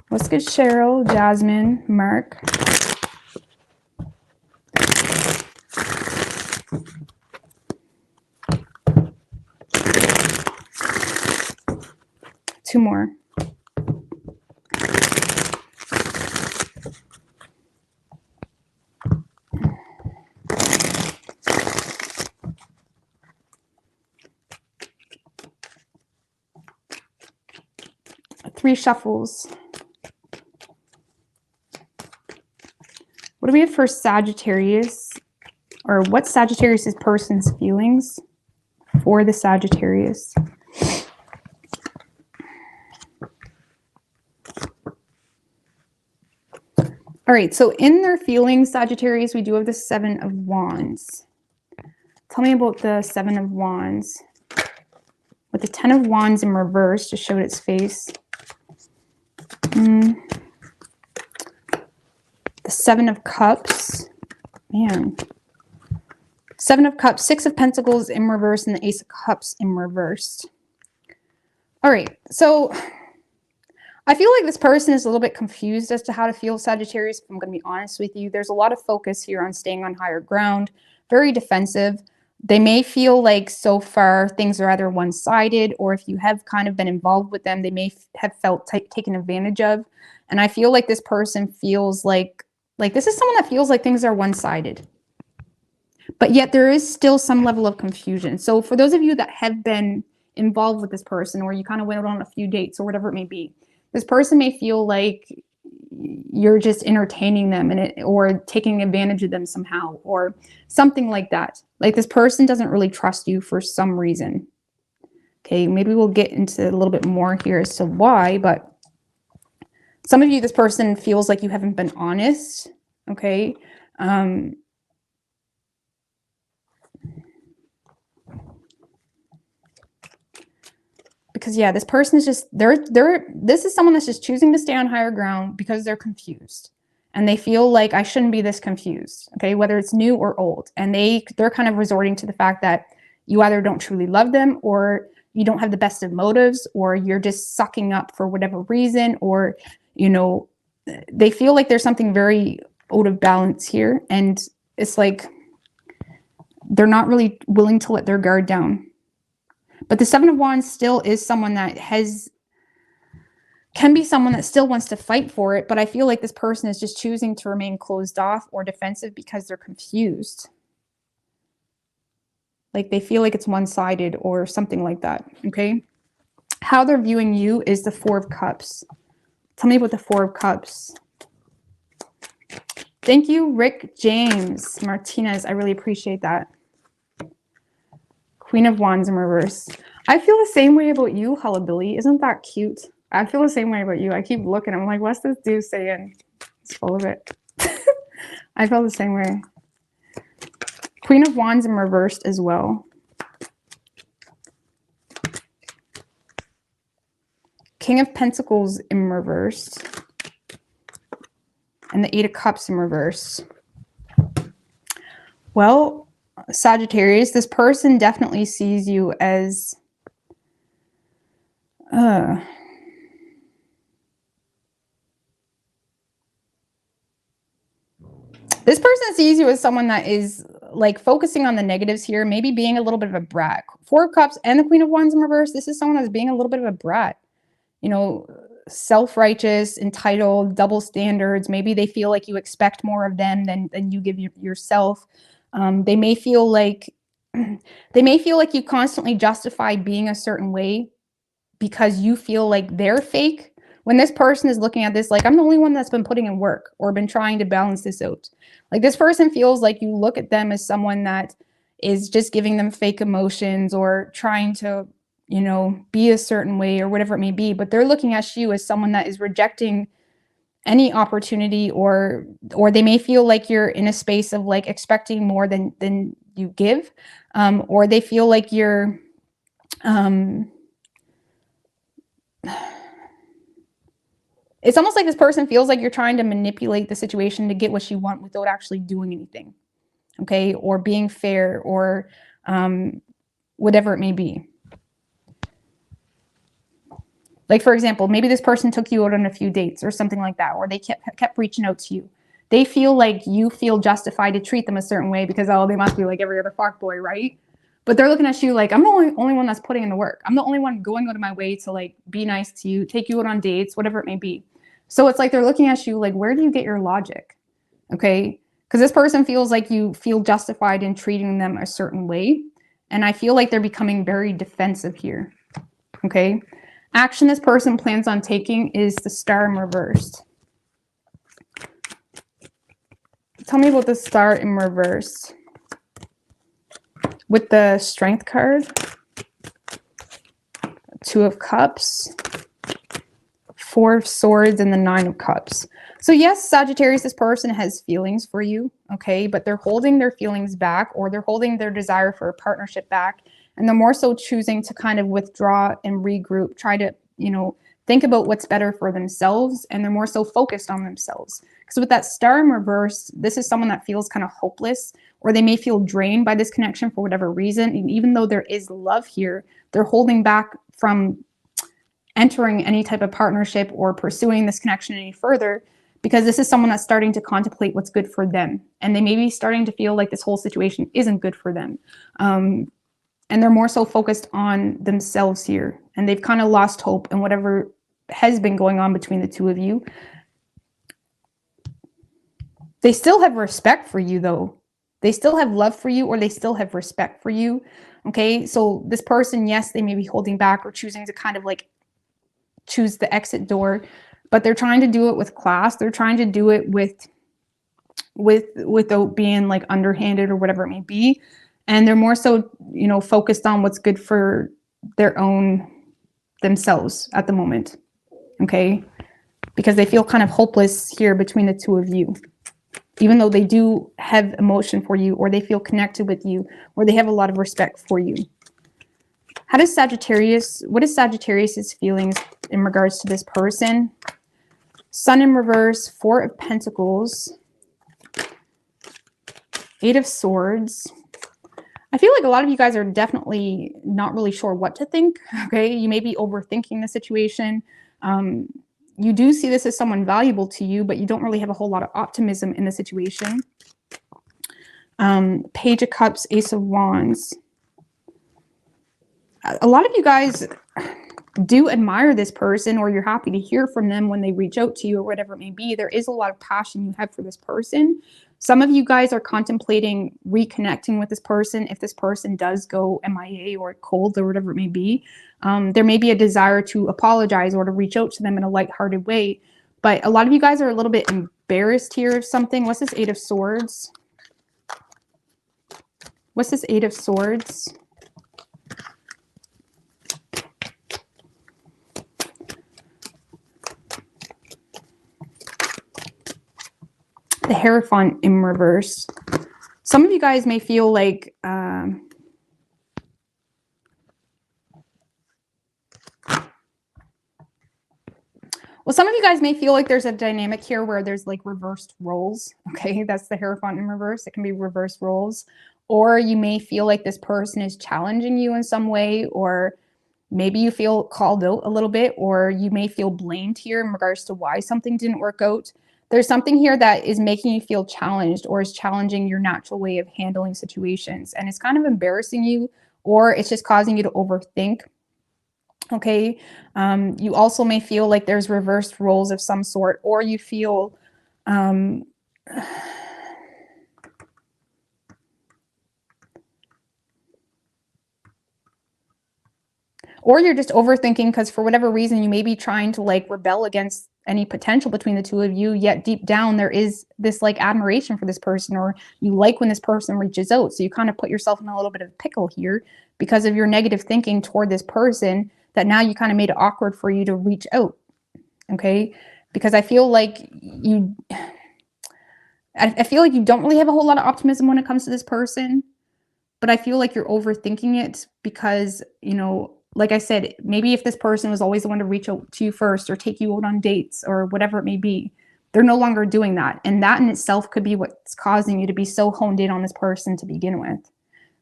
What's good, Cheryl, Jasmine, Mark? Two more. Three shuffles. What do we have for Sagittarius? Or what's Sagittarius' person's feelings for the Sagittarius? All right, so in their feelings, Sagittarius, we do have the Seven of Wands. Tell me about the Seven of Wands. With the Ten of Wands in reverse, just showed its face. The Seven of Cups. Man. Seven of Cups, Six of Pentacles in reverse, and the Ace of Cups in reverse. All right, so I feel like this person is a little bit confused as to how to feel, Sagittarius, if I'm going to be honest with you. There's a lot of focus here on staying on higher ground, very defensive. They may feel like so far things are either one-sided, or if you have kind of been involved with them, they may have felt taken advantage of. And I feel like this person feels like this is someone that feels like things are one-sided. But yet there is still some level of confusion. So for those of you that have been involved with this person, or you kind of went on a few dates or whatever it may be, this person may feel like you're just entertaining them or taking advantage of them somehow, or something like that. Like, this person doesn't really trust you for some reason. Okay, maybe we'll get into a little bit more here as to why, but some of you, this person feels like you haven't been honest. Okay. Because yeah, this person is just, this is someone that's just choosing to stay on higher ground because they're confused. And they feel like, I shouldn't be this confused, okay, whether it's new or old. And they're kind of resorting to the fact that you either don't truly love them, or you don't have the best of motives, or you're just sucking up for whatever reason, or you know, they feel like there's something very out of balance here. And it's like they're not really willing to let their guard down. But the Seven of Wands still is someone that can be someone that still wants to fight for it. But I feel like this person is just choosing to remain closed off or defensive because they're confused. Like they feel like it's one-sided or something like that. Okay. How they're viewing you is the Four of Cups. Tell me about the Four of Cups. Thank you, Rick James Martinez. I really appreciate that. Queen of Wands in reverse. I feel the same way about you, Hullabilly. Isn't that cute? I feel the same way about you. I keep looking. I'm like, what's this dude saying? It's full of it. I feel the same way. Queen of Wands in reversed as well. King of Pentacles in reverse. And the Eight of Cups in reverse. Well, Sagittarius, this person definitely sees you as this person sees you as someone that is like focusing on the negatives here, maybe being a little bit of a brat. Four of Cups and the Queen of Wands in reverse. This is someone that's being a little bit of a brat, you know, self-righteous, entitled, double standards. Maybe they feel like you expect more of them than you give yourself. They may feel like you constantly justify being a certain way because you feel like they're fake. When this person is looking at this, like, I'm the only one that's been putting in work or been trying to balance this out. Like, this person feels like you look at them as someone that is just giving them fake emotions or trying to, you know, be a certain way or whatever it may be. But they're looking at you as someone that is rejecting any opportunity, or they may feel like you're in a space of like expecting more than you give, or they feel like you're it's almost like this person feels like you're trying to manipulate the situation to get what you want without actually doing anything, okay, or being fair, or whatever it may be. Like, for example, maybe this person took you out on a few dates or something like that, or they kept reaching out to you. They feel like you feel justified to treat them a certain way because, oh, they must be like every other fuckboy, right? But they're looking at you like, I'm the only one that's putting in the work. I'm the only one going out of my way to like be nice to you, take you out on dates, whatever it may be. So it's like they're looking at you like, where do you get your logic? Okay? Because this person feels like you feel justified in treating them a certain way. And I feel like they're becoming very defensive here. Okay? Action this person plans on taking is the Star in reverse. Tell me about the Star in reverse. With the Strength card, Two of Cups, Four of Swords, and the Nine of Cups. So yes, Sagittarius, this person has feelings for you, okay? But they're holding their feelings back, or they're holding their desire for a partnership back. And they're more so choosing to kind of withdraw and regroup, try to, you know, think about what's better for themselves. And they're more so focused on themselves. Because with that Star in reverse, this is someone that feels kind of hopeless, or they may feel drained by this connection for whatever reason. And even though there is love here, they're holding back from entering any type of partnership or pursuing this connection any further, because this is someone that's starting to contemplate what's good for them. And they may be starting to feel like this whole situation isn't good for them. And they're more so focused on themselves here. And they've kind of lost hope in whatever has been going on between the two of you. They still have respect for you, though. They still have love for you, or they still have respect for you. Okay, so this person, yes, they may be holding back or choosing to kind of like choose the exit door, but they're trying to do it with class. They're trying to do it without being like underhanded or whatever it may be. And they're more so, you know, focused on what's good for their own themselves at the moment. Okay, because they feel kind of hopeless here between the two of you, even though they do have emotion for you, or they feel connected with you, or they have a lot of respect for you. What is Sagittarius's feelings in regards to this person? Sun in reverse, Four of Pentacles, Eight of Swords. I feel like a lot of you guys are definitely not really sure what to think. Okay, you may be overthinking the situation. You do see this as someone valuable to you, but you don't really have a whole lot of optimism in the situation. Page of Cups, Ace of Wands. A lot of you guys do admire this person, or you're happy to hear from them when they reach out to you or whatever it may be. There is a lot of passion you have for this person. Some of you guys are contemplating reconnecting with this person if this person does go MIA or cold or whatever it may be. There may be a desire to apologize or to reach out to them in a lighthearted way. But a lot of you guys are a little bit embarrassed here of something. What's this Eight of Swords? What's this Eight of Swords? The Hierophant in reverse. Some of you guys may feel like some of you guys may feel like there's a dynamic here where there's like reversed roles. Okay, that's the Hierophant in reverse. It can be reversed roles. Or you may feel like this person is challenging you in some way, or maybe you feel called out a little bit, or you may feel blamed here in regards to why something didn't work out. There's something here that is making you feel challenged, or is challenging your natural way of handling situations. And it's kind of embarrassing you, or it's just causing you to overthink. Okay. You also may feel like there's reversed roles of some sort, or you feel, or you're just overthinking because for whatever reason, you may be trying to like rebel against any potential between the two of you, yet deep down there is this like admiration for this person, or you like when this person reaches out. So you kind of put yourself in a little bit of a pickle here because of your negative thinking toward this person, that now you kind of made it awkward for you to reach out. Okay. Because I feel like you don't really have a whole lot of optimism when it comes to this person, but I feel like you're overthinking it because, you know, like I said, maybe if this person was always the one to reach out to you first or take you out on dates or whatever it may be, they're no longer doing that. And that in itself could be what's causing you to be so honed in on this person to begin with.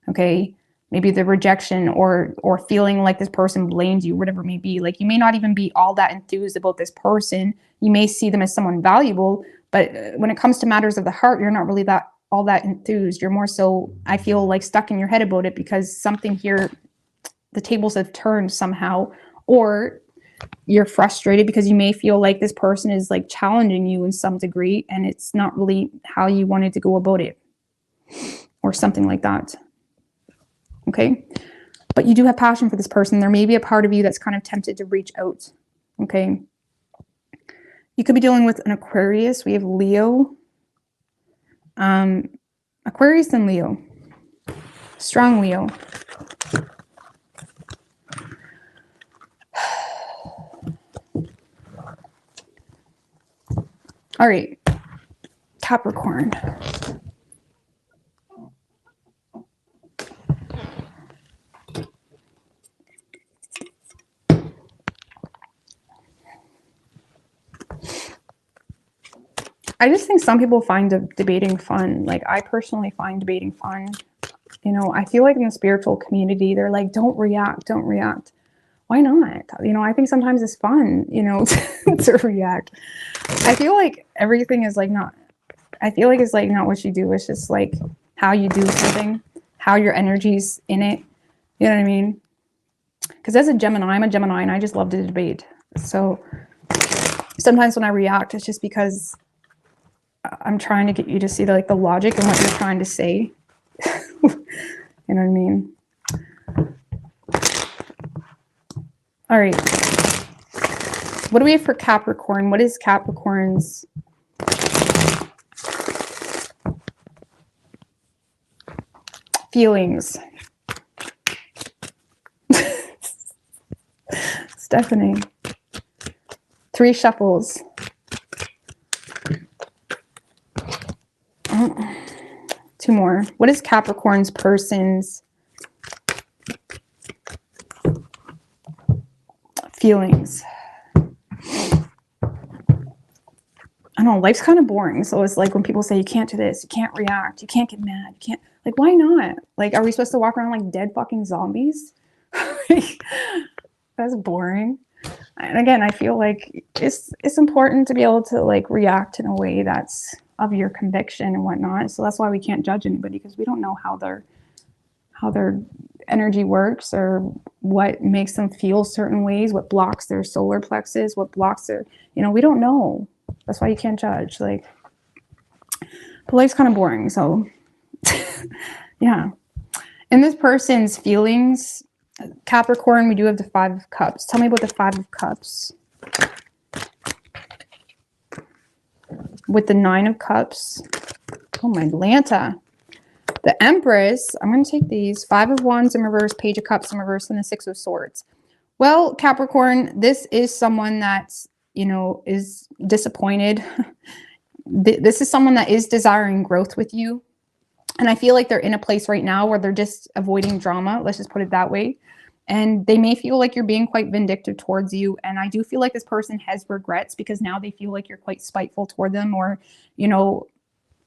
Okay. Maybe the rejection or feeling like this person blames you, whatever it may be. Like you may not even be all that enthused about this person. You may see them as someone valuable, but when it comes to matters of the heart, you're not really all that enthused. You're more so, I feel like, stuck in your head about it because something here, the tables have turned somehow, or you're frustrated because you may feel like this person is like challenging you in some degree and it's not really how you wanted to go about it or something like that. Okay. But you do have passion for this person. There may be a part of you that's kind of tempted to reach out. Okay. You could be dealing with an Aquarius. We have Leo. Aquarius and Leo. Strong Leo. All right. Capricorn. I just think some people find debating fun. Like I personally find debating fun. You know, I feel like in the spiritual community, they're like, don't react, don't react. Why not? You know, I think sometimes it's fun, you know, to react. I feel like everything is like not, I feel like it's like not what you do. It's just like how you do something, how your energy's in it. You know what I mean? Because as a Gemini, I'm a Gemini and I just love to debate. So sometimes when I react, it's just because I'm trying to get you to see the logic and what you're trying to say. You know what I mean? All right. What do we have for Capricorn? What is Capricorn's feelings? Stephanie. 3 shuffles. Oh, 2 more. What is Capricorn's person's feelings? I don't know, life's kind of boring. So it's like when people say you can't do this, you can't react, you can't get mad, you can't, like, why not? Like, are we supposed to walk around like dead fucking zombies? That's boring. And again, I feel like it's important to be able to like react in a way that's of your conviction and whatnot. So that's why we can't judge anybody, because we don't know how their energy works or what makes them feel certain ways, what blocks their solar plexus, what blocks their, we don't know. That's why you can't judge. Like, but life's kind of boring. So yeah. In this person's feelings, Capricorn, we do have the 5 of Cups. Tell me about the 5 of Cups. With the 9 of Cups. Oh, my Atlanta. The Empress, I'm going to take these. 5 of Wands in reverse, Page of Cups in reverse, and the 6 of Swords. Well, Capricorn, this is someone that's, is disappointed. This is someone that is desiring growth with you. And I feel like they're in a place right now where they're just avoiding drama. Let's just put it that way. And they may feel like you're being quite vindictive towards you. And I do feel like this person has regrets because now they feel like you're quite spiteful toward them, or,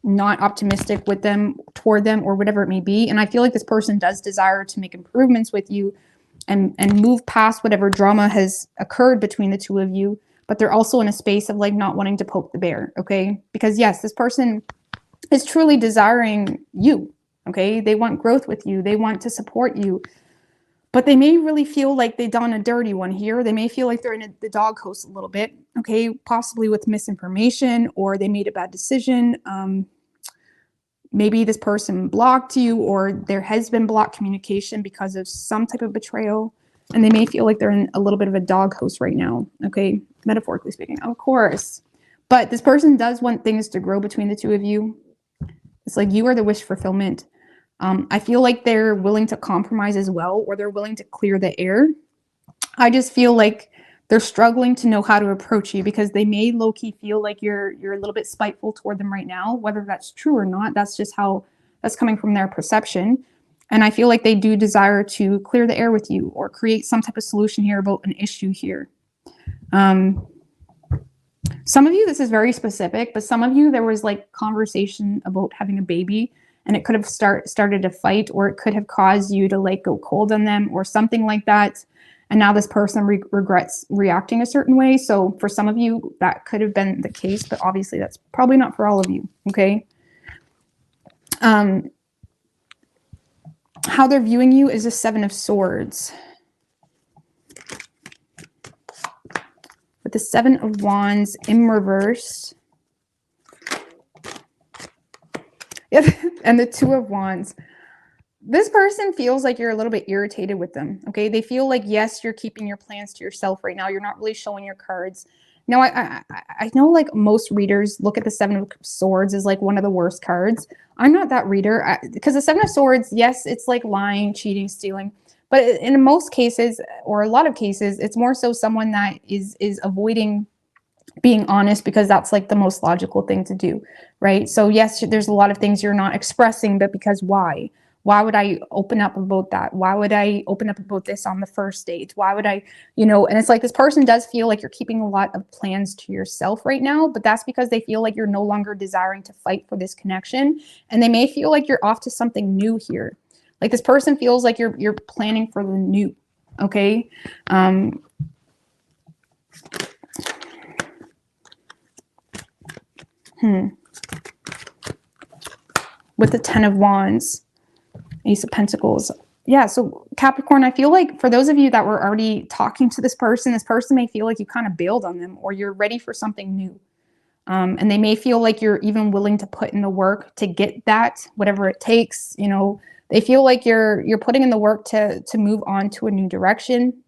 not optimistic with them, toward them, or whatever it may be. And I feel like this person does desire to make improvements with you and move past whatever drama has occurred between the two of you. But they're also in a space of like not wanting to poke the bear. Okay. Because yes, this person is truly desiring you. Okay. They want growth with you. They want to support you. But they may really feel like they've done a dirty one here. They may feel like they're in the doghouse a little bit, okay, possibly with misinformation, or they made a bad decision. Maybe this person blocked you, or there has been blocked communication because of some type of betrayal. And they may feel like they're in a little bit of a doghouse right now, okay, metaphorically speaking, of course. But this person does want things to grow between the two of you. It's like you are the wish fulfillment. I feel like they're willing to compromise as well, or they're willing to clear the air. I just feel like they're struggling to know how to approach you because they may low-key feel like you're a little bit spiteful toward them right now. Whether that's true or not, that's just how that's coming from their perception. And I feel like they do desire to clear the air with you or create some type of solution here about an issue here. Some of you, this is very specific, but some of you, there was like conversation about having a baby, and it could have started a fight, or it could have caused you to like go cold on them or something like that. And now this person regrets reacting a certain way. So for some of you, that could have been the case, but obviously that's probably not for all of you, okay? How they're viewing you is a 7 of Swords. With the 7 of Wands in reverse. Yep, and the 2 of Wands. This person feels like you're a little bit irritated with them, okay? They feel like, yes, you're keeping your plans to yourself right now. You're not really showing your cards. Now, I know like most readers look at the 7 of Swords as like one of the worst cards. I'm not that reader because the 7 of Swords, yes, it's like lying, cheating, stealing. But in most cases, or a lot of cases, it's more so someone that is avoiding being honest because that's like the most logical thing to do, right? So yes, there's a lot of things you're not expressing, but because why? Why would I open up about that? Why would I open up about this on the first date? Why would I, and it's like this person does feel like you're keeping a lot of plans to yourself right now, but that's because they feel like you're no longer desiring to fight for this connection. And they may feel like you're off to something new here. Like this person feels like you're planning for the new, okay? With the 10 of Wands, Ace of Pentacles. Yeah, so Capricorn, I feel like for those of you that were already talking to this person may feel like you kind of bailed on them, or you're ready for something new. And they may feel like you're even willing to put in the work to get that, whatever it takes. They feel like you're putting in the work to move on to a new direction.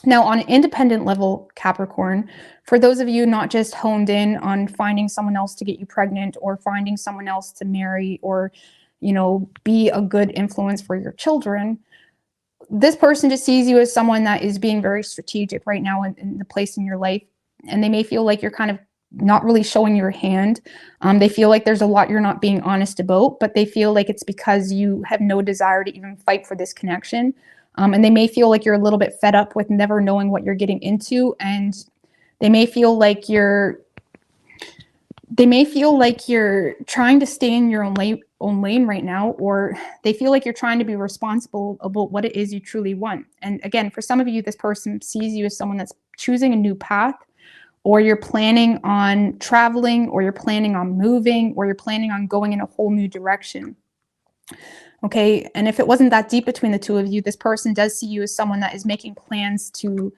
Now, on an independent level, Capricorn, for those of you not just honed in on finding someone else to get you pregnant, or finding someone else to marry, or, be a good influence for your children, this person just sees you as someone that is being very strategic right now in the place in your life. And they may feel like you're kind of not really showing your hand. They feel like there's a lot you're not being honest about, but they feel like it's because you have no desire to even fight for this connection. And they may feel like you're a little bit fed up with never knowing what you're getting into. And they may feel like you're trying to stay in your own own lane right now, or they feel like you're trying to be responsible about what it is you truly want. And again, for some of you, this person sees you as someone that's choosing a new path, or you're planning on traveling, or you're planning on moving, or you're planning on going in a whole new direction. Okay. And if it wasn't that deep between the two of you, this person does see you as someone that is making plans to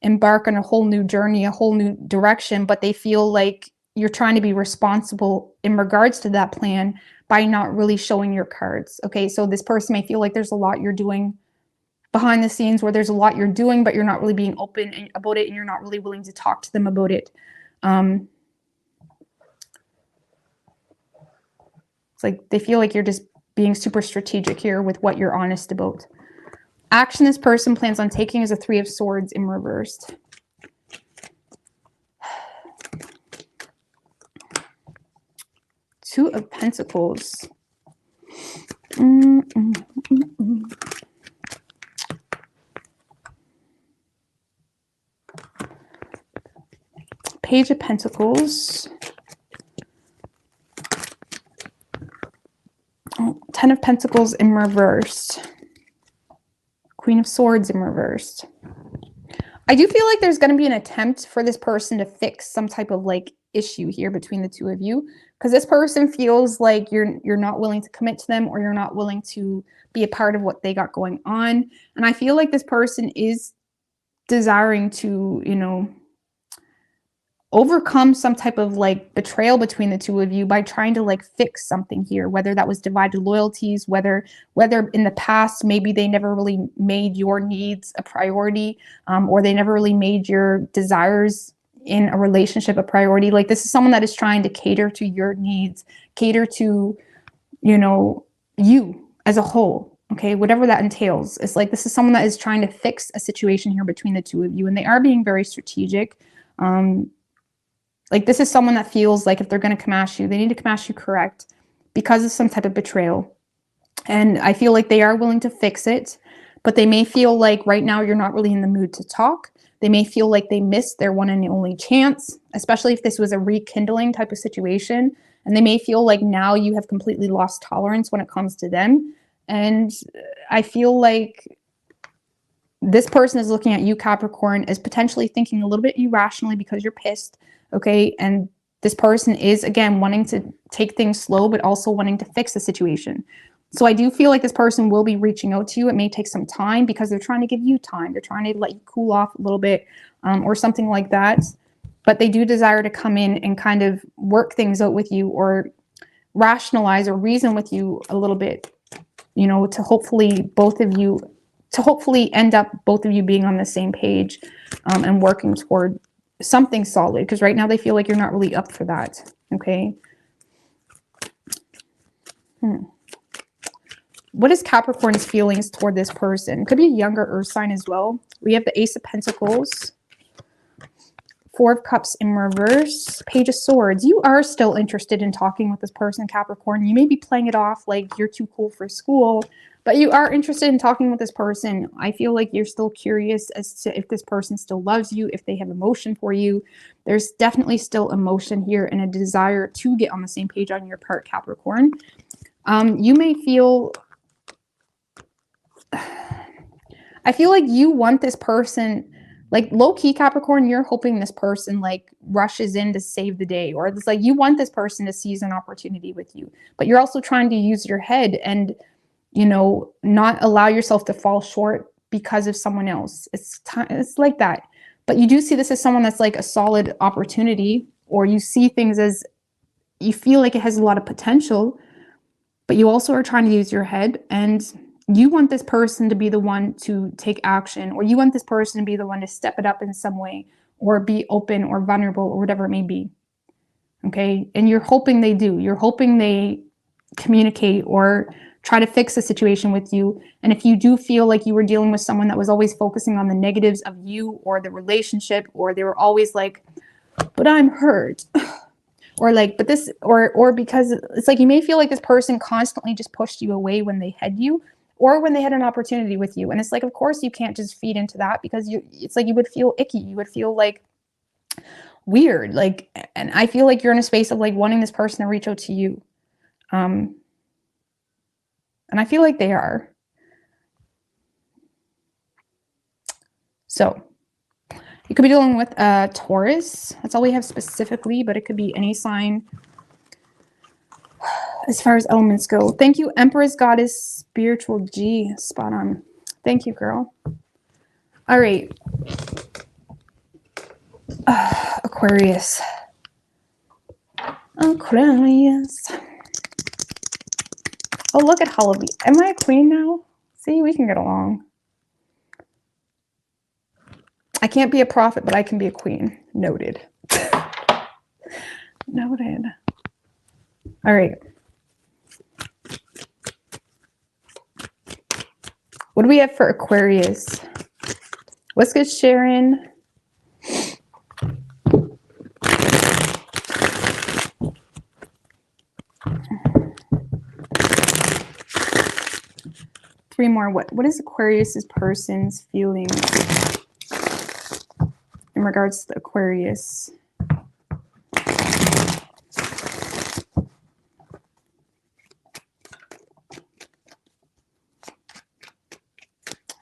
embark on a whole new journey, a whole new direction, but they feel like you're trying to be responsible in regards to that plan by not really showing your cards. Okay. So this person may feel like there's a lot you're doing behind the scenes, where there's a lot you're doing, but you're not really being open about it, and you're not really willing to talk to them about it. It's like they feel like you're just being super strategic here with what you're honest about. Action this person plans on taking is a 3 of Swords in reversed. Two of Pentacles. Page of Pentacles. 10 of Pentacles in reversed. Queen of Swords in reversed. I do feel like there's going to be an attempt for this person to fix some type of like issue here between the two of you, because this person feels like you're not willing to commit to them, or you're not willing to be a part of what they got going on. And I feel like this person is desiring to, you know, overcome some type of like betrayal between the two of you by trying to like fix something here, whether that was divided loyalties, whether in the past maybe they never really made your needs a priority, or they never really made your desires in a relationship a priority. Like this is someone that is trying to cater to your needs, cater to, you know, you as a whole. Okay, whatever that entails. It's like this is someone that is trying to fix a situation here between the two of you, and they are being very strategic. Like this is someone that feels like if they're going to come at you, they need to come at you correct because of some type of betrayal. And I feel like they are willing to fix it, but they may feel like right now you're not really in the mood to talk. They may feel like they missed their one and only chance, especially if this was a rekindling type of situation. And they may feel like now you have completely lost tolerance when it comes to them. And I feel like this person is looking at you, Capricorn, as potentially thinking a little bit irrationally because you're pissed. Okay. And this person is, again, wanting to take things slow, but also wanting to fix the situation. So I do feel like this person will be reaching out to you. It may take some time because they're trying to give you time. They're trying to let you cool off a little bit, or something like that. But they do desire to come in and kind of work things out with you, or rationalize or reason with you a little bit, you know, to hopefully end up both of you being on the same page, and working toward something solid, because right now they feel like you're not really up for that. Okay. What is Capricorn's feelings toward this person? Could be a younger earth sign as well. We have the Ace of Pentacles, 4 of Cups in reverse, Page of Swords. You are still interested in talking with this person, Capricorn. You may be playing it off like you're too cool for school, but you are interested in talking with this person. I feel like you're still curious as to if this person still loves you, if they have emotion for you. There's definitely still emotion here and a desire to get on the same page on your part, Capricorn. You may feel... I feel like you want this person, like low-key Capricorn, you're hoping this person like rushes in to save the day, or it's like you want this person to seize an opportunity with you, but you're also trying to use your head and, you know, not allow yourself to fall short because of someone else. It's like that. But you do see this as someone that's like a solid opportunity, or you see things as, you feel like it has a lot of potential, but you also are trying to use your head, and you want this person to be the one to take action, or you want this person to be the one to step it up in some way, or be open or vulnerable, or whatever it may be. Okay. And you're hoping they do. You're hoping they communicate or try to fix the situation with you. And if you do feel like you were dealing with someone that was always focusing on the negatives of you or the relationship, or they were always like, but I'm hurt. Or like, but this, or because it's like, you may feel like this person constantly just pushed you away when they had you, or when they had an opportunity with you. And it's like, of course you can't just feed into that, because it's like, you would feel icky. You would feel like weird. Like, and I feel like you're in a space of like wanting this person to reach out to you. And I feel like they are. So you could be dealing with Taurus. That's all we have specifically, but it could be any sign as far as elements go. Thank you, Empress Goddess Spiritual G. Spot on. Thank you, girl. All right. Aquarius. Aquarius. Oh, look at Holiday. Am I a queen now? See, we can get along. I can't be a prophet, but I can be a queen. Noted. Noted. All right. What do we have for Aquarius? What's good, Sharon? Three more. What is Aquarius's person's feelings in regards to Aquarius?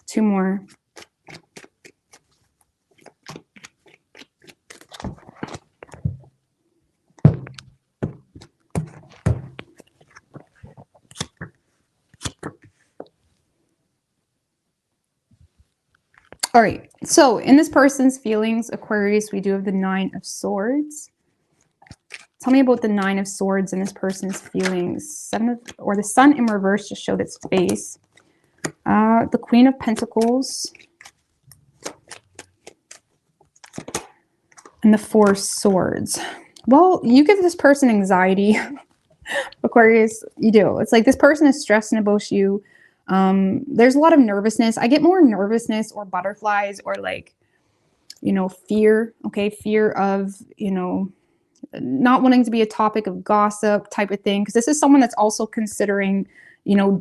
Two more. All right, so in this person's feelings, Aquarius, we do have the Nine of Swords. Tell me about the Nine of Swords in this person's feelings. The Sun in reverse just showed its face. The Queen of Pentacles. And the Four of Swords. Well, you give this person anxiety, Aquarius. You do. It's like this person is stressing about you. There's a lot of nervousness. I get more nervousness or butterflies or like, fear. Okay. Fear of, not wanting to be a topic of gossip type of thing. Cause this is someone that's also considering,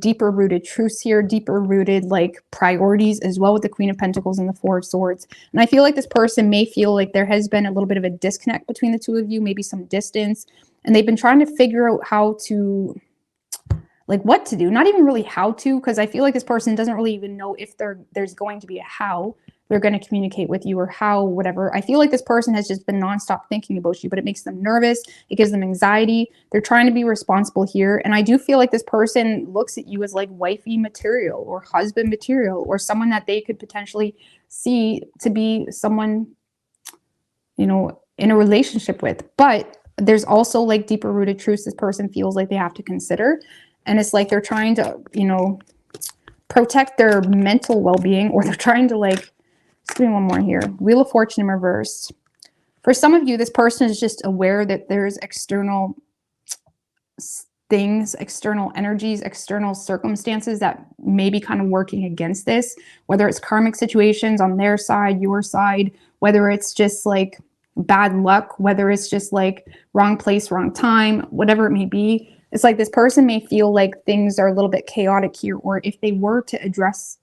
deeper rooted truths here, deeper rooted like priorities as well with the Queen of Pentacles and the Four of Swords. And I feel like this person may feel like there has been a little bit of a disconnect between the two of you, maybe some distance, and they've been trying to figure out how to, like what to do, not even really how to, because I feel like this person doesn't really even know if there's going to be a how they're going to communicate with you or how, whatever. I feel like this person has just been nonstop thinking about you, but it makes them nervous. It gives them anxiety. They're trying to be responsible here. And I do feel like this person looks at you as like wifey material or husband material or someone that they could potentially see to be someone, in a relationship with. But there's also like deeper rooted truths this person feels like they have to consider. And it's like they're trying to, protect their mental well-being, or they're trying to like, let's do one more here. Wheel of Fortune in reverse. For some of you, this person is just aware that there's external things, external energies, external circumstances that may be kind of working against this, whether it's karmic situations on their side, your side, whether it's just like bad luck, whether it's just like wrong place, wrong time, whatever it may be. It's like this person may feel like things are a little bit chaotic here, or if they were to address,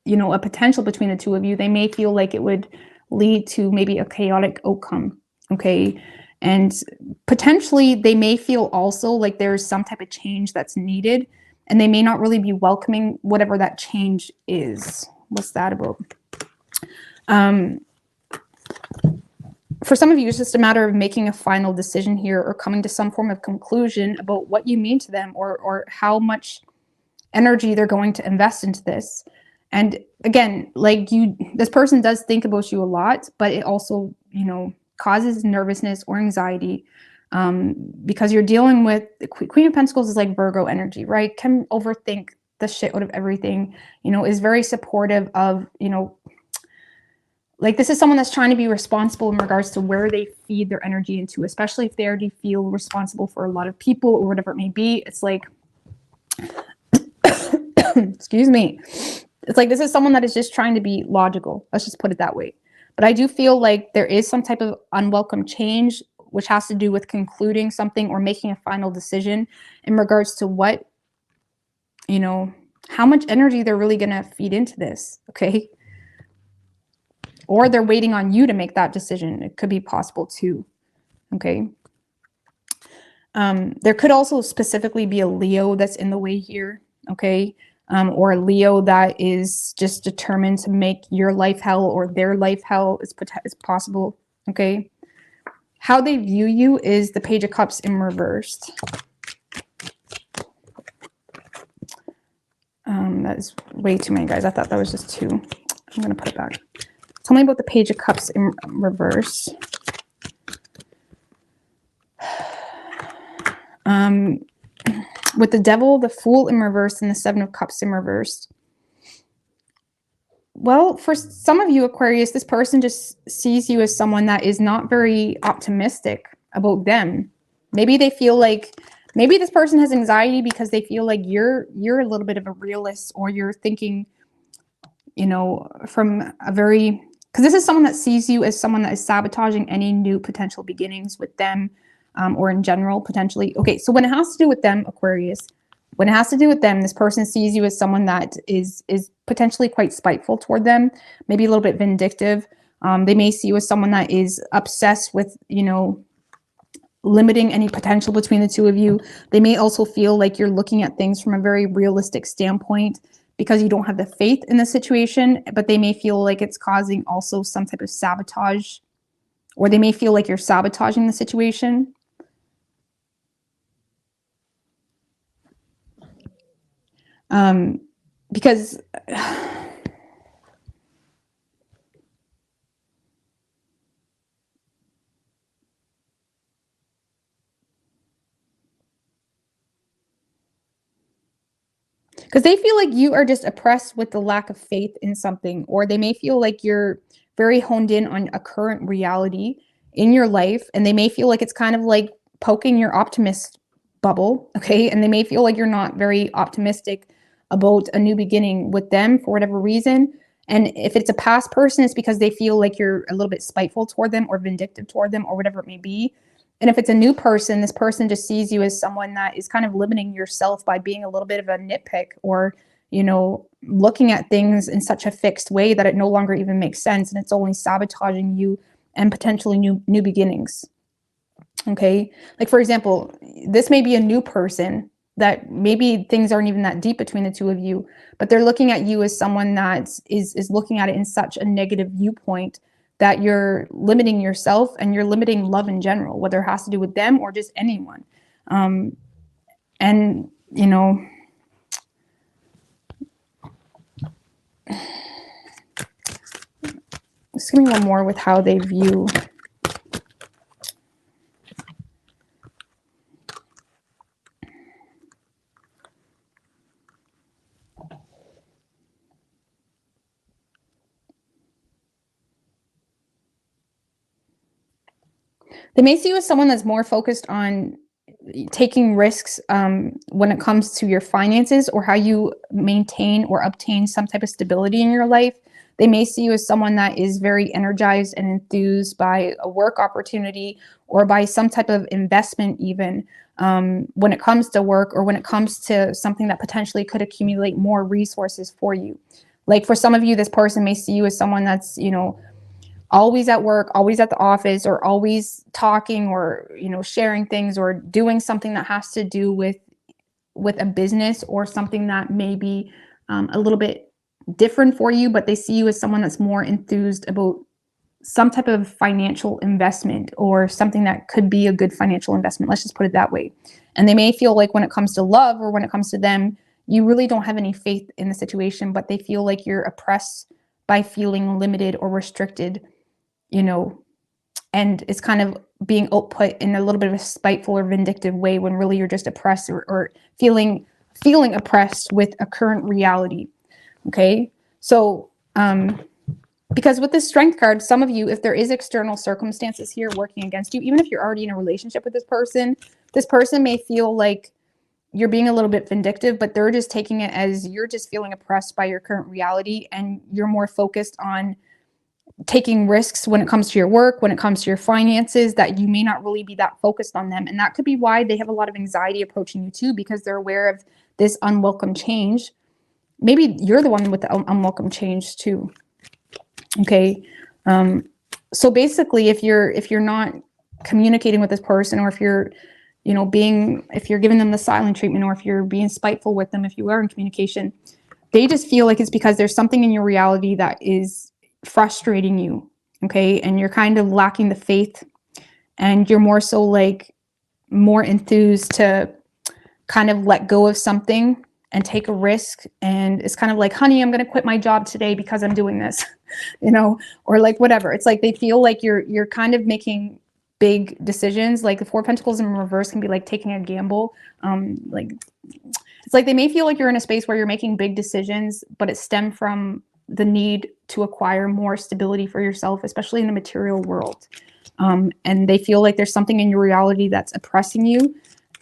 a potential between the two of you, they may feel like it would lead to maybe a chaotic outcome. Okay. And potentially they may feel also like there's some type of change that's needed, and they may not really be welcoming whatever that change is. What's that about? For some of you, it's just a matter of making a final decision here or coming to some form of conclusion about what you mean to them, or how much energy they're going to invest into this. And again, like this person does think about you a lot, but it also, causes nervousness or anxiety because you're dealing with the Queen of Pentacles is like Virgo energy, right? Can overthink the shit out of everything, is very supportive of, like this is someone that's trying to be responsible in regards to where they feed their energy into, especially if they already feel responsible for a lot of people or whatever it may be. It's like, excuse me. It's like this is someone that is just trying to be logical. Let's just put it that way. But I do feel like there is some type of unwelcome change, which has to do with concluding something or making a final decision in regards to what, how much energy they're really going to feed into this. Okay. Or they're waiting on you to make that decision. It could be possible too. Okay. There could also specifically be a Leo that's in the way here. okay? Or a Leo that is just determined to make your life hell or their life hell is possible, okay? How they view you is the Page of Cups in reversed. That is way too many, guys. I thought that was just two. I'm going to put it back. Tell me about the Page of Cups in reverse. With the Devil, the Fool in reverse, and the Seven of Cups in reverse. Well, for some of you, Aquarius, this person just sees you as someone that is not very optimistic about them. Maybe they feel like, maybe this person has anxiety because they feel like you're a little bit of a realist, or you're thinking, you know, from a very, because this is someone that sees you as someone that is sabotaging any new potential beginnings with them, or in general, potentially. Okay, so when it has to do with them, Aquarius, when it has to do with them, this person sees you as someone that is potentially quite spiteful toward them, maybe a little bit vindictive. They may see you as someone that is obsessed with, you know, limiting any potential between the two of you. They may also feel like you're looking at things from a very realistic standpoint because you don't have the faith in the situation, but they may feel like it's causing also some type of sabotage, or they may feel like you're sabotaging the situation. Because they feel like you are just oppressed with the lack of faith in something, or they may feel like you're very honed in on a current reality in your life, and they may feel like it's kind of like poking your optimist bubble, okay? And they may feel like you're not very optimistic about a new beginning with them for whatever reason. And if it's a past person, it's because they feel like you're a little bit spiteful toward them or vindictive toward them or whatever it may be. And if it's a new person, this person just sees you as someone that is kind of limiting yourself by being a little bit of a nitpick, or, you know, looking at things in such a fixed way that it no longer even makes sense, and it's only sabotaging you and potentially new beginnings. Okay, like for example, this may be a new person that maybe things aren't even that deep between the two of you, but they're looking at you as someone that is looking at it in such a negative viewpoint that you're limiting yourself and you're limiting love in general, whether it has to do with them or just anyone. And, you know, just give me one more with how they view. They may see you as someone that's more focused on taking risks when it comes to your finances, or how you maintain or obtain some type of stability in your life. They may see you as someone that is very energized and enthused by a work opportunity, or by some type of investment even, when it comes to work, or when it comes to something that potentially could accumulate more resources for you. Like for some of you, this person may see you as someone that's, you know, always at work, always at the office, or always talking, or, you know, sharing things, or doing something that has to do with a business, or something that may be a little bit different for you, but they see you as someone that's more enthused about some type of financial investment, or something that could be a good financial investment. Let's just put it that way. And they may feel like when it comes to love, or when it comes to them, you really don't have any faith in the situation, but they feel like you're oppressed by feeling limited or restricted, you know, and it's kind of being output in a little bit of a spiteful or vindictive way, when really you're just oppressed, or feeling oppressed with a current reality. Okay, so because with this Strength card, some of you, if there is external circumstances here working against you, even if you're already in a relationship with this person may feel like you're being a little bit vindictive, but they're just taking it as you're just feeling oppressed by your current reality, and you're more focused on taking risks when it comes to your work, when it comes to your finances, that you may not really be that focused on them. And that could be why they have a lot of anxiety approaching you too, because they're aware of this unwelcome change. Maybe you're the one with the unwelcome change too. Okay. So basically, if you're not communicating with this person, or if you're you know, if you're giving them the silent treatment, or if you're being spiteful with them, if you are in communication, they just feel like it's because there's something in your reality that is frustrating you. Okay. And you're kind of lacking the faith, and you're more so like more enthused to kind of let go of something and take a risk. And it's kind of like, honey, I'm going to quit my job today because I'm doing this, you know, or like whatever. It's like they feel like you're kind of making big decisions. Like the Four of Pentacles in reverse can be like taking a gamble. Like it's like they may feel like you're in a space where you're making big decisions, but it stemmed from the need to acquire more stability for yourself, especially in the material world. And they feel like there's something in your reality that's oppressing you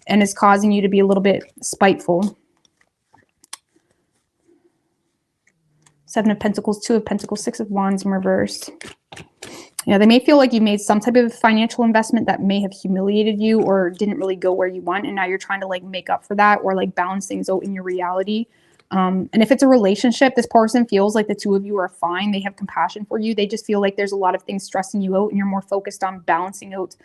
and is causing you to be a little bit spiteful. Seven of Pentacles, Two of Pentacles, Six of Wands in reverse. Yeah, they may feel like you made some type of financial investment that may have humiliated you or didn't really go where you want. And now you're trying to like make up for that or like balance things out in your reality. And if it's a relationship, this person feels like the two of you are fine. They have compassion for you. They just feel like there's a lot of things stressing you out and you're more focused on balancing out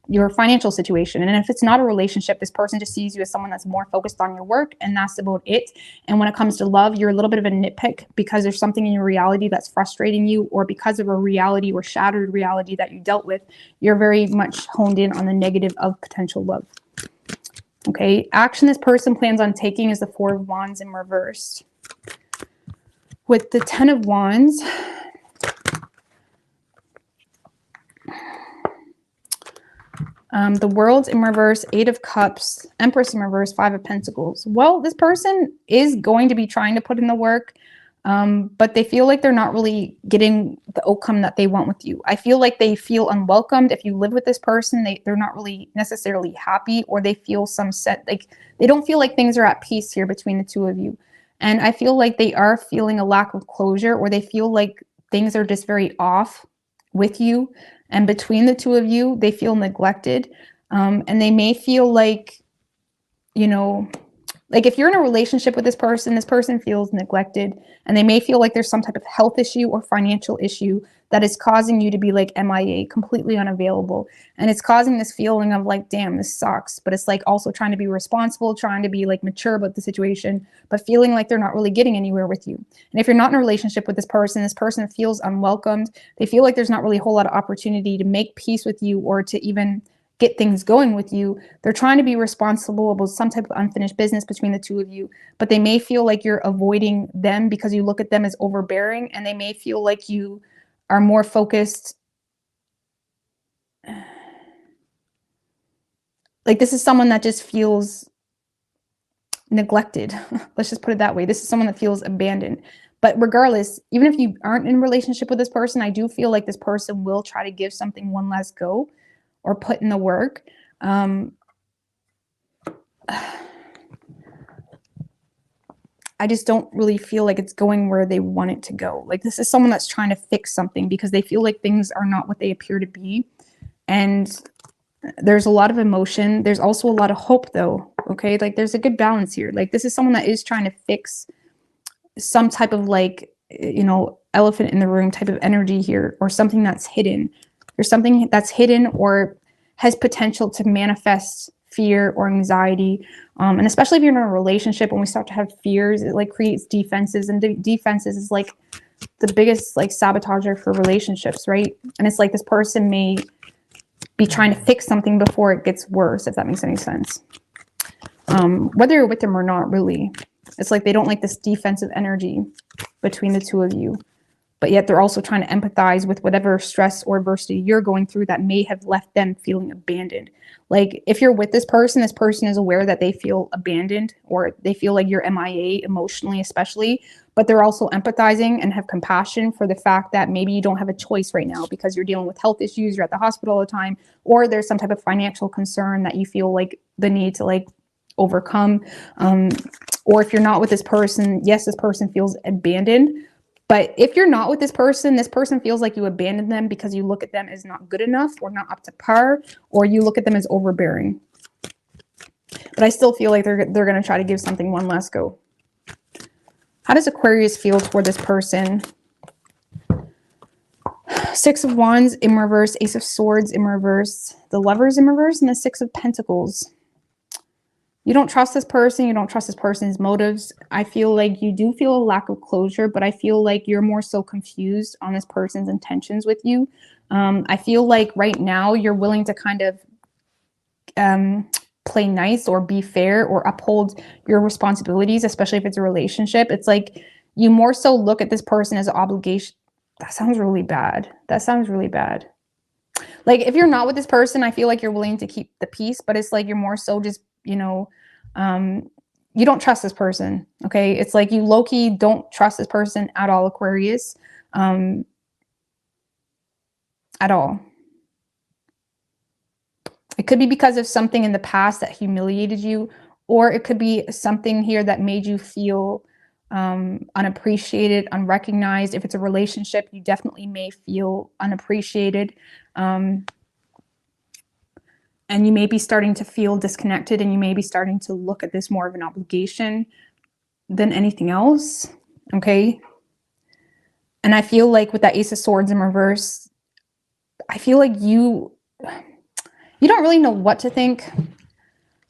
your financial situation. And if it's not a relationship, this person just sees you as someone that's more focused on your work, and that's about it. And when it comes to love, you're a little bit of a nitpick because there's something in your reality that's frustrating you, or because of a reality or shattered reality that you dealt with, you're very much honed in on the negative of potential love. Okay, action this person plans on taking is the Four of Wands in reverse. With the Ten of Wands, the World in reverse, Eight of Cups, Empress in reverse, Five of Pentacles. Well, this person is going to be trying to put in the work, but they feel like they're not really getting the outcome that they want with you. I feel like they feel unwelcomed. If you live with this person, they're not really necessarily happy, or they feel some set, like they don't feel like things are at peace here between the two of you. And I feel like they are feeling a lack of closure, or they feel like things are just very off with you. And between the two of you, they feel neglected. And they may feel like, you know, like if you're in a relationship with this person feels neglected, and they may feel like there's some type of health issue or financial issue that is causing you to be like MIA, completely unavailable. And it's causing this feeling of like, damn, this sucks. But it's like also trying to be responsible, trying to be like mature about the situation, but feeling like they're not really getting anywhere with you. And if you're not in a relationship with this person feels unwelcomed. They feel like there's not really a whole lot of opportunity to make peace with you or to even get things going with you. They're trying to be responsible about some type of unfinished business between the two of you, but they may feel like you're avoiding them because you look at them as overbearing, and they may feel like you are more focused. Like this is someone that just feels neglected. Let's just put it that way. This is someone that feels abandoned. But regardless, even if you aren't in a relationship with this person, I do feel like this person will try to give something one last go or put in the work. I just don't really feel like it's going where they want it to go. Like this is someone that's trying to fix something because they feel like things are not what they appear to be. And there's a lot of emotion. There's also a lot of hope though. Okay. Like there's a good balance here. Like this is someone that is trying to fix some type of like, you know, elephant in the room type of energy here, or something that's hidden. There's something that's hidden or has potential to manifest fear or anxiety. And especially if you're in a relationship, when we start to have fears, it like creates defenses, and defenses is like the biggest like sabotager for relationships, right? And it's like this person may be trying to fix something before it gets worse, if that makes any sense. Whether you're with them or not, really. It's like they don't like this defensive energy between the two of you. But yet they're also trying to empathize with whatever stress or adversity you're going through that may have left them feeling abandoned. Like if you're with this person is aware that they feel abandoned, or they feel like you're MIA emotionally, especially, but they're also empathizing and have compassion for the fact that maybe you don't have a choice right now because you're dealing with health issues, you're at the hospital all the time, or there's some type of financial concern that you feel like the need to like overcome. Or if you're not with this person, yes, this person feels abandoned. But if you're not with this person feels like you abandoned them because you look at them as not good enough or not up to par, or you look at them as overbearing. But I still feel like they're going to try to give something one last go. How does Aquarius feel toward this person? Six of Wands in reverse, Ace of Swords in reverse, the Lovers in reverse, and the Six of Pentacles. You don't trust this person. You don't trust this person's motives. I feel like you do feel a lack of closure, but I feel like you're more so confused on this person's intentions with you. I feel like right now you're willing to kind of play nice or be fair or uphold your responsibilities, especially if it's a relationship. It's like you more so look at this person as an obligation. That sounds really bad. That sounds really bad. Like if you're not with this person, I feel like you're willing to keep the peace, but it's like you're more so just, you know, you don't trust this person. Okay. It's like you low-key don't trust this person at all, Aquarius. At all. It could be because of something in the past that humiliated you, or it could be something here that made you feel unappreciated, unrecognized. If it's a relationship, you definitely may feel unappreciated. And you may be starting to feel disconnected, and you may be starting to look at this more of an obligation than anything else. Okay. And I feel like with that Ace of Swords in reverse, I feel like you don't really know what to think,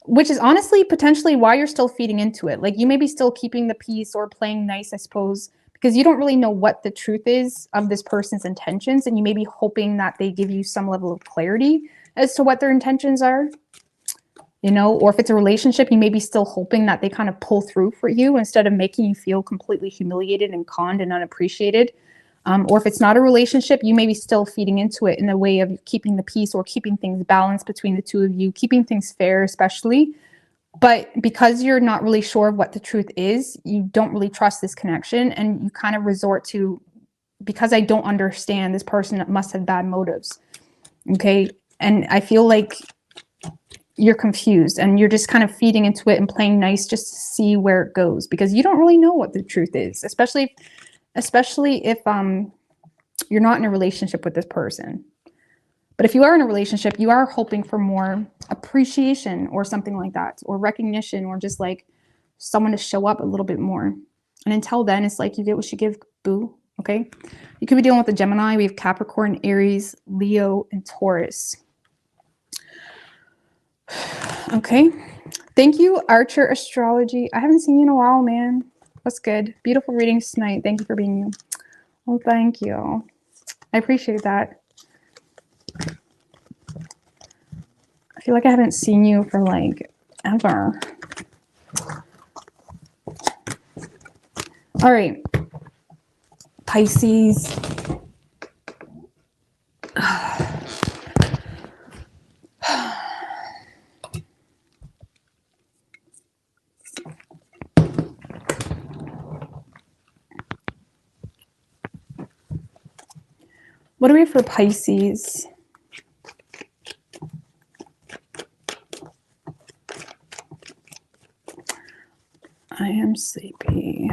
which is honestly potentially why you're still feeding into it. Like you may be still keeping the peace or playing nice, I suppose, because you don't really know what the truth is of this person's intentions. And you may be hoping that they give you some level of clarity as to what their intentions are, you know, or if it's a relationship, you may be still hoping that they kind of pull through for you instead of making you feel completely humiliated and conned and unappreciated. Or if it's not a relationship, you may be still feeding into it in the way of keeping the peace or keeping things balanced between the two of you, keeping things fair, especially. But because you're not really sure of what the truth is, you don't really trust this connection, and you kind of resort to, because I don't understand, this person must have bad motives. Okay. And I feel like you're confused and you're just kind of feeding into it and playing nice just to see where it goes, because you don't really know what the truth is, especially if you're not in a relationship with this person. But if you are in a relationship, you are hoping for more appreciation or something like that, or recognition, or just like someone to show up a little bit more. And until then, it's like you get what you give, boo. Okay. You could be dealing with a Gemini. We have Capricorn, Aries, Leo, and Taurus. Okay. Thank you, Archer Astrology. I haven't seen you in a while, man. That's good. Beautiful readings tonight. Thank you for being you. Oh, thank you. I appreciate that. I feel like I haven't seen you for like ever. All right. Pisces. What do we have for Pisces? I am sleepy.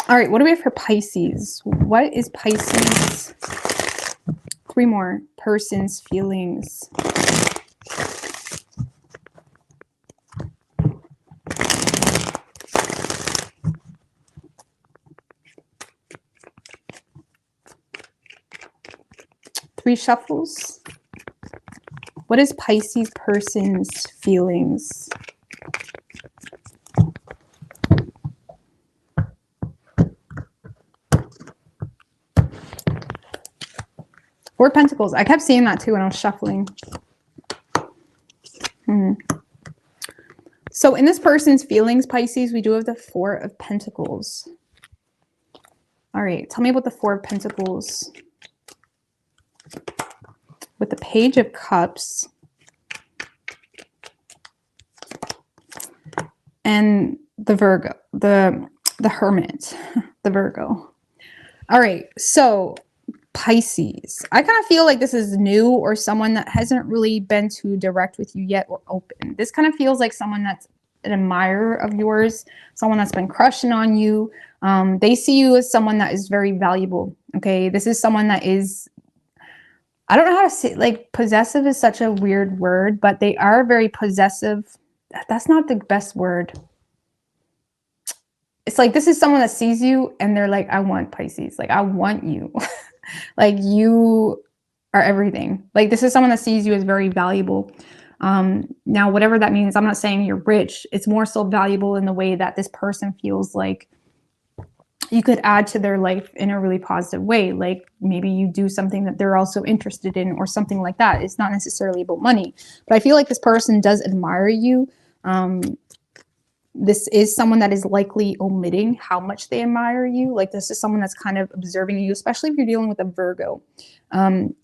All right, what do we have for Pisces? What is Pisces? 3 more. Person's feelings. Three shuffles. What is Pisces person's feelings? Four of Pentacles. I kept seeing that too when I was shuffling. So in this person's feelings, Pisces, we do have the Four of Pentacles. All right, tell me about the Four of Pentacles. With the Page of Cups and the Virgo, the Hermit, the Virgo. All right, so Pisces. I kind of feel like this is new, or someone that hasn't really been too direct with you yet or open. This kind of feels like someone that's an admirer of yours, someone that's been crushing on you. They see you as someone that is very valuable. Okay, this is someone that is, I don't know how to say, like, possessive is such a weird word, but they are very possessive. That's not the best word. It's like, this is someone that sees you and they're like, I want Pisces. Like, I want you. Like, you are everything. Like, this is someone that sees you as very valuable. Now, whatever that means, I'm not saying you're rich. It's more so valuable in the way that this person feels like you could add to their life in a really positive way. Like, maybe you do something that they're also interested in or something like that. It's not necessarily about money, but I feel like this person does admire you. This is someone that is likely omitting how much they admire you. Like, this is someone that's kind of observing you, especially if you're dealing with a Virgo.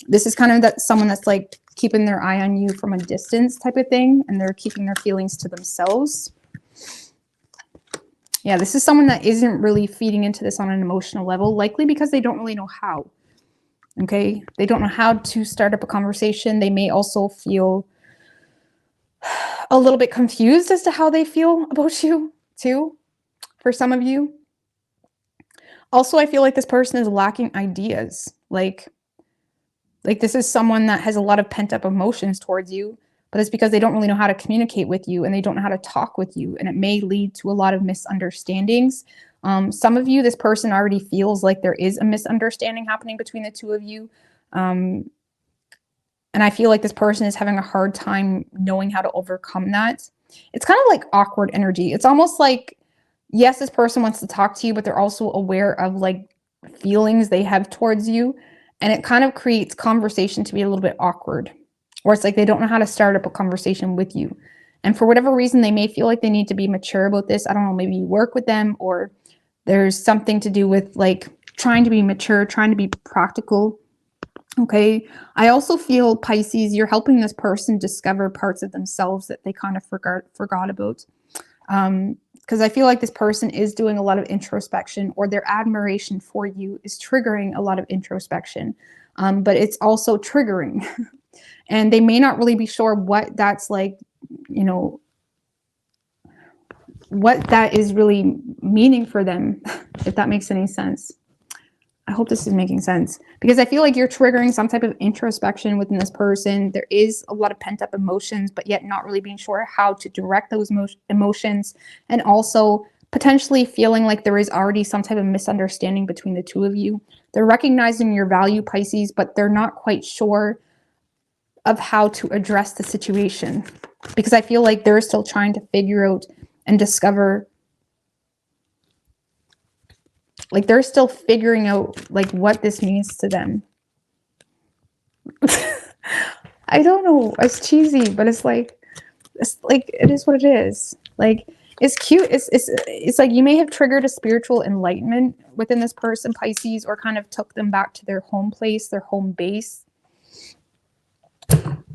This is kind of that someone that's like keeping their eye on you from a distance type of thing, and they're keeping their feelings to themselves. Yeah, this is someone that isn't really feeding into this on an emotional level, likely because they don't really know how. Okay, they don't know how to start up a conversation. They may also feel a little bit confused as to how they feel about you too, for some of you. Also, I feel like this person is lacking ideas. Like this is someone that has a lot of pent up emotions towards you, but it's because they don't really know how to communicate with you and they don't know how to talk with you. And it may lead to a lot of misunderstandings. Some of you, this person already feels like there is a misunderstanding happening between the two of you. And I feel like this person is having a hard time knowing how to overcome that. It's kind of like awkward energy. It's almost like, yes, this person wants to talk to you, but they're also aware of like feelings they have towards you. And it kind of creates conversation to be a little bit awkward, or it's like they don't know how to start up a conversation with you. And for whatever reason, they may feel like they need to be mature about this. I don't know, maybe you work with them, or there's something to do with like trying to be mature, trying to be practical. Okay. I also feel, Pisces, you're helping this person discover parts of themselves that they kind of forgot about. Because I feel like this person is doing a lot of introspection, or their admiration for you is triggering a lot of introspection. But it's also triggering. And they may not really be sure what that's like, you know, what that is really meaning for them, if that makes any sense. I hope this is making sense, because I feel like you're triggering some type of introspection within this person. There is a lot of pent up emotions, but yet not really being sure how to direct those emotions, and also potentially feeling like there is already some type of misunderstanding between the two of you. They're recognizing your value, Pisces, but they're not quite sure of how to address the situation, because I feel like they're still trying to figure out and discover, like they're still figuring out like what this means to them. I don't know, it's cheesy, but it's like it is what it is. Like, it's cute. It's like you may have triggered a spiritual enlightenment within this person, Pisces, or kind of took them back to their home place, their home base.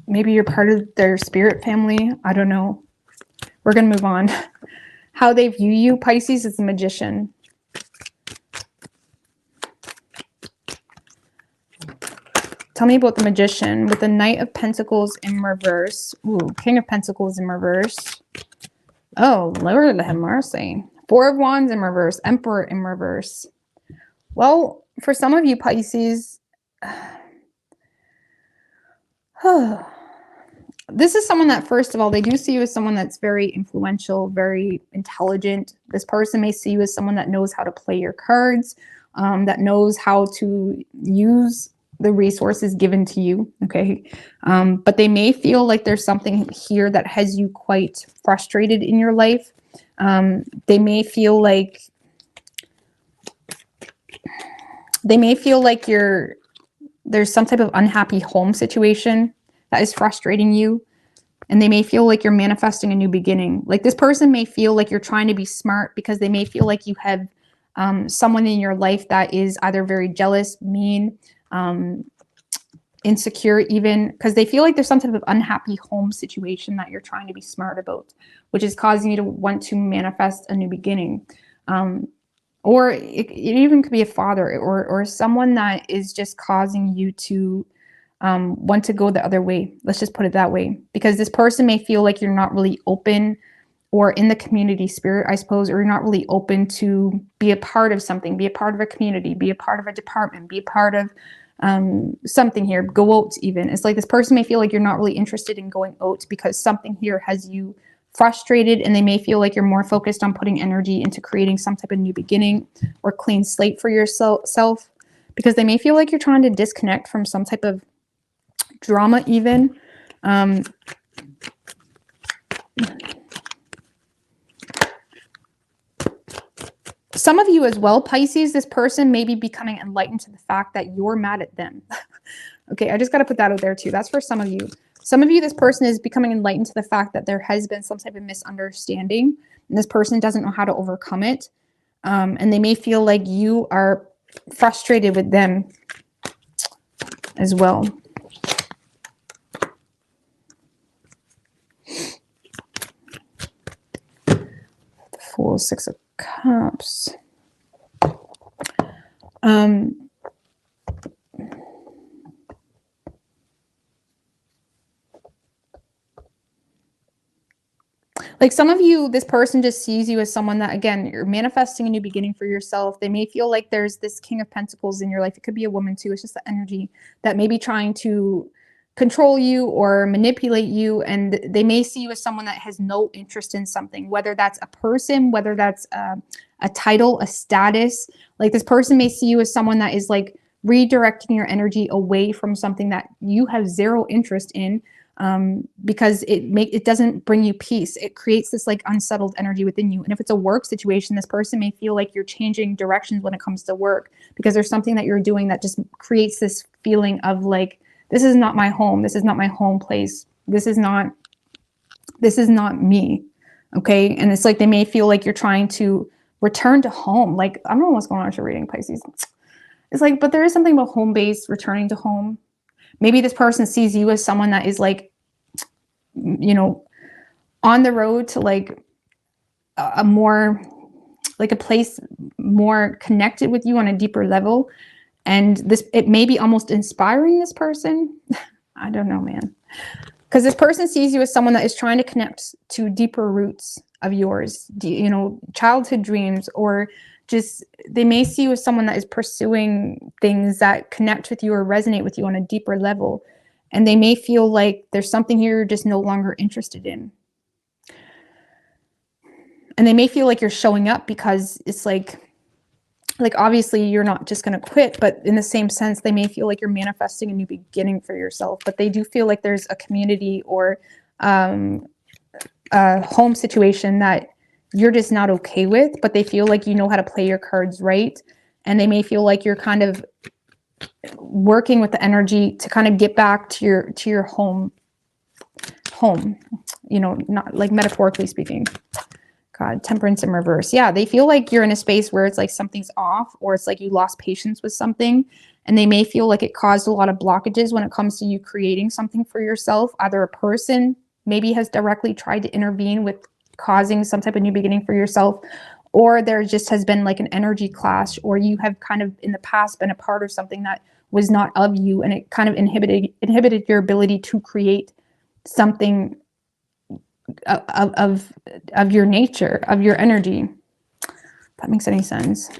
Maybe you're part of their spirit family. I don't know. We're going to move on. How they view you, Pisces, is a magician. Tell me about the magician with the Knight of Pentacles in reverse. Ooh, King of Pentacles in reverse. Oh, Lord have mercy. Four of Wands in reverse. Emperor in reverse. Well, for some of you, Pisces, this is someone that, first of all, they do see you as someone that's very influential, very intelligent. This person may see you as someone that knows how to play your cards, that knows how to use the resources given to you. Okay. But they may feel like there's something here that has you quite frustrated in your life. They may feel like there's some type of unhappy home situation that is frustrating you. And they may feel like you're manifesting a new beginning. Like, this person may feel like you're trying to be smart, because they may feel like you have someone in your life that is either very jealous, mean, insecure, even because they feel like there's some type of unhappy home situation that you're trying to be smart about, which is causing you to want to manifest a new beginning. Or it even could be a father or someone that is just causing you to want to go the other way. Let's just put it that way, because this person may feel like you're not really open or in the community spirit, I suppose, or you're not really open to be a part of something, be a part of a community, be a part of a department, be a part of something here, go out even. It's like this person may feel like you're not really interested in going out because something here has you frustrated, and they may feel like you're more focused on putting energy into creating some type of new beginning or clean slate for yourself, because they may feel like you're trying to disconnect from some type of drama even. Some of you as well, Pisces, this person may be becoming enlightened to the fact that you're mad at them. Okay, I just got to put that out there too. That's for some of you. Some of you, this person is becoming enlightened to the fact that there has been some type of misunderstanding and this person doesn't know how to overcome it. And they may feel like you are frustrated with them as well. The Fool, Six of Cups. Like some of you, this person just sees you as someone that, again, you're manifesting a new beginning for yourself. They may feel like there's this King of Pentacles in your life. It could be a woman too. It's just the energy that may be trying to control you or manipulate you. And they may see you as someone that has no interest in something, whether that's a person, whether that's a title, a status. Like this person may see you as someone that is like redirecting your energy away from something that you have zero interest in. Because it doesn't bring you peace. It creates this like unsettled energy within you. And if it's a work situation, this person may feel like you're changing directions when it comes to work because there's something that you're doing that just creates this feeling of like, this is not my home. This is not my home place. This is not me. Okay. And it's like, they may feel like you're trying to return to home. Like, I don't know what's going on with your reading, Pisces. It's like, but there is something about home-based, returning to home. Maybe this person sees you as someone that is like, you know, on the road to like a more, like a place more connected with you on a deeper level. And this, it may be almost inspiring this person. I don't know, man. Because this person sees you as someone that is trying to connect to deeper roots of yours, you know, childhood dreams, or just, they may see you as someone that is pursuing things that connect with you or resonate with you on a deeper level. And they may feel like there's something here you're just no longer interested in. And they may feel like you're showing up because it's like obviously you're not just going to quit, but in the same sense, they may feel like you're manifesting a new beginning for yourself. But they do feel like there's a community or a home situation that you're just not okay with, but they feel like you know how to play your cards right. And they may feel like you're kind of working with the energy to kind of get back to your home, you know, not like metaphorically speaking. God, Temperance in reverse. Yeah, they feel like you're in a space where it's like something's off, or it's like you lost patience with something, and they may feel like it caused a lot of blockages when it comes to you creating something for yourself. Either a person maybe has directly tried to intervene with causing some type of new beginning for yourself, or there just has been like an energy clash, or you have kind of in the past been a part of something that was not of you, and it kind of inhibited your ability to create something of your nature, of your energy. If that makes any sense.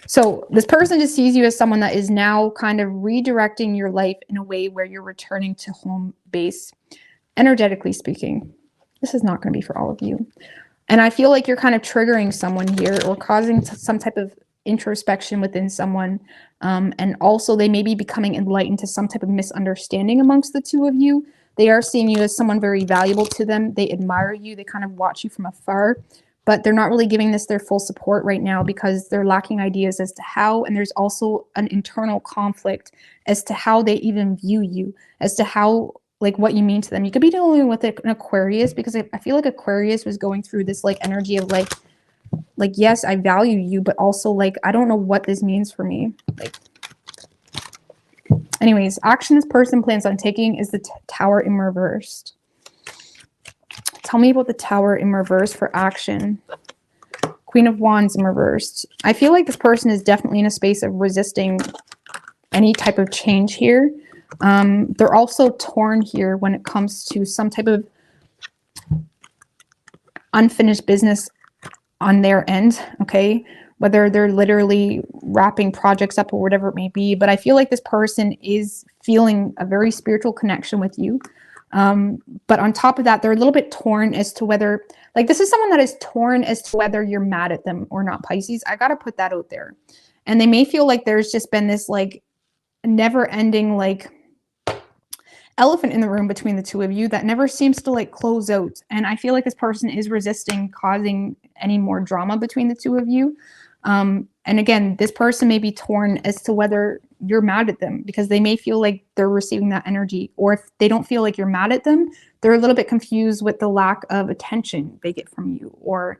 So this person just sees you as someone that is now kind of redirecting your life in a way where you're returning to home base, energetically speaking. This is not going to be for all of you. And I feel like you're kind of triggering someone here or causing some type of introspection within someone. And also they may be becoming enlightened to some type of misunderstanding amongst the two of you. They are seeing you as someone very valuable to them. They admire you. They kind of watch you from afar, but they're not really giving this their full support right now because they're lacking ideas as to how, and there's also an internal conflict as to how they even view you, as to how, like what you mean to them. You could be dealing with an Aquarius, because I feel like Aquarius was going through this like energy of like, yes, I value you, but also like, I don't know what this means for me. Like, anyways, action this person plans on taking is the Tower in reversed. Tell me about the Tower in reverse for action. Queen of Wands in reversed. I feel like this person is definitely in a space of resisting any type of change here. They're also torn here when it comes to some type of unfinished business on their end, okay? Whether they're literally wrapping projects up or whatever it may be. But I feel like this person is feeling a very spiritual connection with you. But on top of that, they're a little bit torn as to whether, like, this is someone that is torn as to whether you're mad at them or not, Pisces. I got to put that out there. And they may feel like there's just been this, like, never ending like elephant in the room between the two of you that never seems to like close out. And I feel like this person is resisting causing any more drama between the two of you. And again, this person may be torn as to whether you're mad at them, because they may feel like they're receiving that energy, or if they don't feel like you're mad at them, they're a little bit confused with the lack of attention they get from you. Or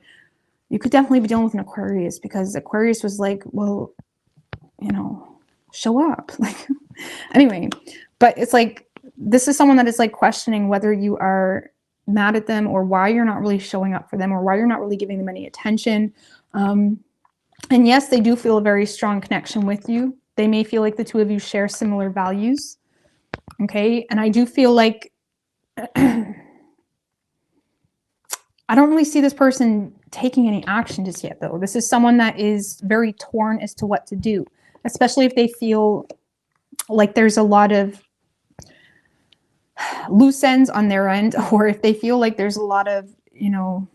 you could definitely be dealing with an Aquarius, because Aquarius was like, well, you know, show up. Like, anyway, but it's like, this is someone that is like questioning whether you are mad at them, or why you're not really showing up for them, or why you're not really giving them any attention. And yes, they do feel a very strong connection with you. They may feel like the two of you share similar values. Okay. And I do feel like I don't really see this person taking any action just yet, though. This is someone that is very torn as to what to do, especially if they feel like there's a lot of loose ends on their end, or if they feel like there's a lot of, you know,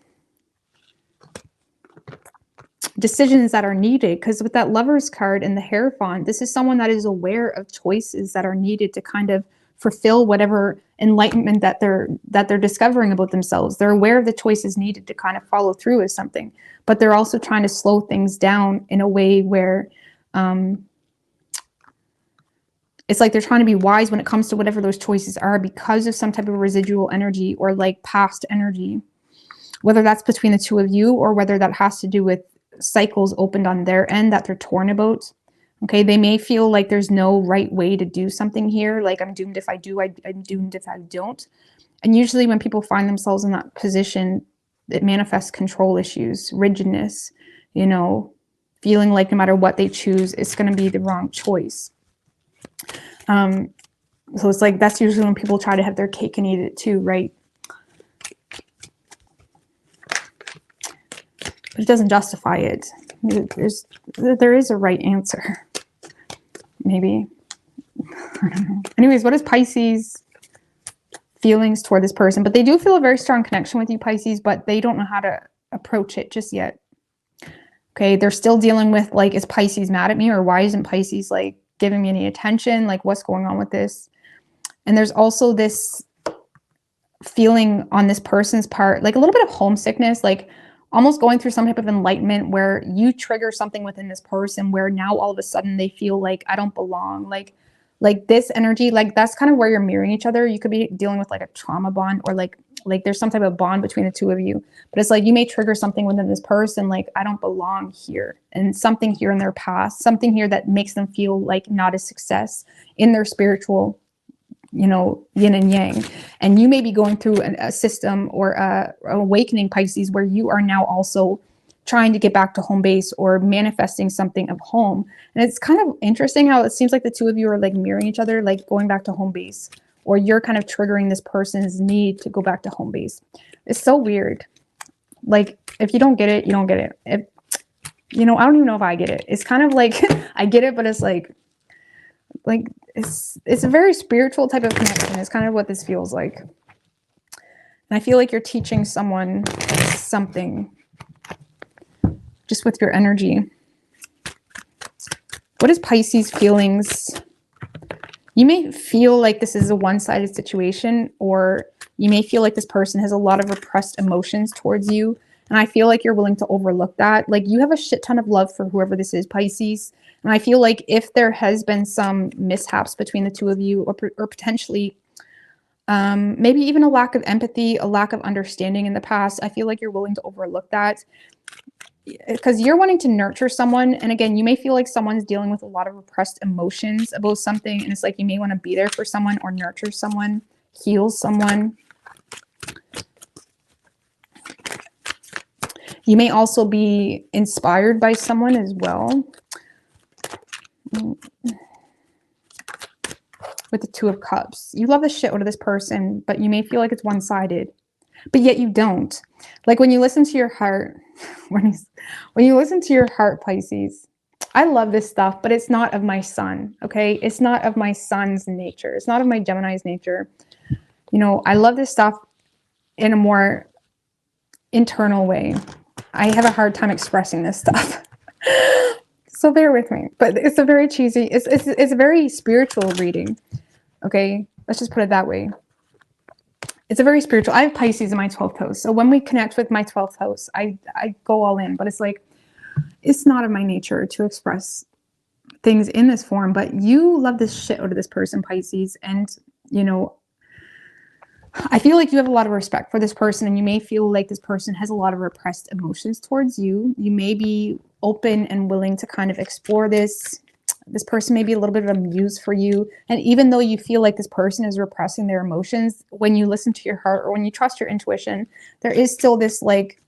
decisions that are needed. Because with that Lovers card and the Hierophant, this is someone that is aware of choices that are needed to kind of fulfill whatever enlightenment that they're discovering about themselves. They're aware of the choices needed to kind of follow through with something, but they're also trying to slow things down in a way where it's like they're trying to be wise when it comes to whatever those choices are, because of some type of residual energy or like past energy, whether that's between the two of you, or whether that has to do with cycles opened on their end that they're torn about. Okay, they may feel like there's no right way to do something here. Like, I'm doomed if I do, I'm doomed if I don't. And usually when people find themselves in that position, it manifests control issues, rigidness, you know, feeling like no matter what they choose, it's going to be the wrong choice. So it's like, that's usually when people try to have their cake and eat it too, right? But it doesn't justify it. There is a right answer. Maybe. I don't know. Anyways, what is Pisces' feelings toward this person? But they do feel a very strong connection with you, Pisces, but they don't know how to approach it just yet. Okay, they're still dealing with like, is Pisces mad at me? Or why isn't Pisces like giving me any attention? Like, what's going on with this? And there's also this feeling on this person's part, like a little bit of homesickness, like almost going through some type of enlightenment where you trigger something within this person where now all of a sudden they feel like, I don't belong. Like this energy, like that's kind of where you're mirroring each other. You could be dealing with like a trauma bond, or like there's some type of bond between the two of you, but it's like you may trigger something within this person, like I don't belong here, and something here in their past, something here that makes them feel like not a success in their spiritual, you know, yin and yang. And you may be going through a system or a awakening, Pisces, where you are now also trying to get back to home base or manifesting something of home. And it's kind of interesting how it seems like the two of you are like mirroring each other, like going back to home base, or you're kind of triggering this person's need to go back to home base. It's so weird. Like, if you don't get it, you don't get it. If, you know, I don't even know if I get it. It's kind of like, I get it, but it's like it's a very spiritual type of connection. It's kind of what this feels like. And I feel like you're teaching someone something just with your energy. What is Pisces' feelings? You may feel like this is a one-sided situation, or you may feel like this person has a lot of repressed emotions towards you. And I feel like you're willing to overlook that. Like, you have a shit ton of love for whoever this is, Pisces. And I feel like if there has been some mishaps between the two of you, or potentially maybe even a lack of empathy, a lack of understanding in the past, I feel like you're willing to overlook that because you're wanting to nurture someone. And again, you may feel like someone's dealing with a lot of repressed emotions about something. And it's like you may want to be there for someone, or nurture someone, heal someone. You may also be inspired by someone as well. With the Two of Cups, you love the shit out of this person, but you may feel like it's one-sided, but yet you don't. Like, when you listen to your heart, when you listen to your heart, Pisces, I love this stuff, but it's not of my sun. Okay, it's not of my sun's nature. It's not of my Gemini's nature. You know, I love this stuff in a more internal way. I have a hard time expressing this stuff. So bear with me. But it's a very cheesy, it's a very spiritual reading. Okay, let's just put it that way. It's a very spiritual. I have Pisces in my 12th house. So when we connect with my 12th house, I go all in. But it's like, it's not in my nature to express things in this form. But you love this shit out of this person, Pisces. And, you know, I feel like you have a lot of respect for this person, and you may feel like this person has a lot of repressed emotions towards you. You may be open and willing to kind of explore this. This person may be a little bit of a muse for you. And even though you feel like this person is repressing their emotions, when you listen to your heart or when you trust your intuition, there is still this, like,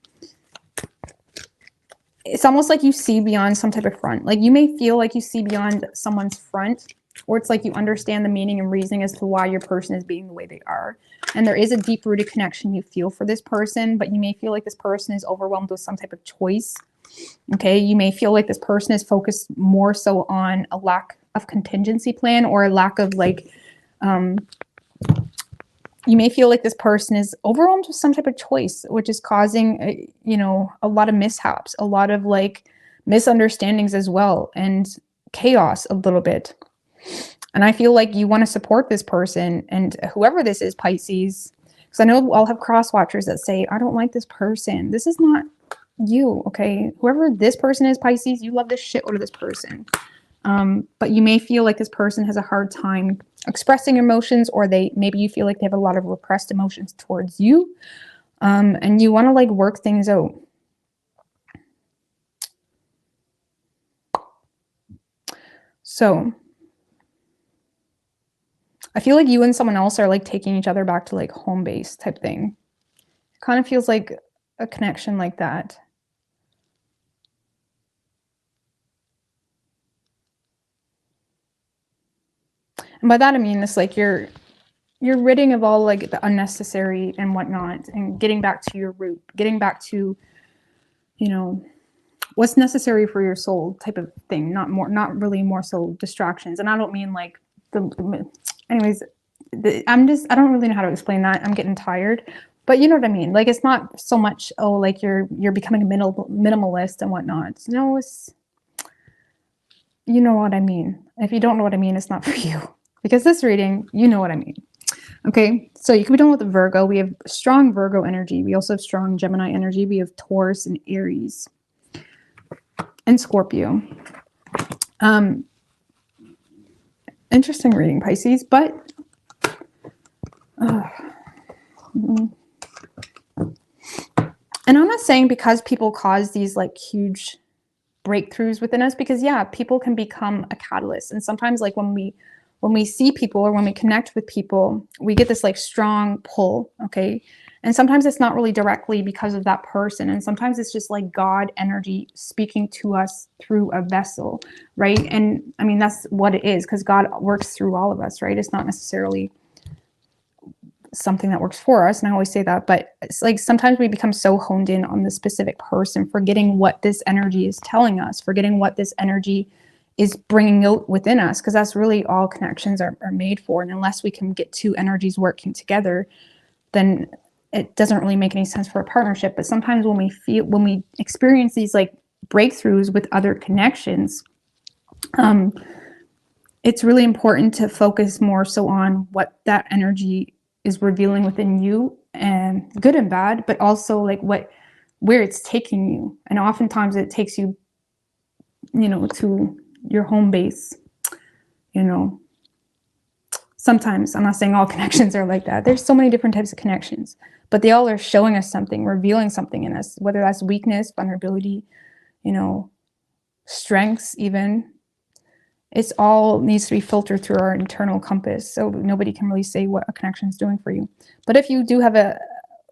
it's almost like you see beyond some type of front. Like, you may feel like you see beyond someone's front, or it's like you understand the meaning and reasoning as to why your person is being the way they are. And there is a deep-rooted connection you feel for this person, but you may feel like this person is overwhelmed with some type of choice. Okay, you may feel like this person is focused more so on a lack of contingency plan, or a lack of, like, you may feel like this person is overwhelmed with some type of choice, which is causing, you know, a lot of mishaps, a lot of, like, misunderstandings as well, and chaos a little bit. And I feel like you want to support this person, and whoever this is, Pisces, because I know I'll have cross watchers that say, I don't like this person. This is not you, okay? Whoever this person is, Pisces, you love this shit out of this person. But you may feel like this person has a hard time expressing emotions, or maybe you feel like they have a lot of repressed emotions towards you. And you want to, like, work things out. So I feel like you and someone else are, like, taking each other back to, like, home base type thing. It kind of feels like a connection like that. And by that I mean it's like you're ridding of all, like, the unnecessary and whatnot, and getting back to your root, getting back to, you know, what's necessary for your soul type of thing. Not really more so distractions. And I don't mean like anyways, I don't really know how to explain that. I'm getting tired, but you know what I mean? Like, it's not so much, oh, like you're becoming a minimalist and whatnot. No, it's, you know what I mean. If you don't know what I mean, it's not for you, because this reading, you know what I mean. Okay, so you can be done with Virgo. We have strong Virgo energy. We also have strong Gemini energy. We have Taurus and Aries and Scorpio. Interesting reading, Pisces, but and I'm not saying because people cause these, like, huge breakthroughs within us, because yeah, people can become a catalyst. And sometimes, like, when we see people, or when we connect with people, we get this, like, strong pull. Okay, and sometimes it's not really directly because of that person, and sometimes it's just like God energy speaking to us through a vessel, right? And I mean, that's what it is, because God works through all of us, right? It's not necessarily something that works for us, and I always say that, but it's like sometimes we become so honed in on the specific person, forgetting what this energy is telling us, forgetting what this energy is bringing out within us, because that's really all connections are made for. And unless we can get two energies working together, then it doesn't really make any sense for a partnership. But sometimes when we experience these, like, breakthroughs with other connections, it's really important to focus more so on what that energy is revealing within you, and good and bad, but also, like, where it's taking you. And oftentimes it takes you, you know, to your home base. You know, sometimes, I'm not saying all connections are like that. There's so many different types of connections, but they all are showing us something, revealing something in us, whether that's weakness, vulnerability, you know, strengths even. It's all needs to be filtered through our internal compass. So nobody can really say what a connection is doing for you. But if you do have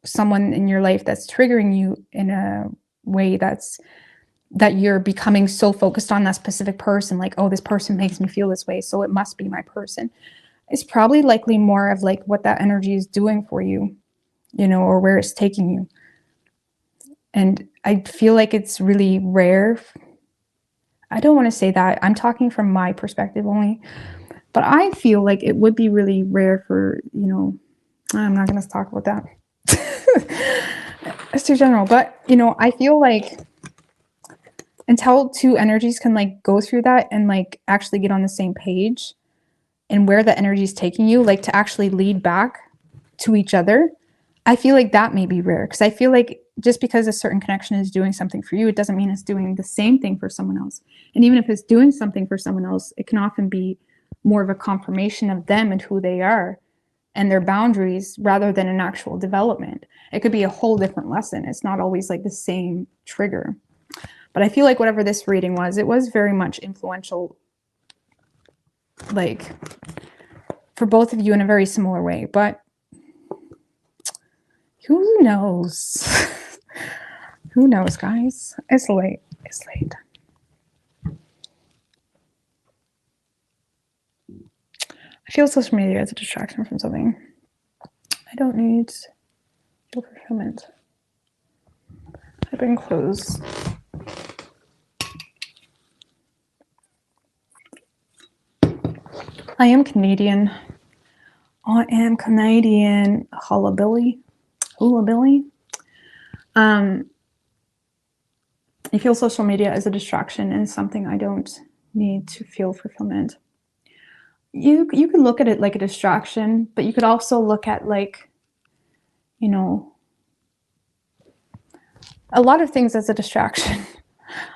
someone in your life that's triggering you in a way that you're becoming so focused on that specific person, like, oh, this person makes me feel this way, so it must be my person, it's probably likely more of, like, what that energy is doing for you, you know, or where it's taking you. And I feel like it's really rare. I don't want to say that. I'm talking from my perspective only, but I feel like it would be really rare for, you know, I'm not going to talk about that. It's too general, but, you know, I feel like until two energies can like go through that and like actually get on the same page and where the energy is taking you, like to actually lead back to each other, I feel like that may be rare. Because I feel like just because a certain connection is doing something for you, it doesn't mean it's doing the same thing for someone else. And even if it's doing something for someone else, it can often be more of a confirmation of them and who they are and their boundaries rather than an actual development. It could be a whole different lesson. It's not always like the same trigger. But I feel like whatever this reading was, it was very much influential, like for both of you in a very similar way. But who knows? Who knows, guys? It's late. It's late. I feel social media as a distraction from something. I don't need fulfillment. I've been closed. I am Canadian. I am Canadian. Hullabilly. Hullabilly. I feel social media as a distraction and something I don't need to feel fulfillment. You could look at it like a distraction, but you could also look at like, you know, a lot of things as a distraction.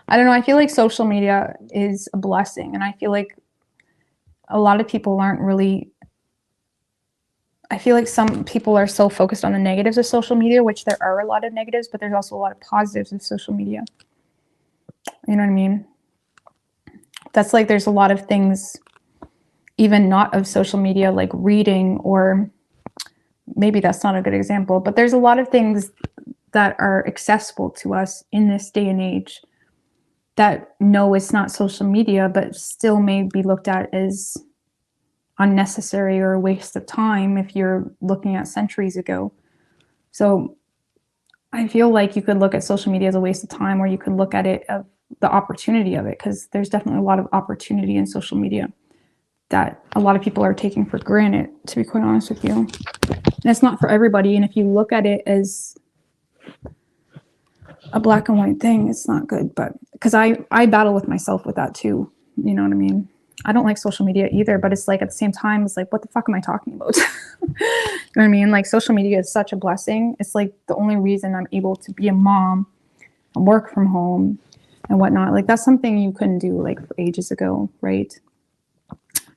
I don't know. I feel like social media is a blessing, and I feel like a lot of people aren't really. I feel like some people are so focused on the negatives of social media, which there are a lot of negatives, but there's also a lot of positives of social media. You know what I mean? That's like there's a lot of things, even not of social media, like reading, or maybe that's not a good example, but there's a lot of things that are accessible to us in this day and age that no, it's not social media, but still may be looked at as unnecessary or a waste of time if you're looking at centuries ago. So I feel like you could look at social media as a waste of time, or you could look at it of the opportunity of it, because there's definitely a lot of opportunity in social media that a lot of people are taking for granted, to be quite honest with you. And it's not for everybody. And if you look at it as a black and white thing, it's not good. But because I battle with myself with that too. You know what I mean? I don't like social media either, but it's like at the same time, it's like, what the fuck am I talking about? You know what I mean? Like social media is such a blessing. It's like the only reason I'm able to be a mom and work from home and whatnot. Like that's something you couldn't do like for ages ago, right?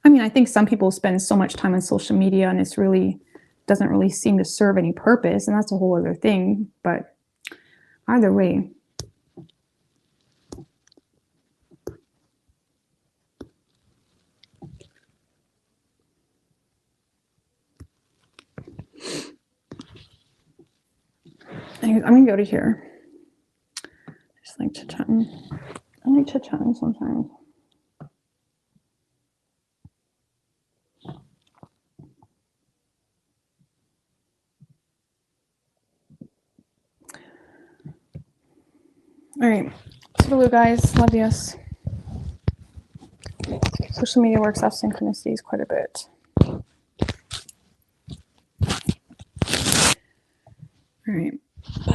I mean, I think some people spend so much time on social media and it's really doesn't really seem to serve any purpose, and that's a whole other thing. But either way, anyways, I'm gonna go to here. I just like chit-chatting. I like chit-chatting sometimes. All right. Toodaloo, guys. Love yous. Social media works off synchronicities quite a bit. All right. Bye.